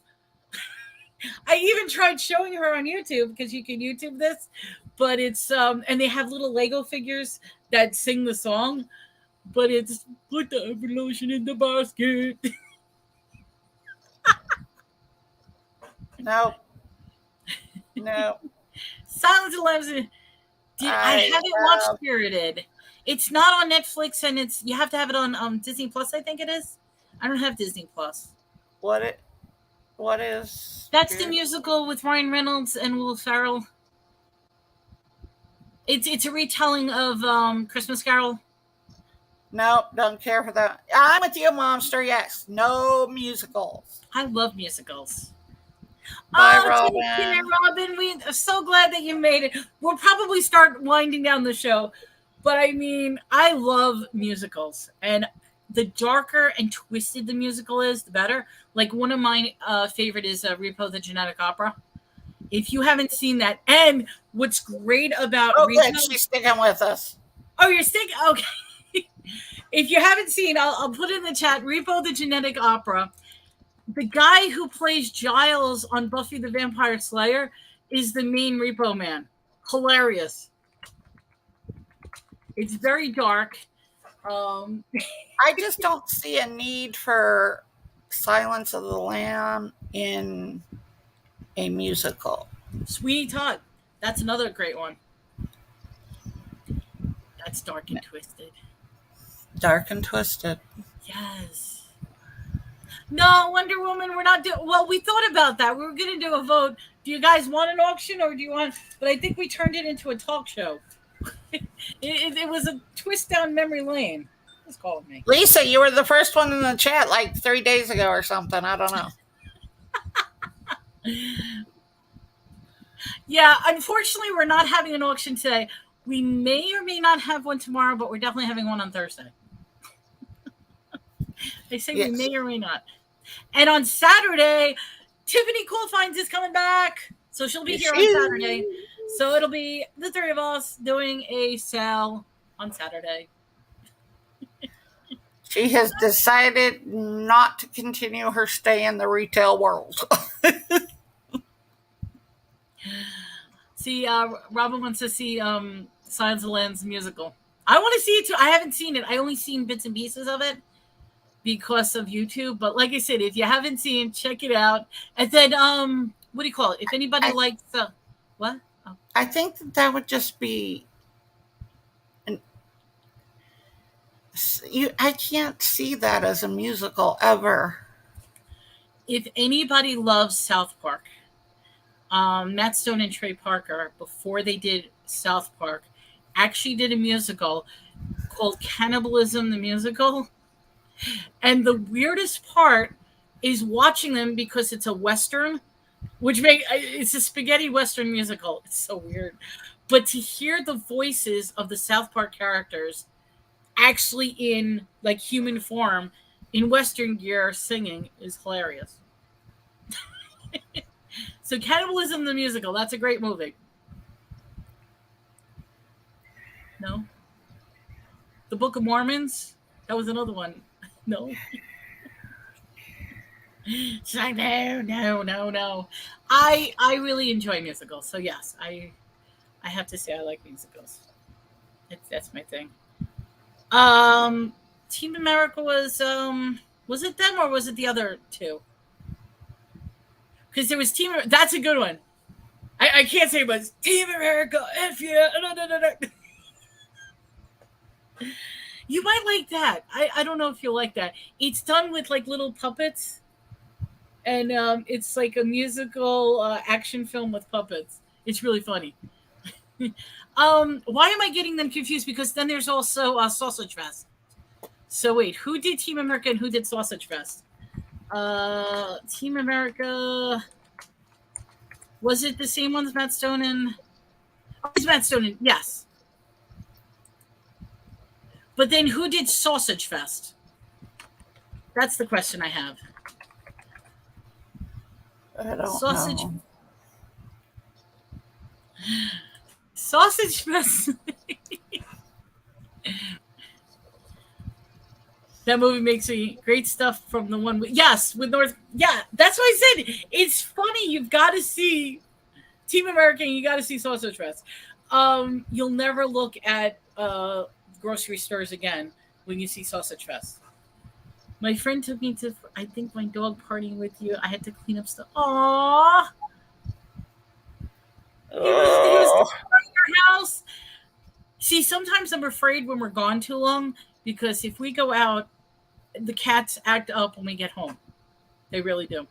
Speaker 1: I even tried showing her on YouTube, because you can YouTube this. But it's, and they have little Lego figures that sing the song. But it's Put the effing lotion in the basket.
Speaker 2: No.
Speaker 1: Silence of the Lambs. I haven't watched Spirited. It's not on Netflix, and you have to have it on Disney Plus. I think it is. I don't have Disney Plus.
Speaker 2: What is?
Speaker 1: That's the musical with Ryan Reynolds and Will Ferrell. It's a retelling of Christmas Carol.
Speaker 2: Nope, don't care for that. I'm with you, Monster. Yes, no musicals.
Speaker 1: I love musicals.
Speaker 2: Bye, Robin.
Speaker 1: Robin, we are so glad that you made it. We'll probably start winding down the show, but I mean, I love musicals, and the darker and twisted the musical is, the better. Like, one of my favorite is Repo the Genetic Opera. If you haven't seen that, and what's great about
Speaker 2: Repo, she's sticking with us.
Speaker 1: Oh, you're sticking? Okay. If you haven't seen, I'll put it in the chat. Repo the Genetic Opera. The guy who plays Giles on Buffy the Vampire Slayer is the main Repo Man. Hilarious. It's very dark. Um,
Speaker 2: I just don't see a need for Silence of the Lamb in a musical.
Speaker 1: Sweeney Todd. That's another great one. That's dark and twisted.
Speaker 2: Dark and twisted.
Speaker 1: Yes. No, Wonder Woman, we're not doing. Well, we thought about that. We were going to do a vote. Do you guys want an auction or do you want. But I think we turned it into a talk show. It was a twist down memory lane. It's calling me.
Speaker 2: Lisa, you were the first one in the chat like 3 days ago or something. I don't know.
Speaker 1: Yeah, unfortunately, we're not having an auction today. We may or may not have one tomorrow, but we're definitely having one on Thursday. They say yes. We may or may not. And on Saturday, Tiffany Coolfinds is coming back. So she'll be here on Saturday. So it'll be the three of us doing a sale on Saturday.
Speaker 2: She has decided not to continue her stay in the retail world.
Speaker 1: See, Robin wants to see Silence of the Lambs musical. I want to see it too. I haven't seen it. I only seen bits and pieces of it because of YouTube. But like I said, if you haven't seen, check it out. And then, what do you call it? If anybody likes what? Oh.
Speaker 2: I think that would just be. I can't see that as a musical ever.
Speaker 1: If anybody loves South Park, Matt Stone and Trey Parker, before they did South Park, actually did a musical called Cannibalism the Musical. And the weirdest part is watching them because it's a Western, it's a spaghetti Western musical. It's so weird. But to hear the voices of the South Park characters actually in like human form in Western gear singing is hilarious. So Cannibalism the Musical, that's a great movie. No? The Book of Mormons? That was another one. No? She's like, no. I really enjoy musicals. So yes, I have to say I like musicals. That's my thing. Team America was it them or was it the other two? Because there was that's a good one. I can't say it was Team America. F yeah. No. You might like that. I don't know if you'll like that. It's done with like little puppets. And it's like a musical action film with puppets. It's really funny. Why am I getting them confused? Because then there's also Sausage Fest. So wait, who did Team America and who did Sausage Fest? Team America, was it the same one as Matt Stone and? Oh, it's Matt Stone and yes. But then who did Sausage Fest? That's the question I have.
Speaker 2: I don't know.
Speaker 1: Sausage Fest. That movie makes me great stuff from the one. Yes, with North. Yeah, that's what I said. It's funny. You've got to see Team America. You got to see Sausage Fest. You'll never look at grocery stores again when you see Sausage Fest. My friend took me to, I think, my dog party with you. I had to clean up stuff. Aww. He was in your house. See, sometimes I'm afraid when we're gone too long because if we go out, the cats act up when we get home. They really do.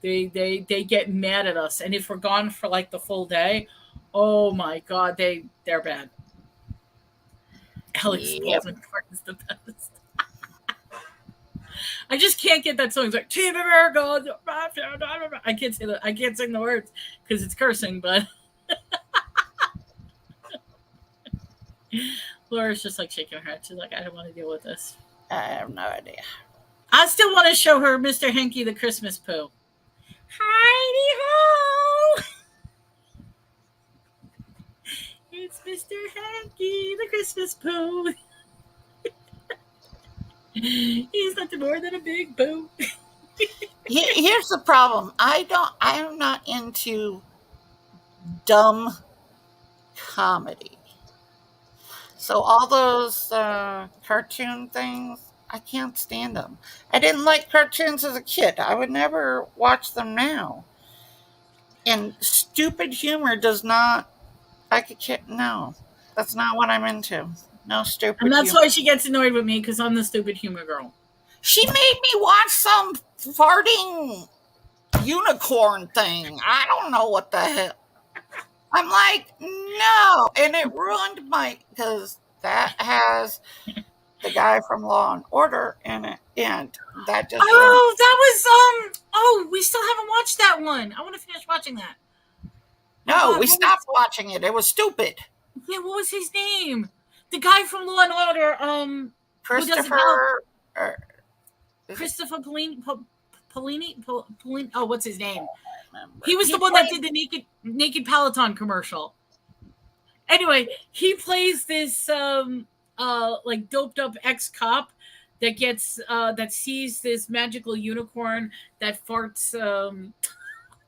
Speaker 1: They get mad at us, and if we're gone for like the full day, oh my god, they're bad. Alex Baldwin is the best. I just can't get that song. It's like Team America. I can't say that. I can't sing the words because it's cursing, but Laura's just like shaking her head. She's like, I don't want to deal with this.
Speaker 2: I have no idea.
Speaker 1: I still want to show her Mr. Hanky the Christmas Pooh. Heidi ho! It's Mr. Hanky the Christmas Pooh. He's nothing more than a big poo.
Speaker 2: Here's the problem. I'm not into dumb comedy. So all those cartoon things, I can't stand them. I didn't like cartoons as a kid. I would never watch them now. And stupid humor does not. No, that's not what I'm into. No
Speaker 1: And
Speaker 2: stupid
Speaker 1: that's
Speaker 2: humor.
Speaker 1: why she gets annoyed with me because I'm the stupid humor girl.
Speaker 2: She made me watch some farting unicorn thing. I don't know what the hell. I'm like, no. And it ruined because that has the guy from Law and Order in it. And that just ruined.
Speaker 1: Oh, that was Oh, we still haven't watched that one. I want to finish watching that. Oh
Speaker 2: No,
Speaker 1: God,
Speaker 2: we stopped watching it. It was stupid.
Speaker 1: Yeah, what was his name? The guy from Law and Order. Who does it now? Christopher Polini. Oh, what's his name? He was the one that did the naked Peloton commercial. Anyway, he plays this like doped up ex cop that gets that sees this magical unicorn that farts. What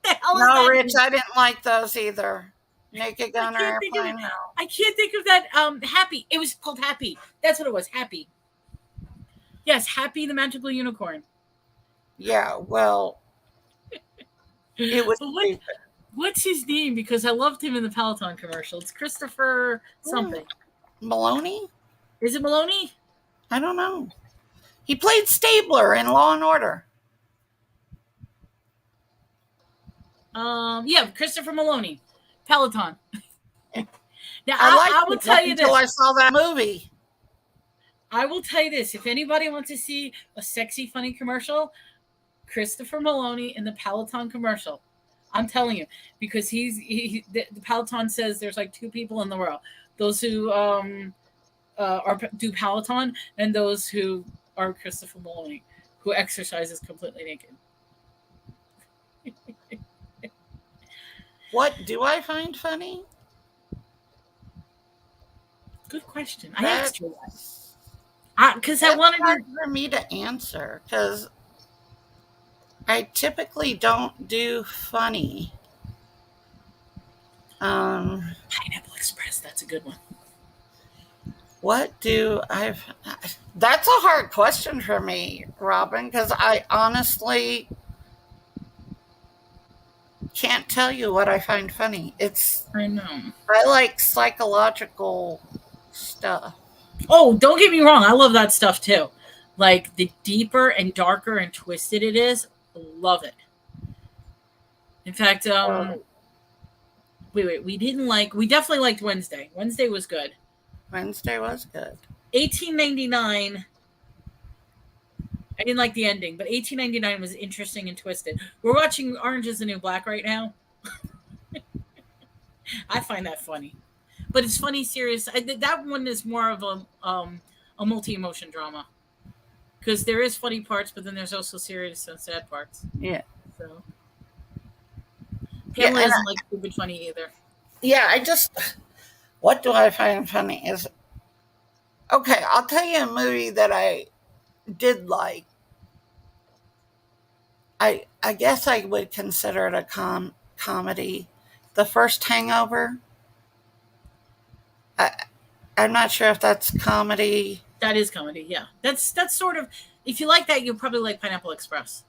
Speaker 1: the hell is
Speaker 2: No,
Speaker 1: that?
Speaker 2: Rich, I didn't like those either. Naked Gun or Airplane, no.
Speaker 1: I can't think of that. Happy. It was called Happy. That's what it was. Happy. Yes, Happy the magical unicorn.
Speaker 2: Yeah, well, it was stupid.
Speaker 1: What's his name? Because I loved him in the Peloton commercial. It's Christopher something.
Speaker 2: Maloney?
Speaker 1: Is it Melanie?
Speaker 2: I don't know. He played Stabler in Law and Order.
Speaker 1: Yeah, Christopher Maloney, Peloton. Now
Speaker 2: I
Speaker 1: will tell you
Speaker 2: until
Speaker 1: this.
Speaker 2: I saw that movie.
Speaker 1: I will tell you this: if anybody wants to see a sexy, funny commercial, Christopher Maloney in the Peloton commercial. I'm telling you, because the Peloton says there's like two people in the world: those who do Peloton and those who are Christopher Maloney, who exercises completely naked.
Speaker 2: What do I find funny?
Speaker 1: Good question. I asked you that because I wanted
Speaker 2: hard for me to answer because I typically don't do funny.
Speaker 1: Pineapple Express. That's a good one.
Speaker 2: What do I? That's a hard question for me, Robin, because I honestly can't tell you what I find funny.
Speaker 1: I know.
Speaker 2: I like psychological stuff.
Speaker 1: Oh, don't get me wrong. I love that stuff too. Like the deeper and darker and twisted it is, love it. In fact, wait. We definitely liked Wednesday. Wednesday was good.
Speaker 2: Wednesday was good.
Speaker 1: 1899. I didn't like the ending, but 1899 was interesting and twisted. We're watching Orange is the New Black right now. I find that funny, but it's funny, serious. That one is more of a multi-emotion drama because there is funny parts, but then there's also serious and sad parts.
Speaker 2: Yeah.
Speaker 1: So Pamela doesn't like stupid funny either.
Speaker 2: Yeah, what do I find funny is, okay, I'll tell you a movie that I did like. I guess I would consider it a comedy. The first Hangover. I'm not sure if that's comedy.
Speaker 1: That is comedy, yeah. That's sort of, if you like that, you'll probably like Pineapple Express.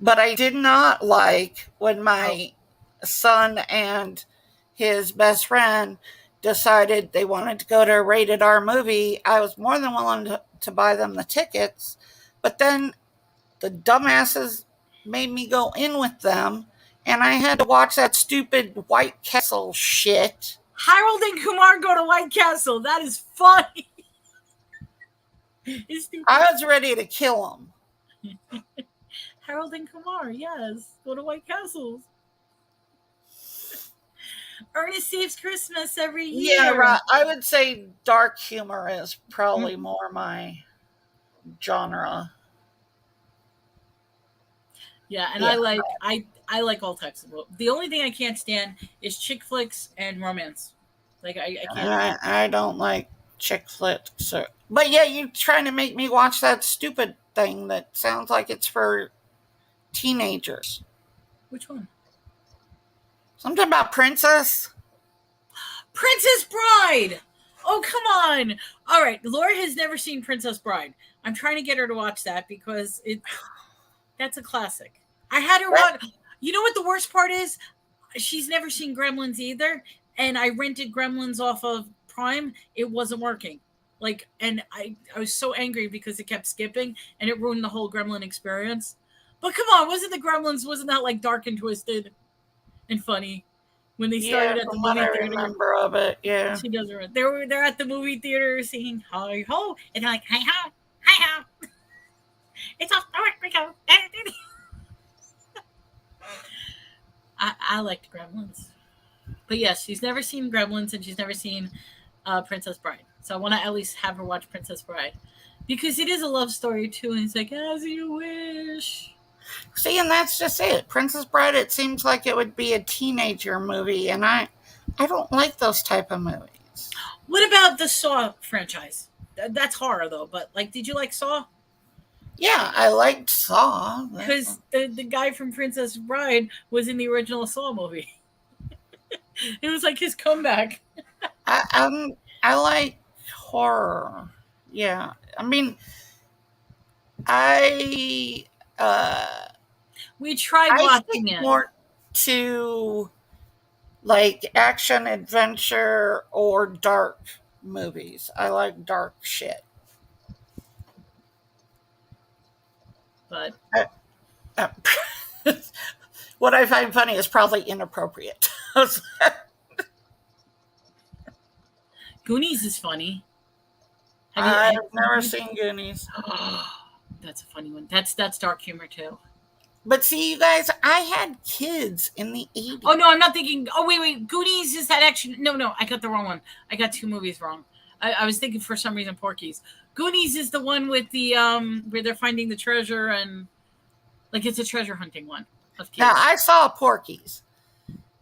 Speaker 2: But I did not like when my son and his best friend decided they wanted to go to a rated R movie. I was more than willing to buy them the tickets, but then the dumbasses made me go in with them, and I had to watch that stupid White Castle shit.
Speaker 1: Harold and Kumar go to White Castle. That is funny.
Speaker 2: I was ready to kill them.
Speaker 1: Harold and Kumar, yes. Go to White Castles. Ernest Saves Christmas every year.
Speaker 2: Yeah, right. I would say dark humor is probably more my genre.
Speaker 1: Yeah, and I like all types of books. The only thing I can't stand is chick flicks and romance. Like I can't.
Speaker 2: I don't like chick flicks. But yeah, you're trying to make me watch that stupid thing that sounds like it's for teenagers.
Speaker 1: Which one?
Speaker 2: Something about Princess
Speaker 1: Bride. Oh, come on. All right. Laura has never seen Princess Bride. I'm trying to get her to watch that because that's a classic. I had her
Speaker 2: That,
Speaker 1: watch. You know what the worst part is? She's never seen Gremlins either, and I rented Gremlins off of Prime. It wasn't working. Like, and I was so angry because it kept skipping and it ruined the whole Gremlin experience. But come on, wasn't the Gremlins, wasn't that like dark and twisted and funny when they
Speaker 2: yeah,
Speaker 1: started at the
Speaker 2: from what I
Speaker 1: movie theater?
Speaker 2: remember of it, yeah.
Speaker 1: She doesn't. They're at the movie theater singing "Hi Ho," and they're like "Hi Ho, Hi Ho." It's off the work we go. I liked Gremlins, but yes, she's never seen Gremlins and she's never seen Princess Bride. So I want to at least have her watch Princess Bride because it is a love story too. And it's like as you wish.
Speaker 2: See, and that's just it. Princess Bride. It seems like it would be a teenager movie, and I don't like those type of movies.
Speaker 1: What about the Saw franchise? That's horror though. But like, did you like Saw?
Speaker 2: Yeah, I liked Saw.
Speaker 1: Because the guy from Princess Bride was in the original Saw movie. It was like his comeback.
Speaker 2: I like horror. Yeah, I mean, I
Speaker 1: We tried
Speaker 2: I
Speaker 1: watching
Speaker 2: think
Speaker 1: it.
Speaker 2: more to like action adventure or dark movies. I like dark shit.
Speaker 1: But
Speaker 2: Uh, what I find funny is probably inappropriate.
Speaker 1: Goonies is funny.
Speaker 2: I've
Speaker 1: Have
Speaker 2: never
Speaker 1: you
Speaker 2: seen Goonies.
Speaker 1: That's a funny one. That's dark humor too.
Speaker 2: But see, you guys, I had kids in the 80s.
Speaker 1: Oh no, I'm not thinking. Oh wait. Goonies is that action? No, I got the wrong one. I got two movies wrong. I was thinking for some reason Porky's. Goonies is the one with the where they're finding the treasure and like it's a treasure hunting one of kids.
Speaker 2: Now, I saw Porky's,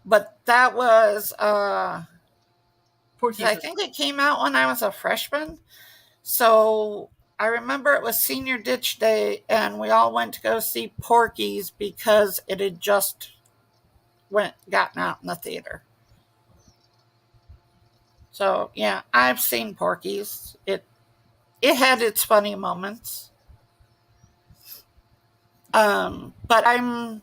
Speaker 2: but that was,
Speaker 1: Porky's.
Speaker 2: I think it came out when I was a freshman. So I remember it was senior ditch day, and we all went to go see Porky's because it had just gotten out in the theater. So yeah, I've seen Porky's. It had its funny moments. But I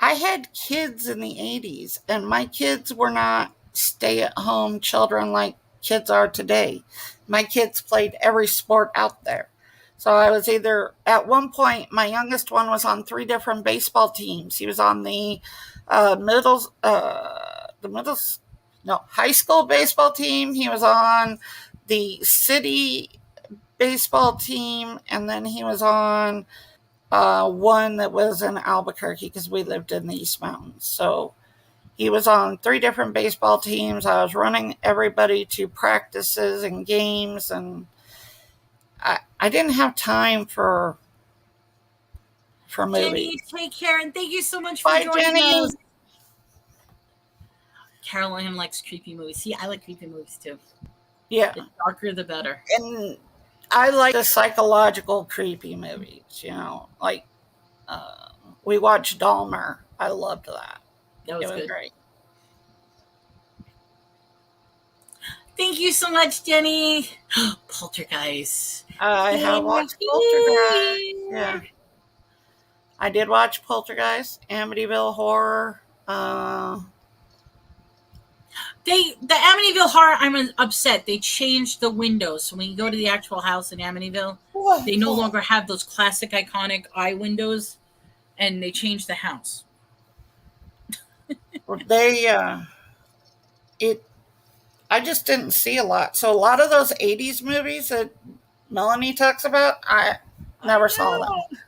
Speaker 2: had kids in the 80s, and my kids were not stay at home children like kids are today. My kids played every sport out there. So I was either, at one point, my youngest one was on 3 different baseball teams. He was on the high school baseball team. He was on the city baseball team, and then he was on one that was in Albuquerque because we lived in the East Mountains. So he was on 3 different baseball teams. I was running everybody to practices and games, and I didn't have time for movies.
Speaker 1: Jenny, take care, and thank you so much for
Speaker 2: Bye,
Speaker 1: joining
Speaker 2: Jenny.
Speaker 1: us. Caroline likes creepy movies. See, I like creepy movies too.
Speaker 2: Yeah.
Speaker 1: The darker, the better.
Speaker 2: And I like the psychological creepy movies, like we watched Dahmer. I loved that.
Speaker 1: That was
Speaker 2: It was
Speaker 1: good.
Speaker 2: great.
Speaker 1: Thank you so much, Jenny. Poltergeist.
Speaker 2: I have watched Poltergeist. Yeah. I did watch Poltergeist, Amityville Horror.
Speaker 1: The Amityville Horror, I'm upset. They changed the windows. So when you go to the actual house in Amityville, they no longer have those classic iconic eye windows, and they changed the house.
Speaker 2: I just didn't see a lot. So a lot of those 80s movies that Melanie talks about, I never saw them.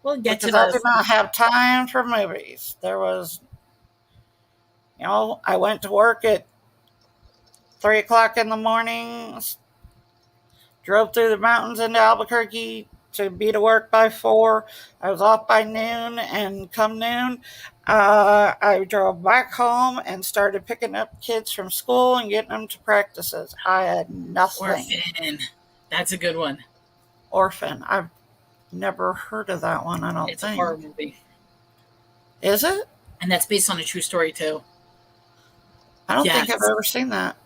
Speaker 1: We'll get
Speaker 2: because
Speaker 1: to
Speaker 2: I
Speaker 1: those.
Speaker 2: did not have time for movies. There was, I went to work at 3 o'clock in the morning, drove through the mountains into Albuquerque to be to work by 4. I was off by noon, and come noon, I drove back home and started picking up kids from school and getting them to practices. I had nothing.
Speaker 1: Orphan. That's a good one.
Speaker 2: Orphan. I've never heard of that one, I don't think.
Speaker 1: It's a horror movie.
Speaker 2: Is it?
Speaker 1: And that's based on a true story, too.
Speaker 2: I don't think
Speaker 1: Yes.
Speaker 2: I've ever seen that.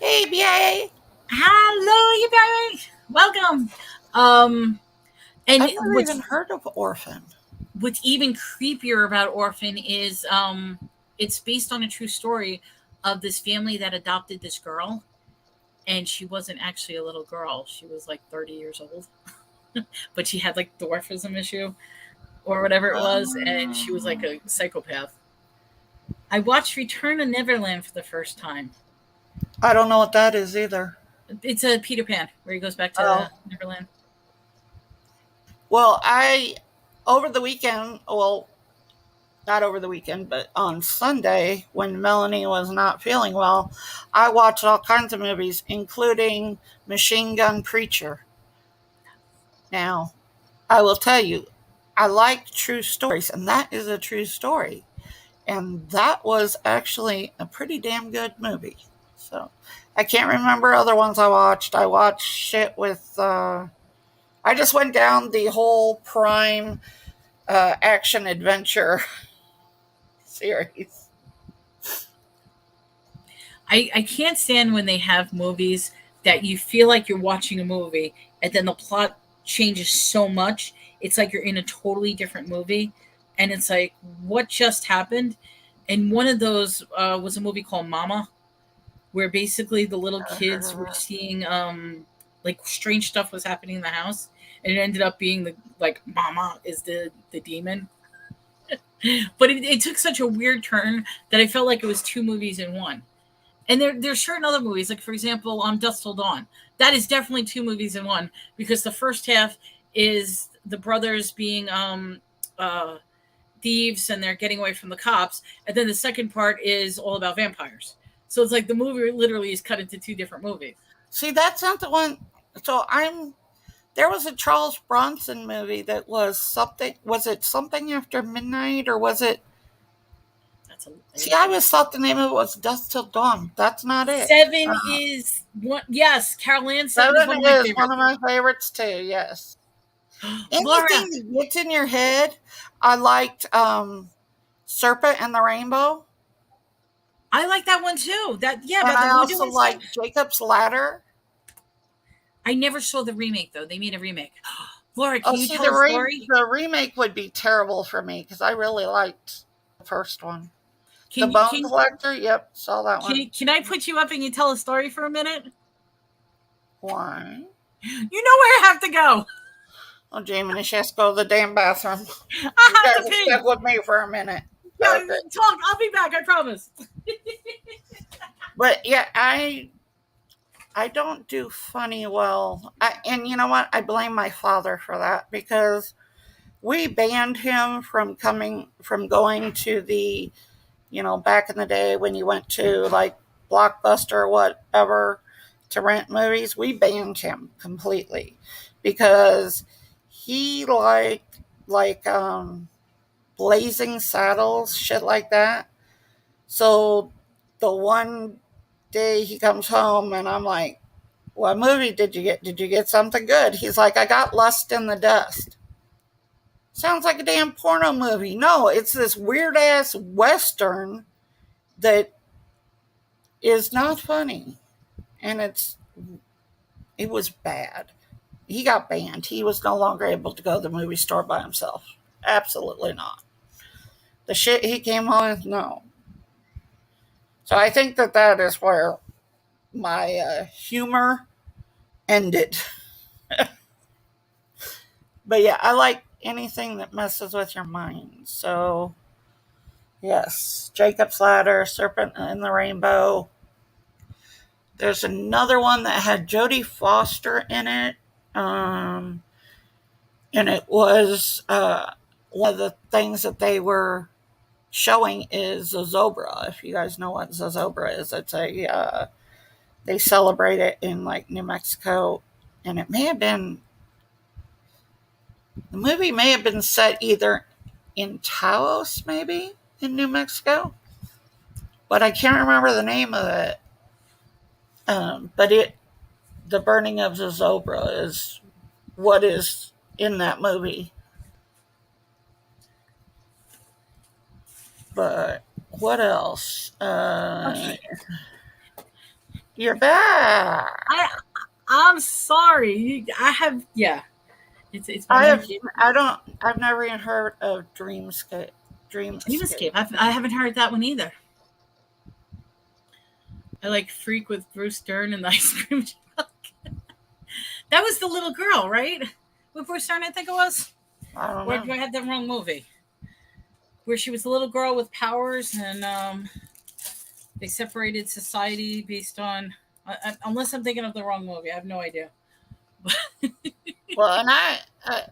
Speaker 2: Hey, BA.
Speaker 1: Hello, you guys. Welcome. Um, and
Speaker 2: I've never even heard of Orphan.
Speaker 1: what's even creepier about Orphan is it's based on a true story of this family that adopted this girl, and she wasn't actually a little girl. She was like 30 years old, but she had like dwarfism issue or whatever it was, and she was like a psychopath. I watched Return to Neverland for the first time.
Speaker 2: I don't know what that is either.
Speaker 1: It's a Peter Pan where he goes back
Speaker 2: Oh.
Speaker 1: to Neverland.
Speaker 2: Well, over the weekend, well, not over the weekend, but on Sunday, when Melanie was not feeling well, I watched all kinds of movies, including Machine Gun Preacher. Now, I will tell you, I like true stories, and that is a true story. And that was actually a pretty damn good movie. So, I can't remember other ones I watched. I watched shit with, I just went down the whole Prime action adventure series.
Speaker 1: I can't stand when they have movies that you feel like you're watching a movie and then the plot changes so much. It's like you're in a totally different movie. And it's like, what just happened? And one of those was a movie called Mama, where basically the little kids were seeing like strange stuff was happening in the house. And it ended up being the like Mama is the demon. But it took such a weird turn that I felt like it was two movies in one. And there's certain other movies, like for example, Dusk Till Dawn. That is definitely two movies in one because the first half is the brothers being thieves and they're getting away from the cops, and then the second part is all about vampires. So it's like the movie literally is cut into two different movies.
Speaker 2: See, that's not the one. So there was a Charles Bronson movie that was something. Was it Something After Midnight, or was it? See, I always thought the name of it was Dusk Till Dawn. That's not it.
Speaker 1: Seven is one. Yes, Carol Ann Seven is
Speaker 2: one of my favorites too. Yes. Anything
Speaker 1: Laura.
Speaker 2: that gets in your head. I liked Serpent and the Rainbow.
Speaker 1: I like that one too. That
Speaker 2: and I also like Jacob's Ladder.
Speaker 1: I never saw the remake though. They made a remake. Laura, can you tell
Speaker 2: the
Speaker 1: a story?
Speaker 2: The remake would be terrible for me because I really liked the first one.
Speaker 1: The
Speaker 2: Bone Collector. Yep, saw that one.
Speaker 1: Can I put you up and you tell a story for a minute?
Speaker 2: Why?
Speaker 1: You know where I have to go.
Speaker 2: Oh, Jamie, she has to go to the damn bathroom.
Speaker 1: I have to pee.
Speaker 2: Step with me for a minute.
Speaker 1: Yeah, talk. I'll be back. I promise.
Speaker 2: But yeah, I don't do funny well. And you know what? I blame my father for that because we banned him from going to the, back in the day when you went to like Blockbuster or whatever to rent movies. We banned him completely because he liked Blazing Saddles, shit like that. So the one day he comes home and I'm like, what movie did you get? Did you get something good? He's like, I got Lust in the Dust. Sounds like a damn porno movie. No, it's this weird ass Western that is not funny. And it was bad. He got banned. He was no longer able to go to the movie store by himself. Absolutely not. The shit he came home with, no. So I think that is where my humor ended. But yeah, I like anything that messes with your mind. So yes, Jacob's Ladder, Serpent and the Rainbow. There's another one that had Jodie Foster in it. And it was one of the things that they were showing is Zozobra. If you guys know what Zozobra is, it's they celebrate it in like New Mexico, and it may have been the movie may have been set either in Taos, maybe in New Mexico, but I can't remember the name of it. But the burning of Zozobra is what is in that movie. But what else?
Speaker 1: Okay.
Speaker 2: You're back.
Speaker 1: I'm sorry. I have It's my
Speaker 2: I
Speaker 1: new
Speaker 2: have. I don't. I've never even heard of Dreamscape. Dream
Speaker 1: Dream
Speaker 2: Escape.
Speaker 1: Escape. I haven't heard that one either. I like Freak with Bruce Dern and the ice cream truck. That was the little girl, right? With Bruce Dern, I think it was.
Speaker 2: I don't
Speaker 1: Or do
Speaker 2: know.
Speaker 1: I have the wrong movie? Where she was a little girl with powers, and they separated society based on. Unless I'm thinking of the wrong movie, I have no idea.
Speaker 2: Well, and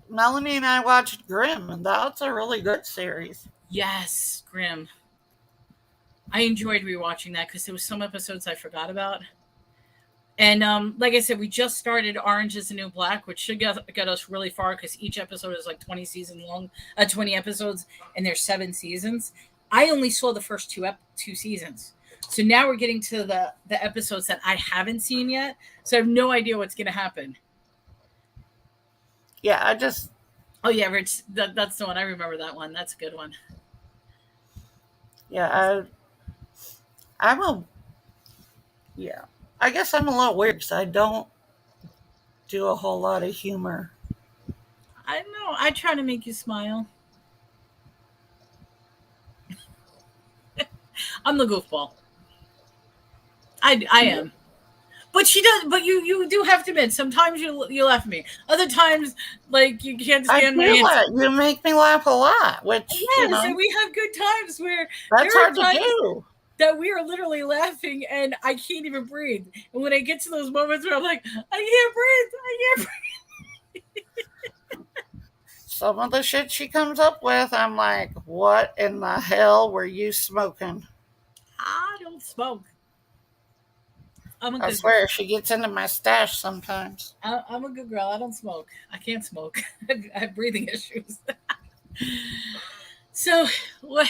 Speaker 2: Melanie and I watched Grimm, and that's a really good series.
Speaker 1: Yes, Grimm. I enjoyed rewatching that because there was some episodes I forgot about. And like I said, we just started Orange is the New Black, which should get us really far because each episode is like 20 season long, 20 episodes, and there's 7 seasons. I only saw the first two seasons, so now we're getting to the episodes that I haven't seen yet. So I have no idea what's going to happen.
Speaker 2: Yeah, I just.
Speaker 1: Oh yeah, Rich, that's the one. I remember that one. That's a good one.
Speaker 2: Yeah, I'm a. Yeah, I guess I'm a little weird because I don't do a whole lot of humor.
Speaker 1: I know. I try to make you smile. I'm the goofball. I am. But she does. But you do have to admit, sometimes you laugh at me. Other times, like you can't
Speaker 2: I
Speaker 1: stand my
Speaker 2: do
Speaker 1: answer.
Speaker 2: that. You make me laugh a lot, which
Speaker 1: Yes, and we have good times where there
Speaker 2: that's
Speaker 1: are
Speaker 2: hard to
Speaker 1: times
Speaker 2: do.
Speaker 1: that we are literally laughing and I can't even breathe. And when I get to those moments where I'm like, I can't breathe.
Speaker 2: Some of the shit she comes up with, I'm like, what in the hell were you smoking?
Speaker 1: I don't smoke. I'm a
Speaker 2: I
Speaker 1: good girl.
Speaker 2: swear, she gets into my stash sometimes.
Speaker 1: I'm a good girl. I don't smoke. I can't smoke. I have breathing issues. So what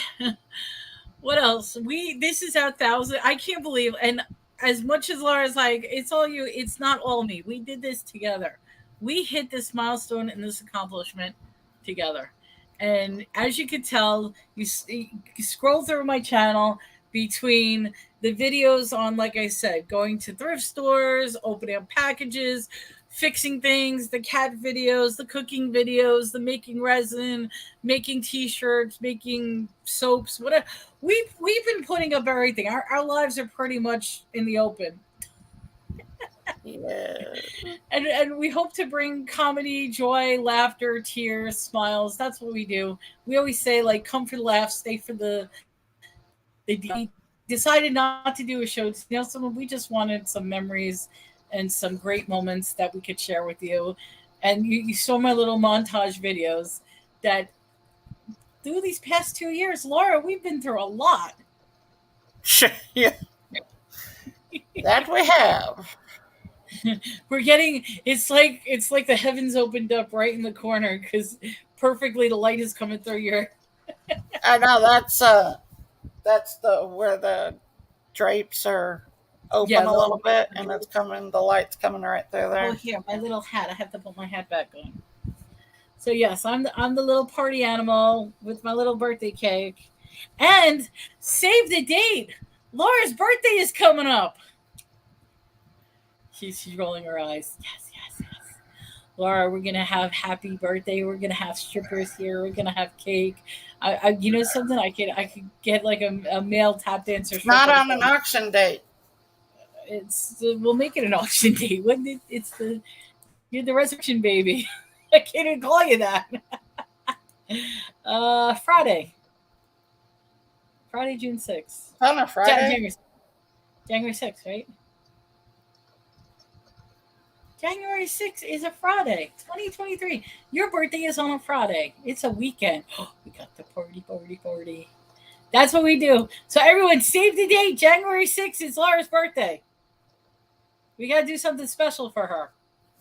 Speaker 1: else? This is our 1,000. I can't believe. And as much as Laura's like, it's all you. It's not all me. We did this together. We hit this milestone and this accomplishment together. And as you could tell, you scroll through my channel between the videos on, like I said, going to thrift stores, opening up packages, fixing things, the cat videos, the cooking videos, the making resin, making t-shirts, making soaps, whatever. We've been putting up everything. Our lives are pretty much in the open.
Speaker 2: Yeah.
Speaker 1: And we hope to bring comedy, joy, laughter, tears, smiles. That's what we do. We always say, like, come for the laugh, stay for the decided not to do a show. We just wanted some memories and some great moments that we could share with you. And you saw my little montage videos that through these past 2 years, Laura, we've been through a lot.
Speaker 2: Yeah. That we have.
Speaker 1: We're getting it's like the heavens opened up right in the corner because perfectly the light is coming through your.
Speaker 2: I know that's the where the drapes are open a little bit, and it's coming. The light's coming right through
Speaker 1: Oh,
Speaker 2: there.
Speaker 1: here, my little hat. I have to put my hat back on. So yes, I'm the little party animal with my little birthday cake, and save the date. Laura's birthday is coming up. She's rolling her eyes. Yes, yes, yes. Laura, we're gonna have happy birthday. We're gonna have strippers here. We're gonna have cake. You know something? I could get like a male tap dancer.
Speaker 2: Not on an auction date.
Speaker 1: We'll make it an auction date. It's you're the resurrection baby. I can't even call you that. Friday, June 6th.
Speaker 2: On a Friday.
Speaker 1: January 6th, right? January 6th is a Friday, 2023. Your birthday is on a Friday. It's a weekend. We got the party. That's what we do. So everyone, save the date. January 6th is Laura's birthday. We got to do something special for her.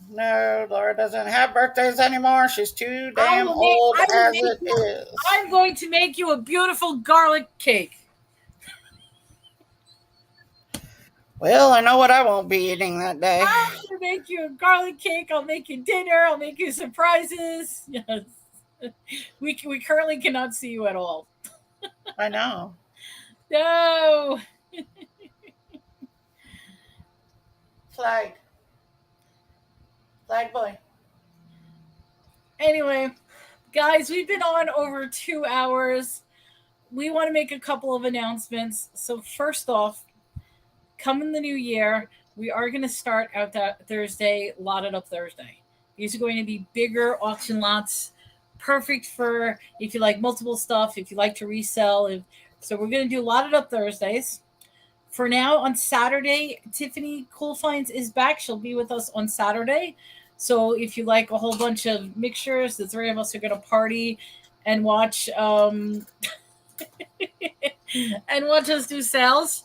Speaker 2: No, Laura doesn't have birthdays anymore. She's too damn old as it is.
Speaker 1: I'm going to make you a beautiful garlic cake.
Speaker 2: Well, I know what I won't be eating that day.
Speaker 1: I'm going to make you a garlic cake. I'll make you dinner. I'll make you surprises. Yes. We currently cannot see you at all.
Speaker 2: I know.
Speaker 1: No.
Speaker 2: Clyde. Clyde boy.
Speaker 1: Anyway, guys, we've been on over 2 hours. We want to make a couple of announcements. So first off, coming the new year, we are going to start out that Thursday, Lotted Up Thursday. These are going to be bigger auction lots, perfect for if you like multiple stuff, if you like to resell. So we're going to do Lotted Up Thursdays. For now, on Saturday, Tiffany Cool Finds is back. She'll be with us on Saturday. So if you like a whole bunch of mixtures, the three of us are going to party and watch and watch us do sales.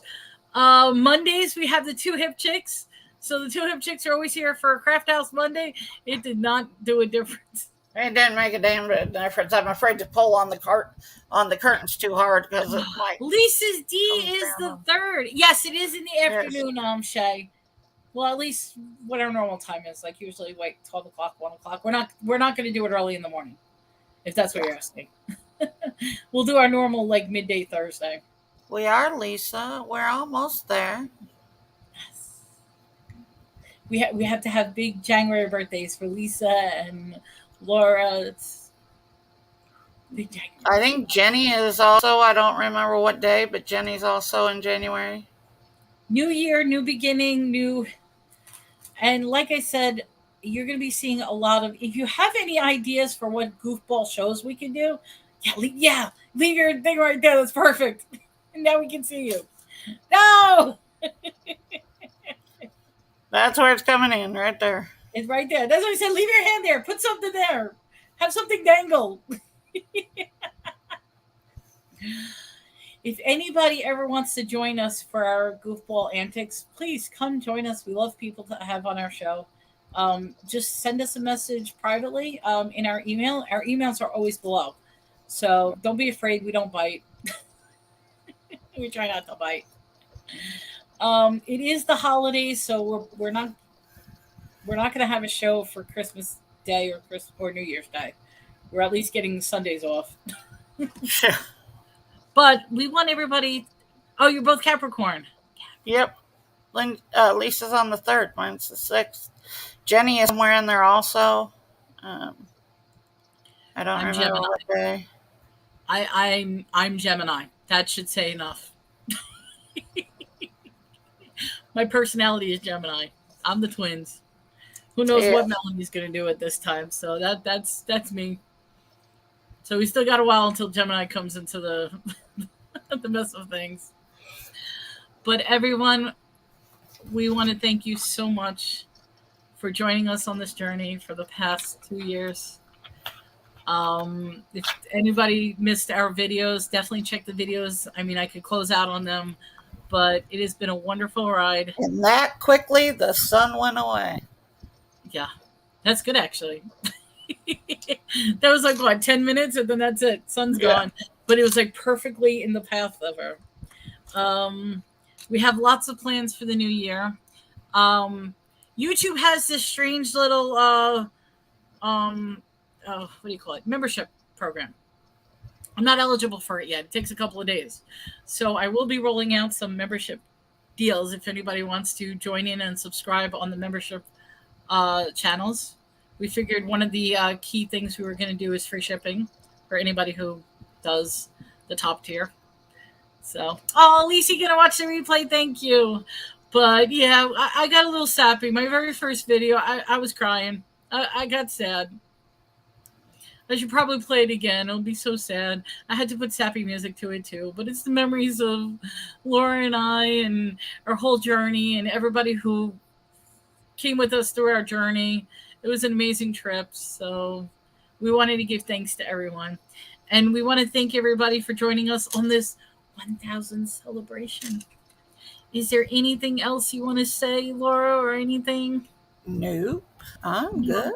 Speaker 1: Mondays, we have the two hip chicks. So the two hip chicks are always here for Craft House Monday. It did not do a difference.
Speaker 2: It didn't make a damn bit of difference. I'm afraid to pull on the curtains too hard because it might.
Speaker 1: Lisa's D is the 3rd. Yes, it is in the afternoon, Shay. Well, at least what our normal time is. Like usually, 12 o'clock, 1 o'clock. We're not going to do it early in the morning, if that's what you're asking. We'll do our normal midday Thursday.
Speaker 2: We are, Lisa. We're almost there.
Speaker 1: Yes. We have to have big January birthdays for Lisa and Laura. It's big January.
Speaker 2: I think Jenny is also, I don't remember what day, but Jenny's also in January.
Speaker 1: New year, new beginning, new. And like I said, you're going to be seeing a lot of, if you have any ideas for what goofball shows we can do, leave your thing right there. That's perfect. And now we can see you. No!
Speaker 2: That's where it's coming in, right there.
Speaker 1: It's right there. That's what I said. Leave your hand there. Put something there. Have something dangle. If anybody ever wants to join us for our goofball antics, please come join us. We love people to have on our show. Just send us a message privately in our email. Our emails are always below. So don't be afraid. We don't bite. We try not to bite. It is the holidays, so we're not going to have a show for Christmas Day or New Year's Day. We're at least getting Sundays off. But we want everybody. Oh, you're both Capricorn.
Speaker 2: Yep. Lisa's on the 3rd. Mine's the 6th. Jenny is somewhere in there also. I don't remember
Speaker 1: Gemini.
Speaker 2: what day.
Speaker 1: I'm Gemini. That should say enough. My personality is Gemini. I'm the twins. Who knows what Melanie's going to do at this time? So that's me. So we still got a while until Gemini comes into the the mess of things. But everyone, we want to thank you so much for joining us on this journey for the past 2 years. If anybody missed our videos, definitely check the videos. I mean, I could close out on them, but it has been a wonderful ride.
Speaker 2: And that quickly, the sun went away.
Speaker 1: Yeah, that's good, actually. That was 10 minutes, and then that's it. Sun's gone. But it was perfectly in the path of her. We have lots of plans for the new year. YouTube has this strange little what do you call it? Membership program. I'm not eligible for it yet. It takes a couple of days. So I will be rolling out some membership deals if anybody wants to join in and subscribe on the membership channels. We figured one of the key things we were going to do is free shipping for anybody who does the top tier. So, Lisa, you going to watch the replay? Thank you. But yeah, I got a little sappy. My very first video, I was crying. I got sad. I should probably play it again. It'll be so sad. I had to put sappy music to it too. But it's the memories of Laura and I and our whole journey and everybody who came with us through our journey. It was an amazing trip. So we wanted to give thanks to everyone. And we want to thank everybody for joining us on this 1000 celebration. Is there anything else you want to say, Laura, or anything?
Speaker 2: Nope. I'm good.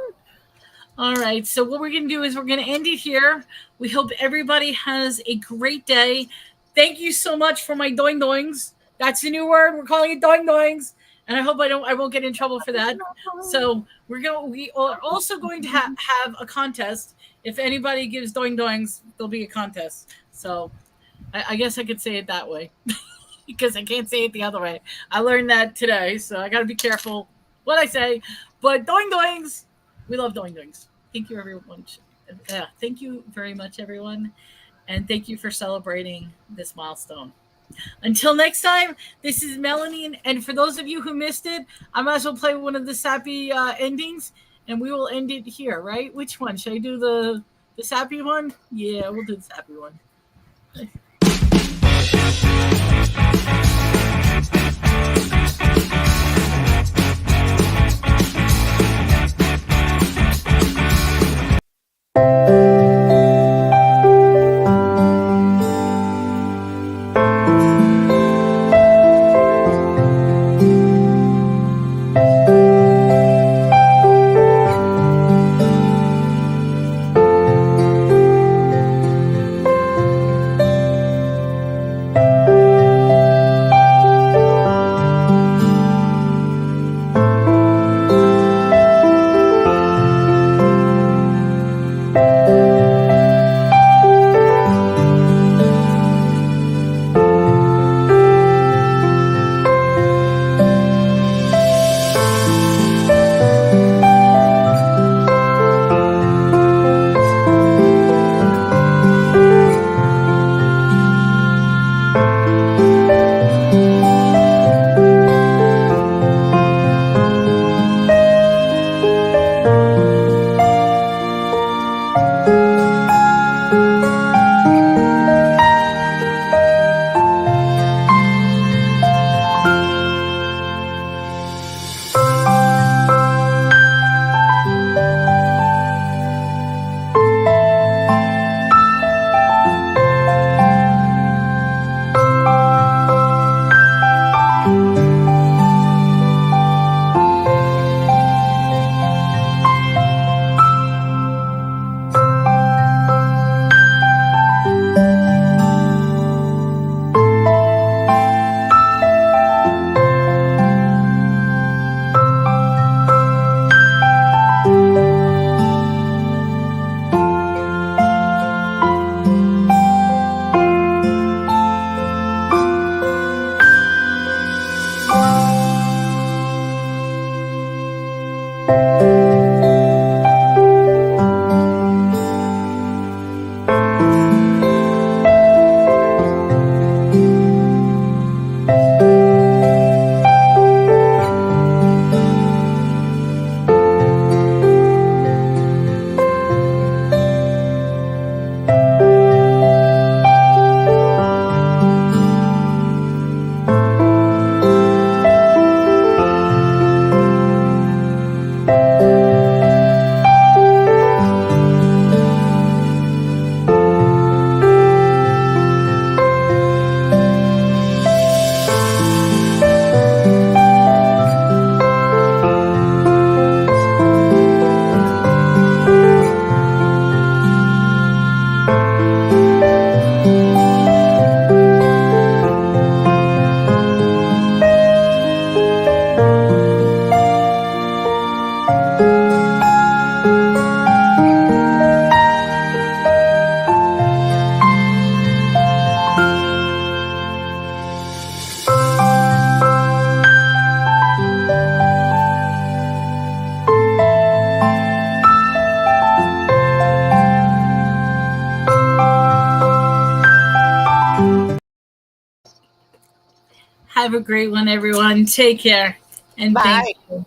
Speaker 1: All right. So what we're going to do is we're going to end it here. We hope everybody has a great day. Thank you so much for my doing doings. That's the new word. We're calling it doing doings. And I hope I won't get in trouble for that. So we are also going to have a contest. If anybody gives doing doings, there'll be a contest. So I guess I could say it that way. because I can't say it the other way. I learned that today, so I got to be careful what I say. But doing doings, we love doing doings. Thank you, everyone. Thank you very much, everyone, and thank you for celebrating this milestone. Until next time, this is Melanie, and for those of you who missed it, I might as well play one of the sappy endings, and we will end it here. Right? Which one should I do? The sappy one? Yeah, we'll do the sappy one. Have a great one, everyone. Take care. And thank
Speaker 2: Bye.
Speaker 1: you.